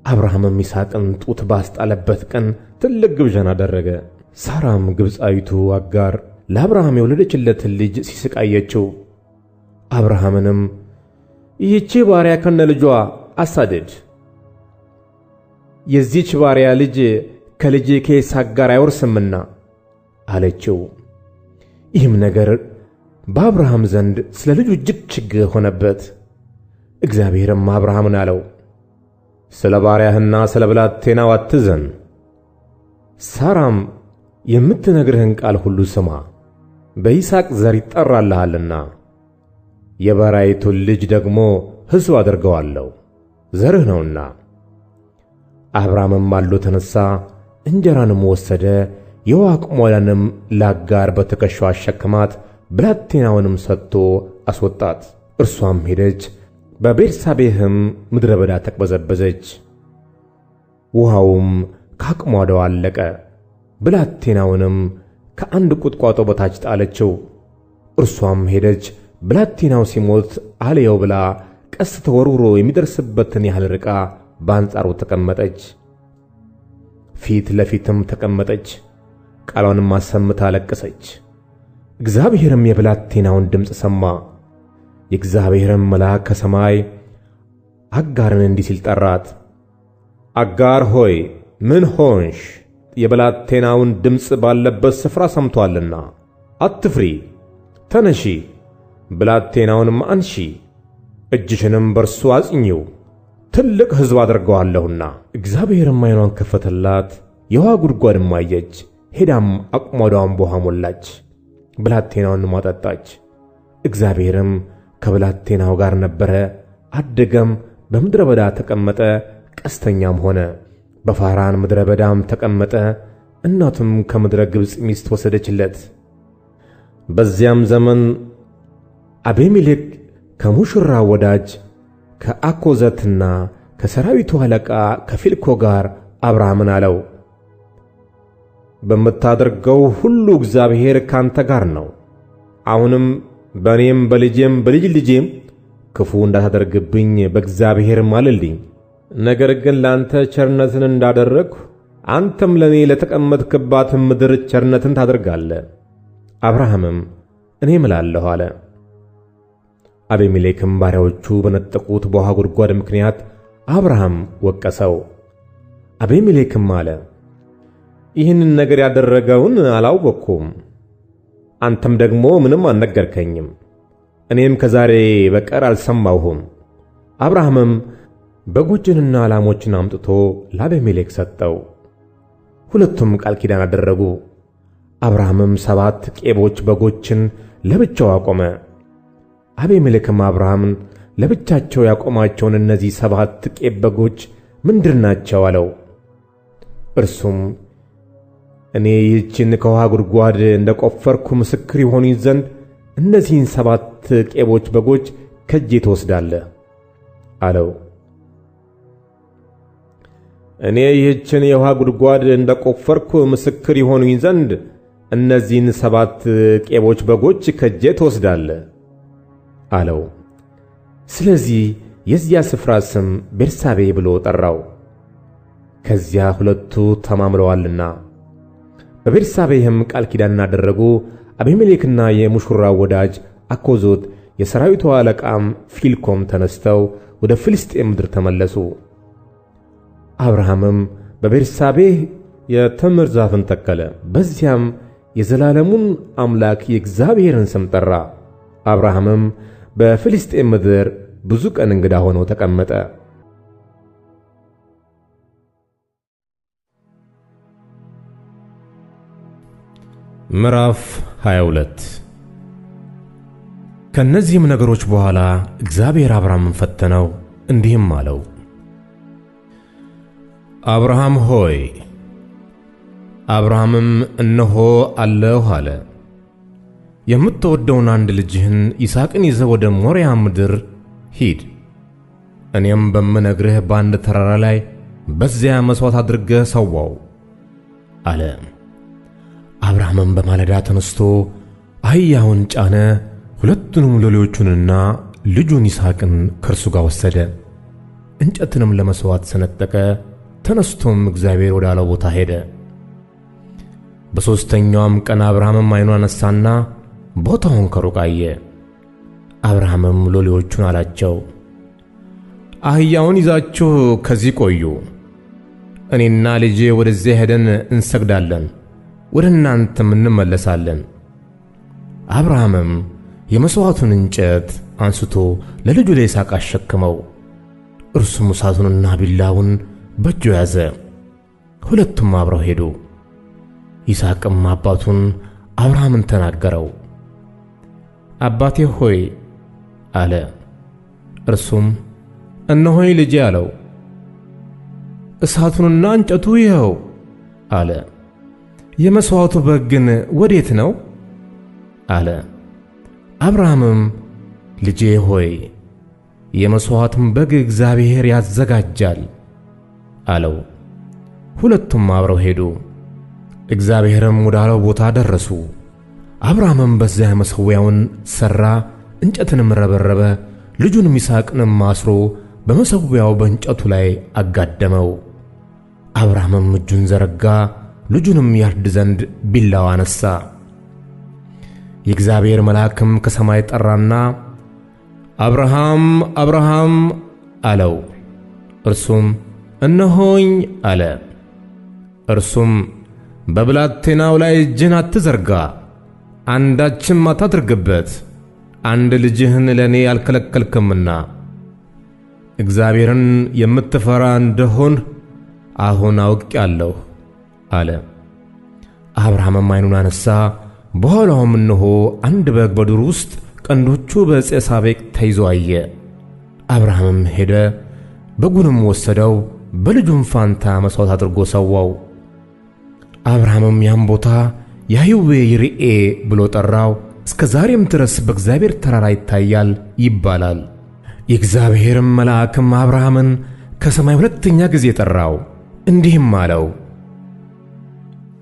አብርሃምም ይስሐቅን ጡት ባስጣለበት ቀን ትልቅ ግብዣን አደረገ። ሳራም ግብፃዊቱ አጋር ለአብርሃም የወለደችለትን ልጅ ሲስቃየችው፣ አብርሃምንም ይህች ባሪያ ከነ ልጇ አሳድድ፣ የዚህች ባሪያ ልጅ ከልጄ ከይስሐቅ ጋር አይወርስምና አለችው። ይህም ነገር በአብርሃም ዘንድ ስለ ልጁ እጅግ ችግር ሆነበት። እግዚአብሔርም አብርሃምን አለው፣ ስለ ባሪያህና ስለ ብላቴናው አትዘን። ሳራም የምትነግርህን ቃል ሁሉ ስማ፣ በይስሐቅ ዘር ይጠራልሃልና የባሪያይቱን ልጅ ደግሞ ሕዝብ አድርገዋለሁ፣ ዘርህ ነውና። አብርሃምም ማልዶ ተነሣ፣ እንጀራንም ወሰደ፣ የውኃ አቁማዳንም ለአጋር በትከሻዋ አሸከማት፣ ብላቴናውንም ሰጥቶ አስወጣት። እርሷም ሄደች፣ በቤርሳቤህም ምድረ በዳ ተቅበዘበዘች። ውኃውም ከአቁማዳው አለቀ። ብላቴናውንም ከአንድ ቁጥቋጦ በታች ጣለችው። እርሷም ሄደች፣ ብላቴናው ሲሞት አልየው ብላ ቀስት ተወርውሮ የሚደርስበትን ያህል ርቃ በአንጻሩ ተቀመጠች። ፊት ለፊትም ተቀመጠች፣ ቃሏንም አሰምታ አለቀሰች። እግዚአብሔርም የብላቴናውን ድምፅ ሰማ። የእግዚአብሔርም መልአክ ከሰማይ አጋርን እንዲህ ሲል ጠራት፣ አጋር ሆይ ምን ሆንሽ? የብላቴናውን ድምፅ ባለበት ስፍራ ሰምቶአልና አትፍሪ፣ ተነሺ፣ ብላቴናውንም አንሺ፣ እጅሽንም በርሱ አጽኚው፣ ትልቅ ሕዝብ አድርገዋለሁና። እግዚአብሔርም ዓይኗን ከፈተላት፣ የውኃ ጉድጓድም አየች። ሄዳም አቁማዳዋን በውኃ ሞላች። ብላቴናውን ማጠጣች። እግዚአብሔርም ከብላቴናው ጋር ነበረ፣ አደገም፣ በምድረ በዳ ተቀመጠ፣ ቀስተኛም ሆነ። በፋራን ምድረ በዳም ተቀመጠ። እናቱም ከምድረ ግብፅ ሚስት ወሰደችለት። በዚያም ዘመን አቤሜሌክ ከሙሽራው ወዳጅ ከአኮዘትና ከሰራዊቱ አለቃ ከፊልኮ ጋር አብርሃምን አለው፣ በምታደርገው ሁሉ እግዚአብሔር ካንተ ጋር ነው። አሁንም በእኔም በልጄም በልጅ ልጄም ክፉ እንዳታደርግብኝ በእግዚአብሔር ማልልኝ። ነገር ግን ለአንተ ቸርነትን እንዳደረግሁ አንተም ለእኔ ለተቀመጥክባት ምድር ቸርነትን ታደርጋለህ። አብርሃምም እኔ እምላለሁ አለ። አቤሜሌክም ባሪያዎቹ በነጠቁት በውሃ ጉድጓድ ምክንያት አብርሃም ወቀሰው። አቤሜሌክም አለ፣ ይህንን ነገር ያደረገውን አላወቅኩም፣ አንተም ደግሞ ምንም አልነገርከኝም፣ እኔም ከዛሬ በቀር አልሰማሁም። አብርሃምም በጎችንና ላሞችን አምጥቶ ለአቤሜሌክ ሰጠው። ሁለቱም ቃል ኪዳን አደረጉ። አብርሃምም 7 ቄቦች በጎችን ለብቻው አቆመ። አቤሜሌክም አብርሃምን ለብቻቸው ያቆማቸውን እነዚህ 7 ቄብ በጎች ምንድናቸው አለው። እርሱም እኔ ይህችን ከውሃ ጉድጓድ እንደ ቆፈርኩ ምስክር ይሆኑኝ ዘንድ እነዚህን 7 ቄቦች በጎች ከእጄ ትወስዳለህ አለው። እኔ ይህችን የውሃ ጉድጓድ እንደ ቆፈርኩ ምስክር ይሆኑኝ ዘንድ እነዚህን 7 ቄቦች በጎች ከእጄ ትወስዳለህ አለው። ስለዚህ የዚያ ስፍራ ስም ቤርሳቤ ብሎ ጠራው፣ ከዚያ ሁለቱ ተማምለዋልና። በቤርሳቤህም ቃል ኪዳን አደረጉ። አቤሜሌክና የሙሽራው ወዳጅ አኮዞት የሰራዊቱ አለቃም ፊልኮም ተነስተው ወደ ፍልስጤም ምድር ተመለሱ። አብርሃምም በቤርሳቤህ የተምር ዛፍን ተከለ፣ በዚያም የዘላለሙን አምላክ የእግዚአብሔርን ስም ጠራ። አብርሃምም በፍልስጤም ምድር ብዙ ቀን እንግዳ ሆኖ ተቀመጠ። ምዕራፍ 22 ከነዚህም ነገሮች በኋላ እግዚአብሔር አብርሃምን ፈተነው፣ እንዲህም አለው፣ አብርሃም ሆይ። አብርሃምም እነሆ አለሁ አለ። የምትወደውን አንድ ልጅህን ይስሐቅን ይዘህ ወደ ሞሪያ ምድር ሂድ። እኔም በምነግርህ በአንድ ተራራ ላይ በዚያ መሥዋዕት አድርገህ ሰዋው አለ። አብርሃምም በማለዳ ተነስቶ አህያውን ጫነ፣ ሁለቱንም ሎሌዎቹንና ልጁን ይስሐቅን ከእርሱ ጋር ወሰደ። እንጨትንም ለመሥዋዕት ሰነጠቀ። ተነስቶም እግዚአብሔር ወዳለው ቦታ ሄደ። በሦስተኛውም ቀን አብርሃምም ዓይኑን አነሣና ቦታውን ከሩቅ አየ። አብርሃምም ሎሌዎቹን አላቸው፣ አህያውን ይዛችሁ ከዚህ ቆዩ፣ እኔና ልጄ ወደዚያ ሄደን እንሰግዳለን፣ ወደ እናንተም እንመለሳለን። አብርሃምም የመሥዋዕቱን እንጨት አንስቶ ለልጁ ለይስሐቅ አሸከመው። እርሱም እሳቱንና ቢላውን በእጁ ያዘ። ሁለቱም አብረው ሄዱ። ይስሐቅም አባቱን አብርሃምን ተናገረው። አባቴ ሆይ አለ። እርሱም እነሆኝ ልጄ አለው። እሳቱንና እንጨቱ ይኸው አለ። የመሥዋዕቱ በግ ግን ወዴት ነው አለ። አብርሃምም ልጄ ሆይ የመሥዋዕቱን በግ እግዚአብሔር ያዘጋጃል አለው። ሁለቱም አብረው ሄዱ። እግዚአብሔርም ወዳለው ቦታ ደረሱ። አብርሃምም በዚያ መሠዊያውን ሠራ፣ እንጨትንም ረበረበ፣ ልጁንም ይስሐቅንም አስሮ በመሠዊያው በእንጨቱ ላይ አጋደመው። አብርሃምም እጁን ዘረጋ፣ ልጁንም ያርድ ዘንድ ቢላዋ አነሣ። የእግዚአብሔር መልአክም ከሰማይ ጠራና አብርሃም አብርሃም አለው። እርሱም እነሆኝ አለ። እርሱም በብላቴናው ላይ እጅህን አትዘርጋ፣ አንዳችም አታድርግበት፣ አንድ ልጅህን ለእኔ አልከለከልክምና እግዚአብሔርን የምትፈራ እንደሆን አሁን አውቄአለሁ አለ። አብርሃምም ዓይኑን አነሣ፣ በኋላውም እነሆ አንድ በግ በዱር ውስጥ ቀንዶቹ በዕፀ ሳቤቅ ተይዞ አየ። አብርሃምም ሄደ፣ በጉንም ወሰደው፣ በልጁም ፋንታ መሥዋዕት አድርጎ ሰዋው። አብርሃምም ያን ቦታ ያህዌ ይርኤ ብሎ ጠራው። እስከ ዛሬም ድረስ በእግዚአብሔር ተራራ ይታያል ይባላል። የእግዚአብሔርም መልአክም አብርሃምን ከሰማይ ሁለተኛ ጊዜ ጠራው፣ እንዲህም አለው፣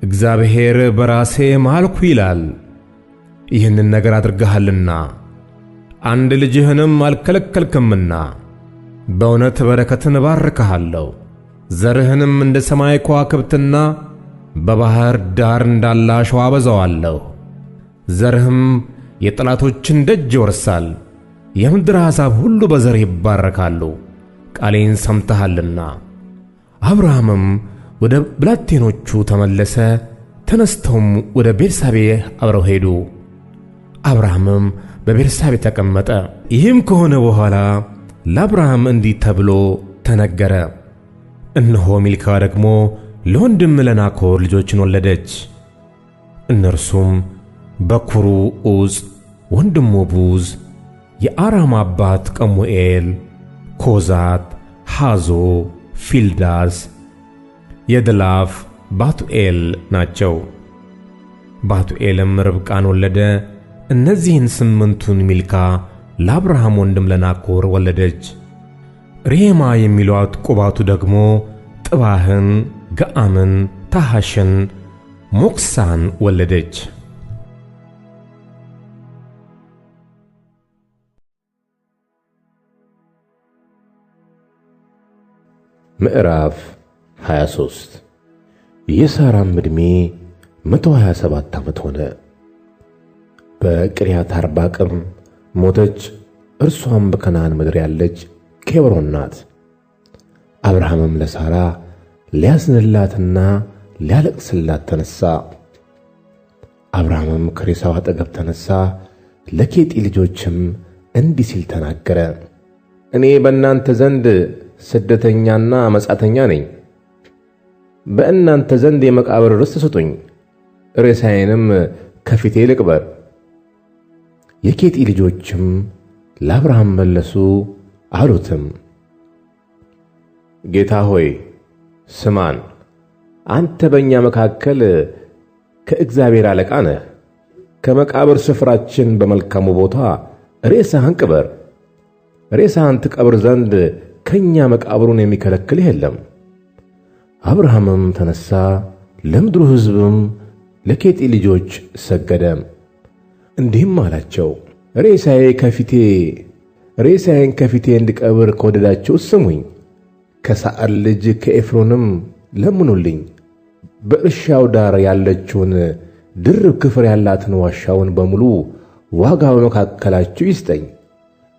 እግዚአብሔር በራሴ ማልኩ ይላል፣ ይህንን ነገር አድርገሃልና አንድ ልጅህንም አልከለከልክምና በእውነት በረከትን እባርክሃለሁ፣ ዘርህንም እንደ ሰማይ ከዋክብትና በባሕር ዳር እንዳለ አሸዋ አበዛዋለሁ። ዘርህም የጠላቶችን ደጅ ይወርሳል። የምድር አሕዛብ ሁሉ በዘርህ ይባረካሉ፣ ቃሌን ሰምተሃልና። አብርሃምም ወደ ብላቴኖቹ ተመለሰ። ተነስተውም ወደ ቤርሳቤህ አብረው ሄዱ። አብርሃምም በቤርሳቤ ተቀመጠ። ይህም ከሆነ በኋላ ለአብርሃም እንዲህ ተብሎ ተነገረ። እነሆ ሚልካ ደግሞ ለወንድም ለናኮር ልጆችን ወለደች። እነርሱም በኩሩ ዑፅ፣ ወንድሙ ቡዝ፣ የአራም አባት ቀሙኤል፣ ኮዛት፣ ሃዞ፣ ፊልዳስ፣ የድላፍ፣ ባቱኤል ናቸው። ባቱኤልም ርብቃን ወለደ። እነዚህን ስምንቱን ሚልካ ለአብርሃም ወንድም ለናኮር ወለደች። ሬማ የሚሏት ቁባቱ ደግሞ ጥባህን፣ ገአምን፣ ታሐሽን፣ ሞክሳን ወለደች። ምዕራፍ 23 የሳራም ዕድሜ 127 ዓመት ሆነ። በቂርያት አርባቅም ሞተች። እርሷም በከነዓን ምድር ያለች ኬብሮን ናት። አብርሃምም ለሳራ ሊያዝንላትና ሊያለቅስላት ተነሣ። አብርሃምም ከሬሳው አጠገብ ተነሣ፣ ለኬጢ ልጆችም እንዲህ ሲል ተናገረ። እኔ በእናንተ ዘንድ ስደተኛና መጻተኛ ነኝ። በእናንተ ዘንድ የመቃብር ርስት ስጡኝ፣ ሬሳዬንም ከፊቴ ልቅበር። የኬጢ ልጆችም ለአብርሃም መለሱ አሉትም፣ ጌታ ሆይ ስማን፣ አንተ በእኛ መካከል ከእግዚአብሔር አለቃ ነህ። ከመቃብር ስፍራችን በመልካሙ ቦታ ሬሳህን ቅበር። ሬሳህን ትቀብር ዘንድ ከእኛ መቃብሩን የሚከለክልህ የለም። አብርሃምም ተነሣ፣ ለምድሩ ሕዝብም ለኬጢ ልጆች ሰገደ። እንዲህም አላቸው፣ ሬሳዬን ከፊቴ እንድቀብር ከወደዳችሁ ስሙኝ። ከሳዕር ልጅ ከኤፍሮንም ለምኑልኝ። በእርሻው ዳር ያለችውን ድርብ ክፍር ያላትን ዋሻውን በሙሉ ዋጋ በመካከላችሁ ይስጠኝ፣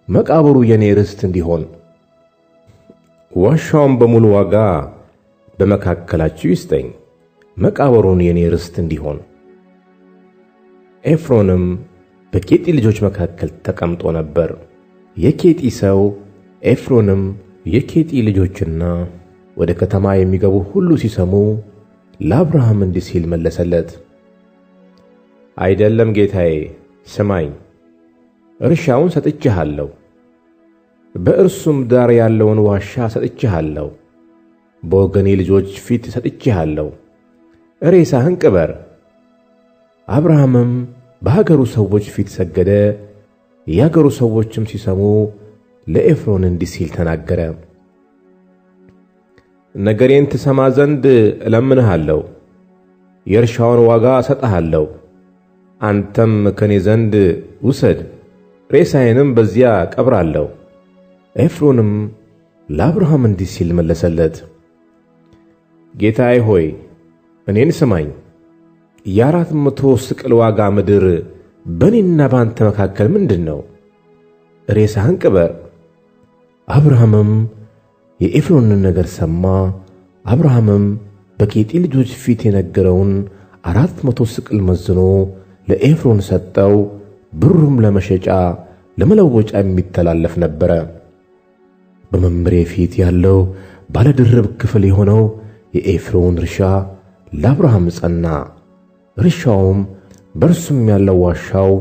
መቃብሩ የኔ ርስት እንዲሆን። ዋሻውን በሙሉ ዋጋ በመካከላችሁ ይስጠኝ፣ መቃብሩን የኔ ርስት እንዲሆን። ኤፍሮንም በኬጢ ልጆች መካከል ተቀምጦ ነበር። የኬጢ ሰው ኤፍሮንም የኬጢ ልጆችና ወደ ከተማ የሚገቡ ሁሉ ሲሰሙ ለአብርሃም እንዲህ ሲል መለሰለት፣ አይደለም ጌታዬ፣ ስማኝ። እርሻውን ሰጥቼሃለሁ፣ በእርሱም ዳር ያለውን ዋሻ ሰጥቼሃለሁ፣ በወገኔ ልጆች ፊት ሰጥቼሃለሁ። ሬሳህን ቅበር። አብርሃምም በሀገሩ ሰዎች ፊት ሰገደ። የአገሩ ሰዎችም ሲሰሙ ለኤፍሮን እንዲህ ሲል ተናገረ፣ ነገሬን ትሰማ ዘንድ እለምንሃለሁ፣ የእርሻውን ዋጋ እሰጥሃለሁ። አንተም ከኔ ዘንድ ውሰድ፣ ሬሳዬንም በዚያ ቀብራለሁ። ኤፍሮንም ለአብርሃም እንዲህ ሲል መለሰለት፣ ጌታዬ ሆይ እኔን ስማኝ። የ400 ስቅል ዋጋ ምድር በእኔና በአንተ መካከል ምንድን ነው? ሬሳህን ቅበር። አብርሃምም የኤፍሮንን ነገር ሰማ። አብርሃምም በኬጢ ልጆች ፊት የነገረውን 400 ስቅል መዝኖ ለኤፍሮን ሰጠው። ብሩም ለመሸጫ ለመለወጫ የሚተላለፍ ነበረ። በመምሬ ፊት ያለው ባለድርብ ክፍል የሆነው የኤፍሮን እርሻ ለአብርሃም ጸና። እርሻውም በእርሱም ያለው ዋሻው፣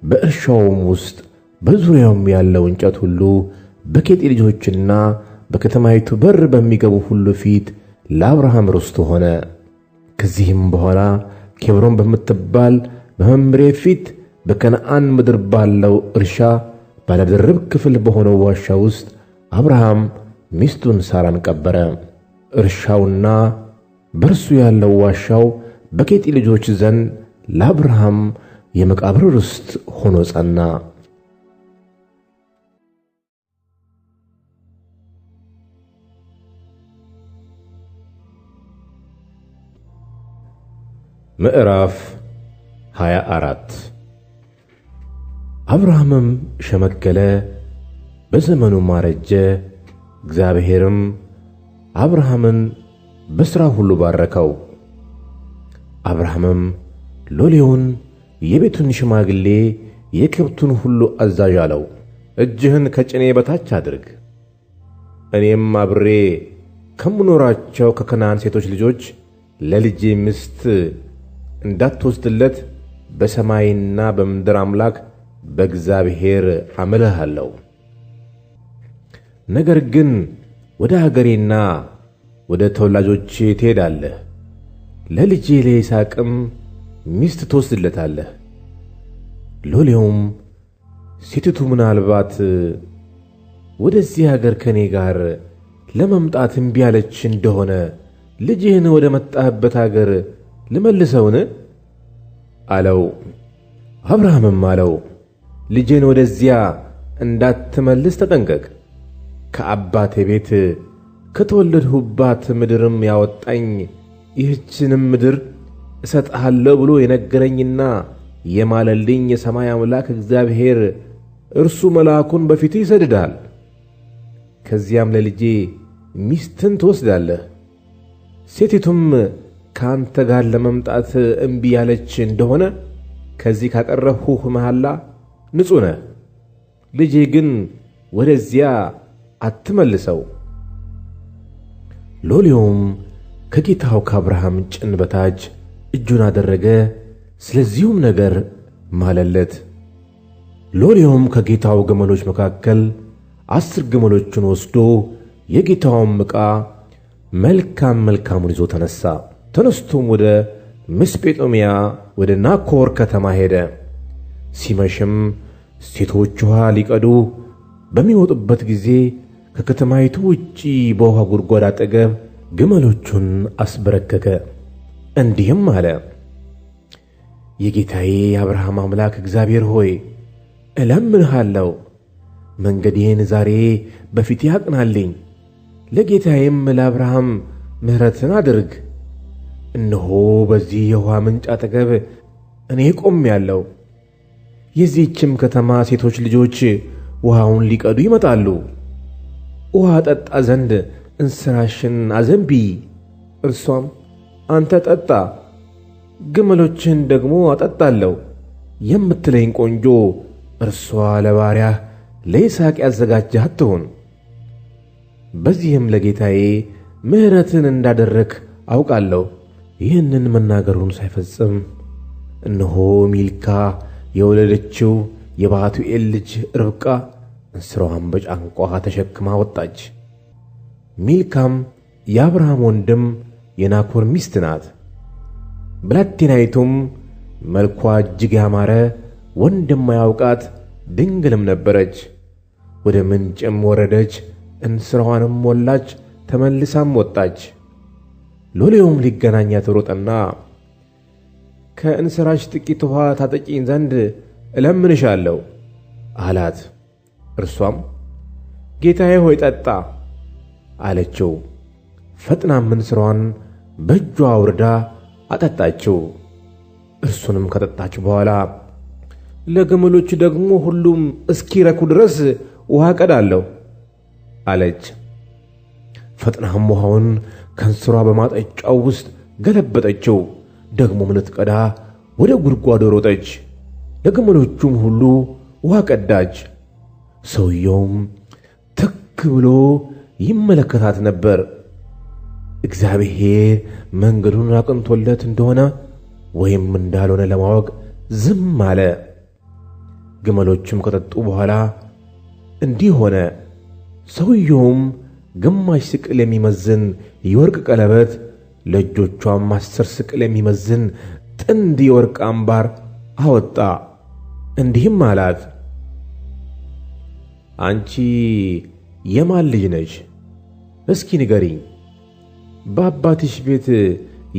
በእርሻውም ውስጥ በዙሪያውም ያለው እንጨት ሁሉ በኬጢ ልጆችና በከተማይቱ በር በሚገቡ ሁሉ ፊት ለአብርሃም ርስቱ ሆነ። ከዚህም በኋላ ኬብሮን በምትባል በመምሬ ፊት በከነዓን ምድር ባለው እርሻ ባለድርብ ክፍል በሆነው ዋሻ ውስጥ አብርሃም ሚስቱን ሳራን ቀበረ። እርሻውና በርሱ ያለው ዋሻው በኬጢ ልጆች ዘንድ ለአብርሃም የመቃብር ርስት ሆኖ ጸና። ምዕራፍ 24 አብርሃምም ሸመገለ፣ በዘመኑም አረጀ። እግዚአብሔርም አብርሃምን በሥራ ሁሉ ባረከው። አብርሃምም ሎሌውን የቤቱን ሽማግሌ የከብቱን ሁሉ አዛዥ አለው፣ እጅህን ከጭኔ በታች አድርግ፣ እኔም አብሬ ከምኖራቸው ከከነዓን ሴቶች ልጆች ለልጄ ሚስት እንዳትወስድለት በሰማይና በምድር አምላክ በእግዚአብሔር አምልሃለሁ። ነገር ግን ወደ አገሬና ወደ ተወላጆቼ ትሄዳለህ፣ ለልጄ ለይስሐቅም ሚስት ትወስድለታለህ። ሎሌውም ሴቲቱ ምናልባት ወደዚህ አገር ከኔ ጋር ለመምጣት እምቢ ያለች እንደሆነ ልጅህን ወደ መጣህበት አገር ልመልሰውን? አለው። አብርሃምም አለው፣ ልጄን ወደዚያ እንዳትመልስ ተጠንቀቅ። ከአባቴ ቤት ከተወለድሁባት ምድርም ያወጣኝ ይህችንም ምድር እሰጥሃለሁ ብሎ የነገረኝና የማለልኝ የሰማይ አምላክ እግዚአብሔር እርሱ መልአኩን በፊት ይሰድዳል። ከዚያም ለልጄ ሚስትን ትወስዳለህ። ሴቲቱም ከአንተ ጋር ለመምጣት እምቢ ያለች እንደሆነ ከዚህ ካቀረብሁህ መሐላ ንጹሕ ነህ። ልጄ ግን ወደዚያ አትመልሰው። ሎሌውም ከጌታው ከአብርሃም ጭን በታች እጁን አደረገ፣ ስለዚሁም ነገር ማለለት። ሎሌውም ከጌታው ግመሎች መካከል 10 ግመሎችን ወስዶ የጌታውም ዕቃ መልካም መልካሙን ይዞ ተነሣ። ተነስቶም ወደ መስጴጦምያ ወደ ናኮር ከተማ ሄደ። ሲመሽም ሴቶች ውሃ ሊቀዱ በሚወጡበት ጊዜ ከከተማይቱ ውጪ በውሃ ጉድጓድ አጠገብ ግመሎቹን አስበረከከ። እንዲህም አለ፣ የጌታዬ የአብርሃም አምላክ እግዚአብሔር ሆይ እለምንሃለሁ፣ መንገዴን ዛሬ በፊቴ አቅናልኝ፣ ለጌታዬም ለአብርሃም ምሕረትን አድርግ። እነሆ በዚህ የውሃ ምንጭ አጠገብ እኔ ቆሜአለሁ። የዚህችም ከተማ ሴቶች ልጆች ውሃውን ሊቀዱ ይመጣሉ። ውሃ ጠጣ ዘንድ እንስራሽን አዘንብዪ። እርሷም አንተ ጠጣ፣ ግመሎችን ደግሞ አጠጣለሁ የምትለኝ ቆንጆ እርሷ ለባሪያህ ለይስሐቅ ያዘጋጀሃት ትሁን። በዚህም ለጌታዬ ምሕረትን እንዳደረግህ አውቃለሁ። ይህንን መናገሩን ሳይፈጽም እነሆ ሚልካ የወለደችው የባቱኤል ልጅ ርብቃ እንስራዋን በጫንቋ ተሸክማ ወጣች። ሚልካም የአብርሃም ወንድም የናኮር ሚስት ናት። ብላቴናይቱም መልኳ እጅግ ያማረ ወንድ የማያውቃት ድንግልም ነበረች። ወደ ምንጭም ወረደች፣ እንስራዋንም ሞላች፣ ተመልሳም ወጣች። ሎሌውም ሊገናኛት ሮጠና ከእንስራሽ ጥቂት ውሃ ታጠጪኝ ዘንድ እለምንሻለሁ አላት። እርሷም ጌታዬ ሆይ ጠጣ አለችው። ፈጥናም እንስራዋን በእጇ አውርዳ አጠጣችው። እርሱንም ከጠጣች በኋላ ለግመሎች ደግሞ ሁሉም እስኪረኩ ድረስ ውሃ ቀዳለሁ አለች። ፈጥናም ውሃውን ከእንስሯ በማጠጫው ውስጥ ገለበጠችው። ደግሞም ልትቀዳ ወደ ጉድጓዱ ሮጠች፣ ለግመሎቹም ሁሉ ውሃ ቀዳች። ሰውየውም ትክ ብሎ ይመለከታት ነበር። እግዚአብሔር መንገዱን አቅንቶለት እንደሆነ ወይም እንዳልሆነ ለማወቅ ዝም አለ። ግመሎችም ከጠጡ በኋላ እንዲህ ሆነ። ሰውየውም ግማሽ ስቅል የሚመዝን የወርቅ ቀለበት፣ ለእጆቿም 10 ስቅል የሚመዝን ጥንድ የወርቅ አምባር አወጣ። እንዲህም አላት፣ አንቺ የማን ልጅ ነሽ? እስኪ ንገሪኝ፣ በአባትሽ ቤት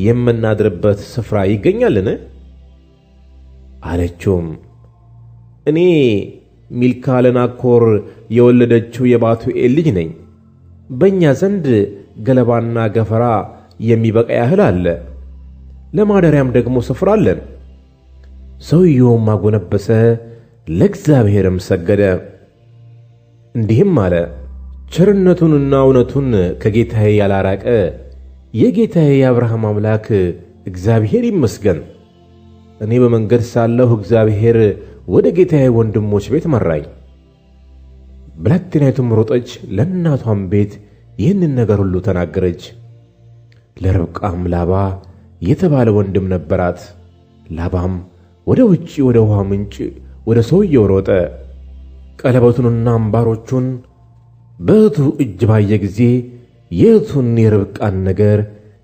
የምናድርበት ስፍራ ይገኛልን? አለችውም፣ እኔ ሚልካ ለናኮር የወለደችው የባቱኤል ልጅ ነኝ። በእኛ ዘንድ ገለባና ገፈራ የሚበቃ ያህል አለ፣ ለማደሪያም ደግሞ ስፍራ አለን። ሰውየውም አጎነበሰ፣ ለእግዚአብሔርም ሰገደ። እንዲህም አለ፣ ቸርነቱንና እውነቱን ከጌታዬ ያላራቀ የጌታዬ የአብርሃም አምላክ እግዚአብሔር ይመስገን። እኔ በመንገድ ሳለሁ እግዚአብሔር ወደ ጌታዬ ወንድሞች ቤት መራኝ። ብላቴናይቱም ሮጠች፣ ለእናቷም ቤት ይህንን ነገር ሁሉ ተናገረች። ለርብቃም ላባ የተባለ ወንድም ነበራት። ላባም ወደ ውጪ ወደ ውሃ ምንጭ ወደ ሰውየው ሮጠ። ቀለበቱንና አምባሮቹን በእህቱ እጅ ባየ ጊዜ የእህቱን የርብቃን ነገር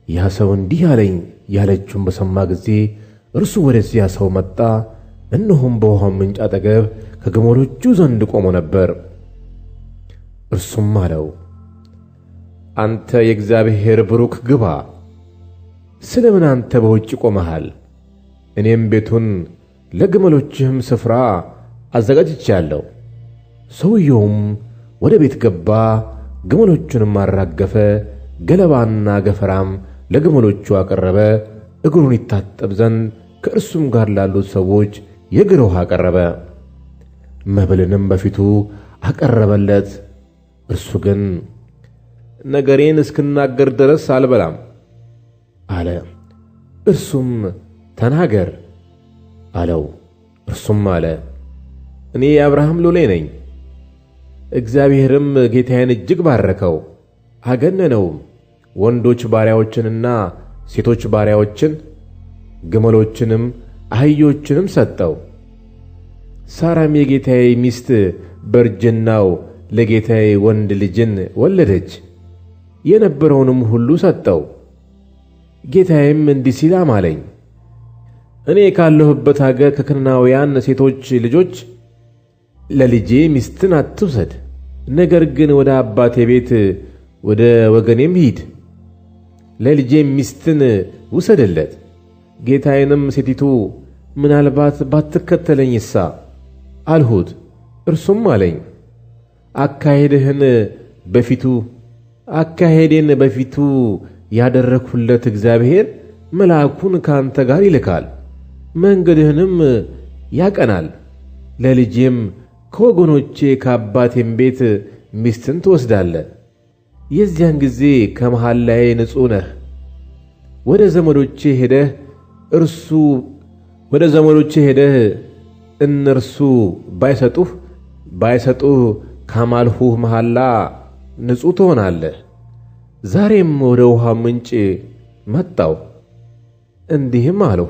ያ ሰው እንዲህ አለኝ ያለችውን በሰማ ጊዜ እርሱ ወደዚያ ሰው መጣ። እነሆም በውሃ ምንጭ አጠገብ ከግመሎቹ ዘንድ ቆሞ ነበር። እርሱም አለው፣ አንተ የእግዚአብሔር ብሩክ ግባ። ስለምን አንተ በውጭ ቆመሃል? እኔም ቤቱን ለግመሎችህም ስፍራ አዘጋጅቻለሁ። ሰውየውም ወደ ቤት ገባ፣ ግመሎቹንም አራገፈ፣ ገለባና ገፈራም ለግመሎቹ አቀረበ። እግሩን ይታጠብ ዘንድ ከእርሱም ጋር ላሉት ሰዎች የእግር ውሃ አቀረበ። መብልንም በፊቱ አቀረበለት። እርሱ ግን ነገሬን እስክናገር ድረስ አልበላም አለ። እርሱም ተናገር አለው። እርሱም አለ፣ እኔ የአብርሃም ሎሌ ነኝ። እግዚአብሔርም ጌታዬን እጅግ ባረከው፣ አገነነውም። ወንዶች ባሪያዎችንና ሴቶች ባሪያዎችን፣ ግመሎችንም አህዮችንም ሰጠው። ሳራም የጌታዬ ሚስት በእርጅናው ለጌታዬ ወንድ ልጅን ወለደች። የነበረውንም ሁሉ ሰጠው። ጌታዬም እንዲህ ሲል አማለኝ፣ እኔ ካለሁበት አገር ከከነዓናውያን ሴቶች ልጆች ለልጄ ሚስትን አትውሰድ፣ ነገር ግን ወደ አባቴ ቤት ወደ ወገኔም ሂድ፣ ለልጄም ሚስትን ውሰድለት። ጌታዬንም ሴቲቱ ምናልባት ባትከተለኝሳ አልሁት። እርሱም አለኝ፣ አካሄዴን በፊቱ ያደረግሁለት እግዚአብሔር መልአኩን ካንተ ጋር ይልካል፣ መንገድህንም ያቀናል። ለልጄም ከወገኖቼ ከአባቴም ቤት ሚስትን ትወስዳለህ። የዚያን ጊዜ ከመሐላዬ ንጹሕ ነህ። ወደ ዘመዶቼ ሄደህ እነርሱ ባይሰጡህ ካማልሁህ መሐላ ንጹሕ ትሆናለህ። ዛሬም ወደ ውሃ ምንጭ መጣሁ፣ እንዲህም አልሁ፣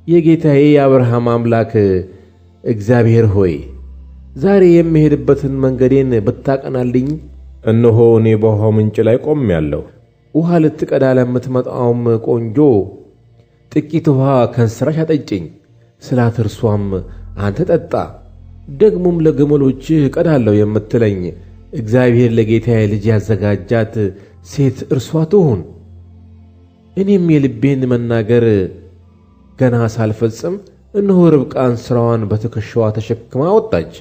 የጌታዬ የአብርሃም አምላክ እግዚአብሔር ሆይ ዛሬ የምሄድበትን መንገዴን ብታቀናልኝ። እነሆ እኔ በውሃው ምንጭ ላይ ቆሜአለሁ። ውሃ ልትቀዳ ለምትመጣውም ቆንጆ ጥቂት ውሃ ከእንስራሽ አጠጭኝ ስላት፣ እርሷም አንተ ጠጣ፣ ደግሞም ለግመሎችህ እቀዳለሁ የምትለኝ እግዚአብሔር ለጌታዬ ልጅ ያዘጋጃት ሴት እርሷ ትሁን። እኔም የልቤን መናገር ገና ሳልፈጽም እነሆ ርብቃ እንስራዋን በትከሻዋ ተሸክማ ወጣች፣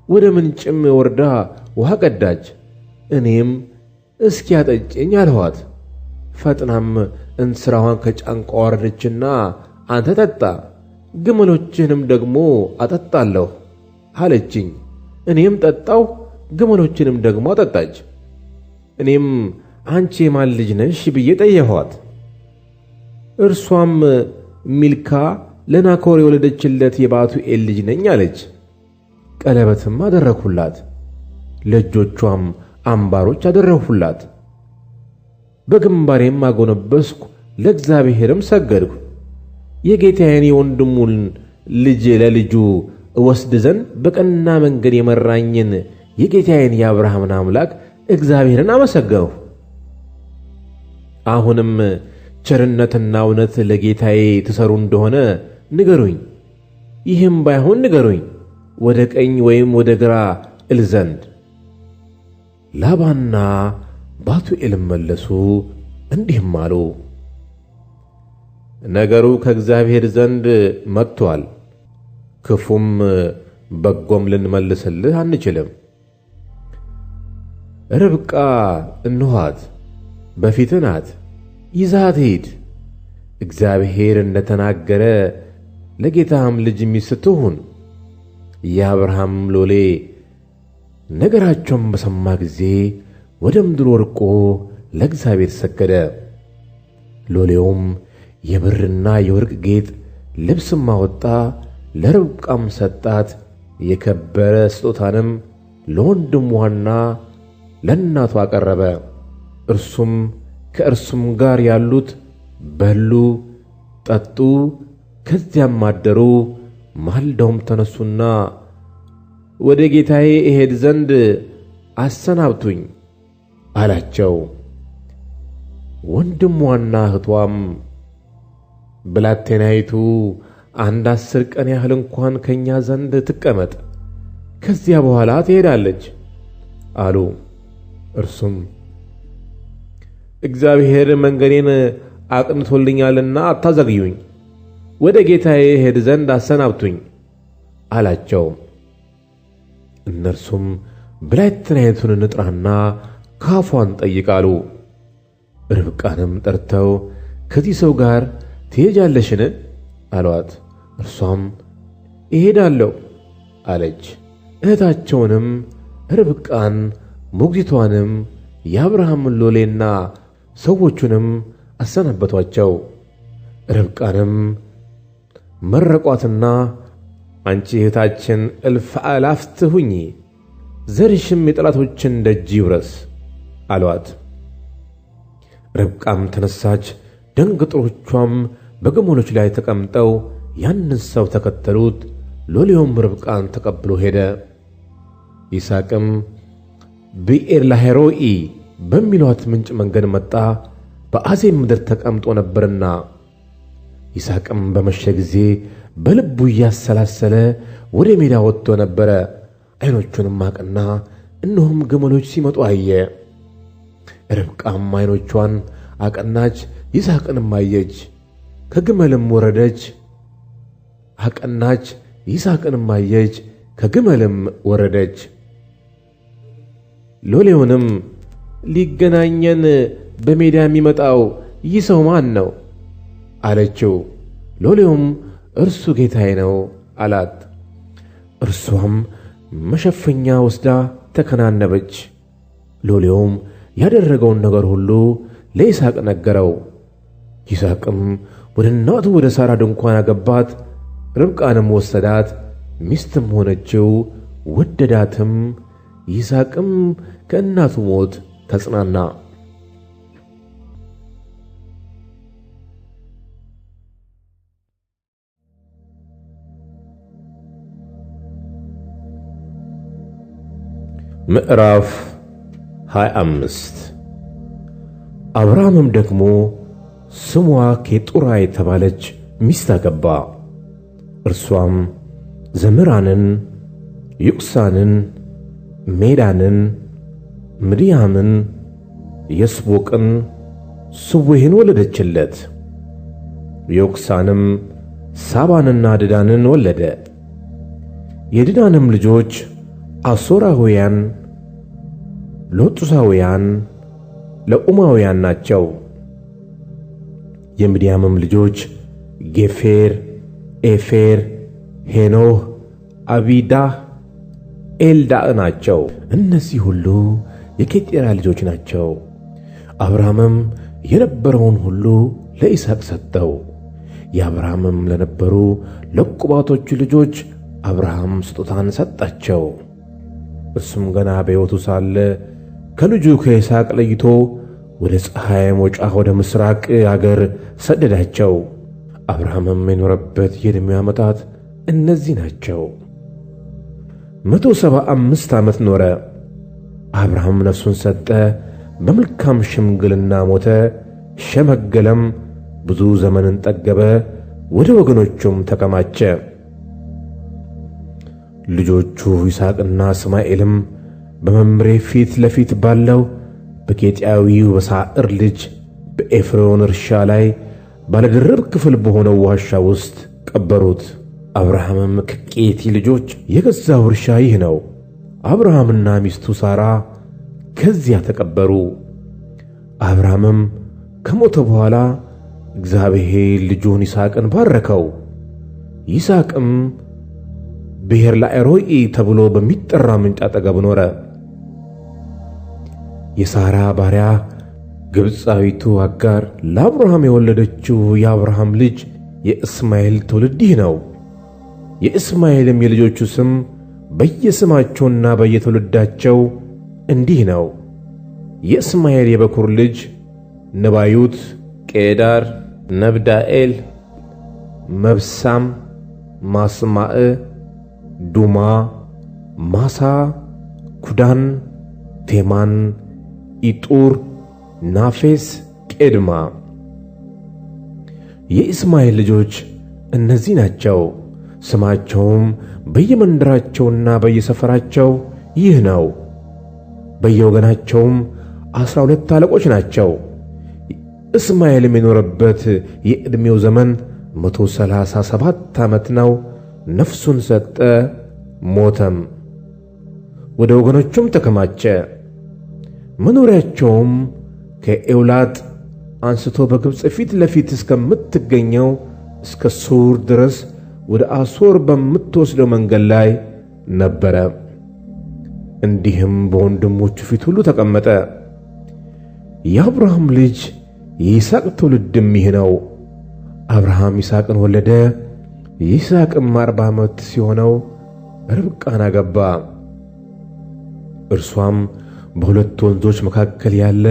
ወደ ምንጭም ወርዳ ውሃ ቀዳች። እኔም እስኪ አጠጭኝ አልኋት። ፈጥናም እንስራዋን ከጫንቃዋ ወረደችና አንተ ጠጣ፣ ግመሎችህንም ደግሞ አጠጣለሁ አለችኝ። እኔም ጠጣሁ፣ ግመሎችንም ደግሞ አጠጣች። እኔም አንቺ የማን ልጅ ነሽ ብዬ ጠየኋት። እርሷም ሚልካ ለናኮር የወለደችለት የባቱኤል ልጅ ነኝ አለች። ቀለበትም አደረግሁላት፣ ለእጆቿም አምባሮች አደረግሁላት። በግንባሬም አጎነበስኩ፣ ለእግዚአብሔርም ሰገድሁ። የጌታዬን የወንድሙን ልጅ ለልጁ እወስድ ዘንድ በቀና መንገድ የመራኝን የጌታዬን የአብርሃምን አምላክ እግዚአብሔርን አመሰገንሁ። አሁንም ቸርነትና እውነት ለጌታዬ ትሰሩ እንደሆነ ንገሩኝ። ይህም ባይሆን ንገሩኝ፣ ወደ ቀኝ ወይም ወደ ግራ እል ዘንድ። ላባና ባቱኤልም መለሱ እንዲህም አሉ፣ ነገሩ ከእግዚአብሔር ዘንድ መጥቶአል። ክፉም በጎም ልንመልስልህ አንችልም። ርብቃ እንኋት በፊትህ ናት፣ ይዛት ሂድ። እግዚአብሔር እንደተናገረ ለጌታህም ልጅ ሚስት ትሁን። የአብርሃም ሎሌ ነገራቸውን በሰማ ጊዜ ወደ ምድር ወድቆ ለእግዚአብሔር ሰገደ። ሎሌውም የብርና የወርቅ ጌጥ ልብስም አወጣ፣ ለርብቃም ሰጣት። የከበረ ስጦታንም ለወንድሟና ለእናቱ አቀረበ። እርሱም ከእርሱም ጋር ያሉት በሉ፣ ጠጡ፣ ከዚያም አደሩ። ማልደውም ተነሱና ወደ ጌታዬ እሄድ ዘንድ አሰናብቱኝ አላቸው። ወንድሟና እህቷም ብላቴናይቱ 10 ቀን ያህል እንኳን ከእኛ ዘንድ ትቀመጥ፣ ከዚያ በኋላ ትሄዳለች አሉ። እርሱም እግዚአብሔር መንገዴን አቅንቶልኛልና አታዘግዩኝ፣ ወደ ጌታዬ እሄድ ዘንድ አሰናብቱኝ አላቸው። እነርሱም ብላቴናይቱን እንጥራና ካፏን ጠይቃሉ። ርብቃንም ጠርተው ከዚህ ሰው ጋር ትሄጃለሽን አሏት። እርሷም እሄዳለሁ አለች። እህታቸውንም ርብቃን ሞግዚቷንም የአብርሃምን ሎሌና ሰዎቹንም አሰናበቷቸው። ርብቃንም መረቋትና አንቺ እህታችን እልፍ አእላፍት ሁኚ፣ ዘርሽም የጠላቶችን ደጅ ይውረስ አሏት። ርብቃም ተነሳች፣ ደንገጥሮቿም በግመሎች ላይ ተቀምጠው ያንን ሰው ተከተሉት። ሎሌውም ርብቃን ተቀብሎ ሄደ። ይስሐቅም ብኤር ላሄሮኢ በሚሏት ምንጭ መንገድ መጣ፣ በአዜብ ምድር ተቀምጦ ነበርና። ይስሐቅም በመሸ ጊዜ በልቡ እያሰላሰለ ወደ ሜዳ ወጥቶ ነበረ። ዓይኖቹንም አቀና፣ እነሆም ግመሎች ሲመጡ አየ። ርብቃም ዓይኖቿን አቀናች፣ ይስሐቅንም አየች። ከግመልም ወረደች፣ አቀናች፣ ይስሐቅንም አየች፣ ከግመልም ወረደች። ሎሌውንም ሊገናኘን በሜዳ የሚመጣው ይህ ሰው ማን ነው አለችው። ሎሌውም እርሱ ጌታዬ ነው አላት። እርሷም መሸፈኛ ወስዳ ተከናነበች። ሎሌውም ያደረገውን ነገር ሁሉ ለይስሐቅ ነገረው። ይስሐቅም ወደ እናቱ ወደ ሳራ ድንኳን አገባት። ርብቃንም ወሰዳት፣ ሚስትም ሆነችው፣ ወደዳትም። ይስሐቅም ከእናቱ ሞት ተጽናና። ምዕራፍ 25 አብርሃምም ደግሞ ስሟ ኬጡራ የተባለች ሚስት አገባ። እርሷም ዘምራንን፣ ዩቅሳንን፣ ሜዳንን፣ ምድያምን፣ የስቦቅን፣ ስዌህን ወለደችለት። ዮቅሳንም ሳባንና ድዳንን ወለደ። የድዳንም ልጆች አሦራውያን፣ ሎጡሳውያን፣ ለኡማውያን ናቸው። የምድያምም ልጆች ጌፌር፣ ኤፌር፣ ሄኖህ፣ አቢዳህ፣ ኤልዳእ ናቸው። እነዚህ ሁሉ የኬጤራ ልጆች ናቸው። አብርሃምም የነበረውን ሁሉ ለይስሐቅ ሰጠው። የአብርሃምም ለነበሩ ለቁባቶቹ ልጆች አብርሃም ስጦታን ሰጣቸው። እርሱም ገና በሕይወቱ ሳለ ከልጁ ከይስሐቅ ለይቶ ወደ ፀሐይ መውጫ ወደ ምሥራቅ አገር ሰደዳቸው። አብርሃምም የኖረበት የዕድሜው ዓመታት እነዚህ ናቸው። 175 ዓመት ኖረ። አብርሃም ነፍሱን ሰጠ፣ በመልካም ሽምግልና ሞተ፣ ሸመገለም፣ ብዙ ዘመንን ጠገበ፣ ወደ ወገኖቹም ተከማቸ። ልጆቹ ይስሐቅና እስማኤልም በመምሬ ፊት ለፊት ባለው በኬጢያዊው በሳዕር ልጅ በኤፍሮን እርሻ ላይ ባለድርብ ክፍል በሆነው ዋሻ ውስጥ ቀበሩት። አብርሃምም ከኬጢ ልጆች የገዛው እርሻ ይህ ነው። አብርሃምና ሚስቱ ሳራ ከዚያ ተቀበሩ። አብርሃምም ከሞተ በኋላ እግዚአብሔር ልጁን ይስሐቅን ባረከው። ይስሐቅም ብሔር ላዕሮኢ ተብሎ በሚጠራ ምንጭ አጠገብ ኖረ። የሳራ ባሪያ ግብፃዊቱ አጋር ለአብርሃም የወለደችው የአብርሃም ልጅ የእስማኤል ትውልድ ይህ ነው። የእስማኤልም የልጆቹ ስም በየስማቸውና በየትውልዳቸው እንዲህ ነው። የእስማኤል የበኩር ልጅ ነባዩት፣ ቄዳር፣ ነብዳኤል፣ መብሳም፣ ማስማዕ፣ ዱማ፣ ማሳ፣ ኩዳን፣ ቴማን፣ ኢጡር፣ ናፌስ፣ ቄድማ። የኢስማኤል ልጆች እነዚህ ናቸው። ስማቸውም በየመንደራቸውና በየሰፈራቸው ይህ ነው። በየወገናቸውም 12 አለቆች ናቸው። እስማኤልም የኖረበት የዕድሜው ዘመን 137 ዓመት ነው። ነፍሱን ሰጠ፣ ሞተም፣ ወደ ወገኖቹም ተከማቸ። መኖሪያቸውም ከኤውላጥ አንስቶ በግብፅ ፊት ለፊት እስከምትገኘው እስከ ሱር ድረስ ወደ አሦር በምትወስደው መንገድ ላይ ነበረ። እንዲህም በወንድሞቹ ፊት ሁሉ ተቀመጠ። የአብርሃም ልጅ የይስሐቅ ትውልድም ይህ ነው። አብርሃም ይስሐቅን ወለደ። ይስሐቅም 40 ዓመት ሲሆነው ርብቃን አገባ። እርሷም በሁለት ወንዞች መካከል ያለ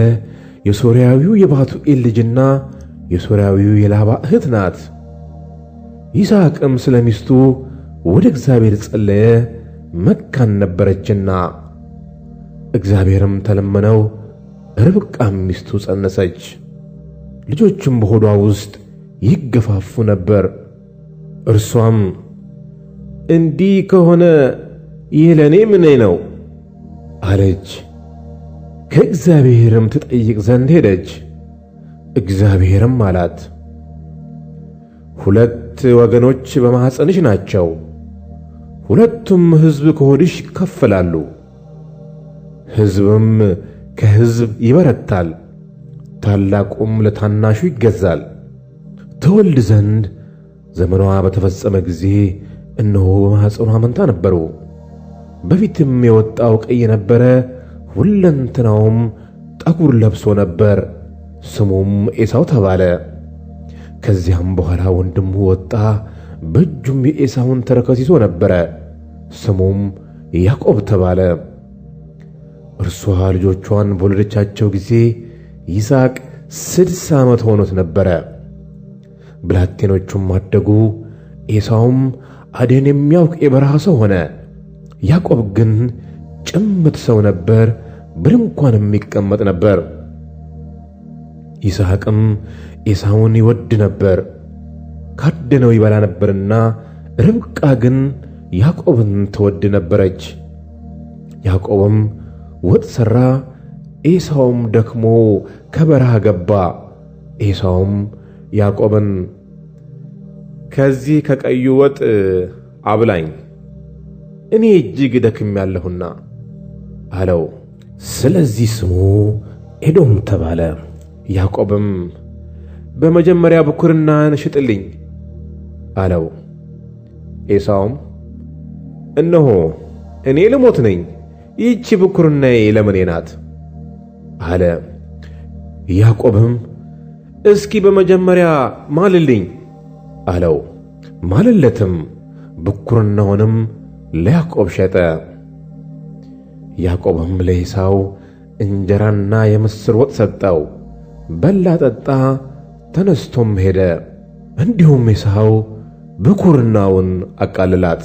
የሶርያዊው የባቱኤል ልጅና የሶርያዊው የላባ እህት ናት። ይስሐቅም ስለ ሚስቱ ወደ እግዚአብሔር ጸለየ፣ መካን ነበረችና። እግዚአብሔርም ተለመነው፣ ርብቃም ሚስቱ ጸነሰች። ልጆችም በሆዷ ውስጥ ይገፋፉ ነበር። እርሷም እንዲህ ከሆነ ይህ ለእኔ ምኔ ነው አለች። ከእግዚአብሔርም ትጠይቅ ዘንድ ሄደች። እግዚአብሔርም አላት፣ 2 ወገኖች በማኅፀንሽ ናቸው፣ ሁለቱም ሕዝብ ከሆድሽ ይከፈላሉ። ሕዝብም ከሕዝብ ይበረታል፣ ታላቁም ለታናሹ ይገዛል። ትወልድ ዘንድ ዘመኗ በተፈጸመ ጊዜ እነሆ በማኅፀኗ መንታ ነበሩ። በፊትም የወጣው ቀይ ነበረ፣ ሁለንተናውም ጠጉር ለብሶ ነበር። ስሙም ኤሳው ተባለ። ከዚያም በኋላ ወንድሙ ወጣ፣ በእጁም የኤሳውን ተረከዝ ይዞ ነበረ። ስሙም ያዕቆብ ተባለ። እርሷ ልጆቿን በወለደቻቸው ጊዜ ይስሐቅ 60 ዓመት ሆኖት ነበረ። ብላቴኖቹም አደጉ። ኤሳውም አደን የሚያውቅ የበረሃ ሰው ሆነ። ያዕቆብ ግን ጭምት ሰው ነበር፣ በድንኳን የሚቀመጥ ነበር። ይስሐቅም ኤሳውን ይወድ ነበር፣ ካደነው ይበላ ነበርና። ርብቃ ግን ያዕቆብን ትወድ ነበረች። ያዕቆብም ወጥ ሠራ፣ ኤሳውም ደክሞ ከበረሃ ገባ። ኤሳውም ያዕቆብን ከዚህ ከቀዩ ወጥ አብላኝ፣ እኔ እጅግ ደክሜያለሁና አለው። ስለዚህ ስሙ ኤዶም ተባለ። ያዕቆብም በመጀመሪያ ብኩርናህን ሽጥልኝ አለው። ኤሳውም እነሆ እኔ ልሞት ነኝ፣ ይህች ብኩርናዬ ለምኔ ናት አለ። ያዕቆብም እስኪ በመጀመሪያ ማልልኝ አለው። ማለለትም፣ ብኩርናውንም ለያዕቆብ ሸጠ። ያዕቆብም ለኤሳው እንጀራና የምስር ወጥ ሰጠው። በላ ጠጣ፣ ተነስቶም ሄደ። እንዲሁም ኤሳው ብኩርናውን አቃለላት።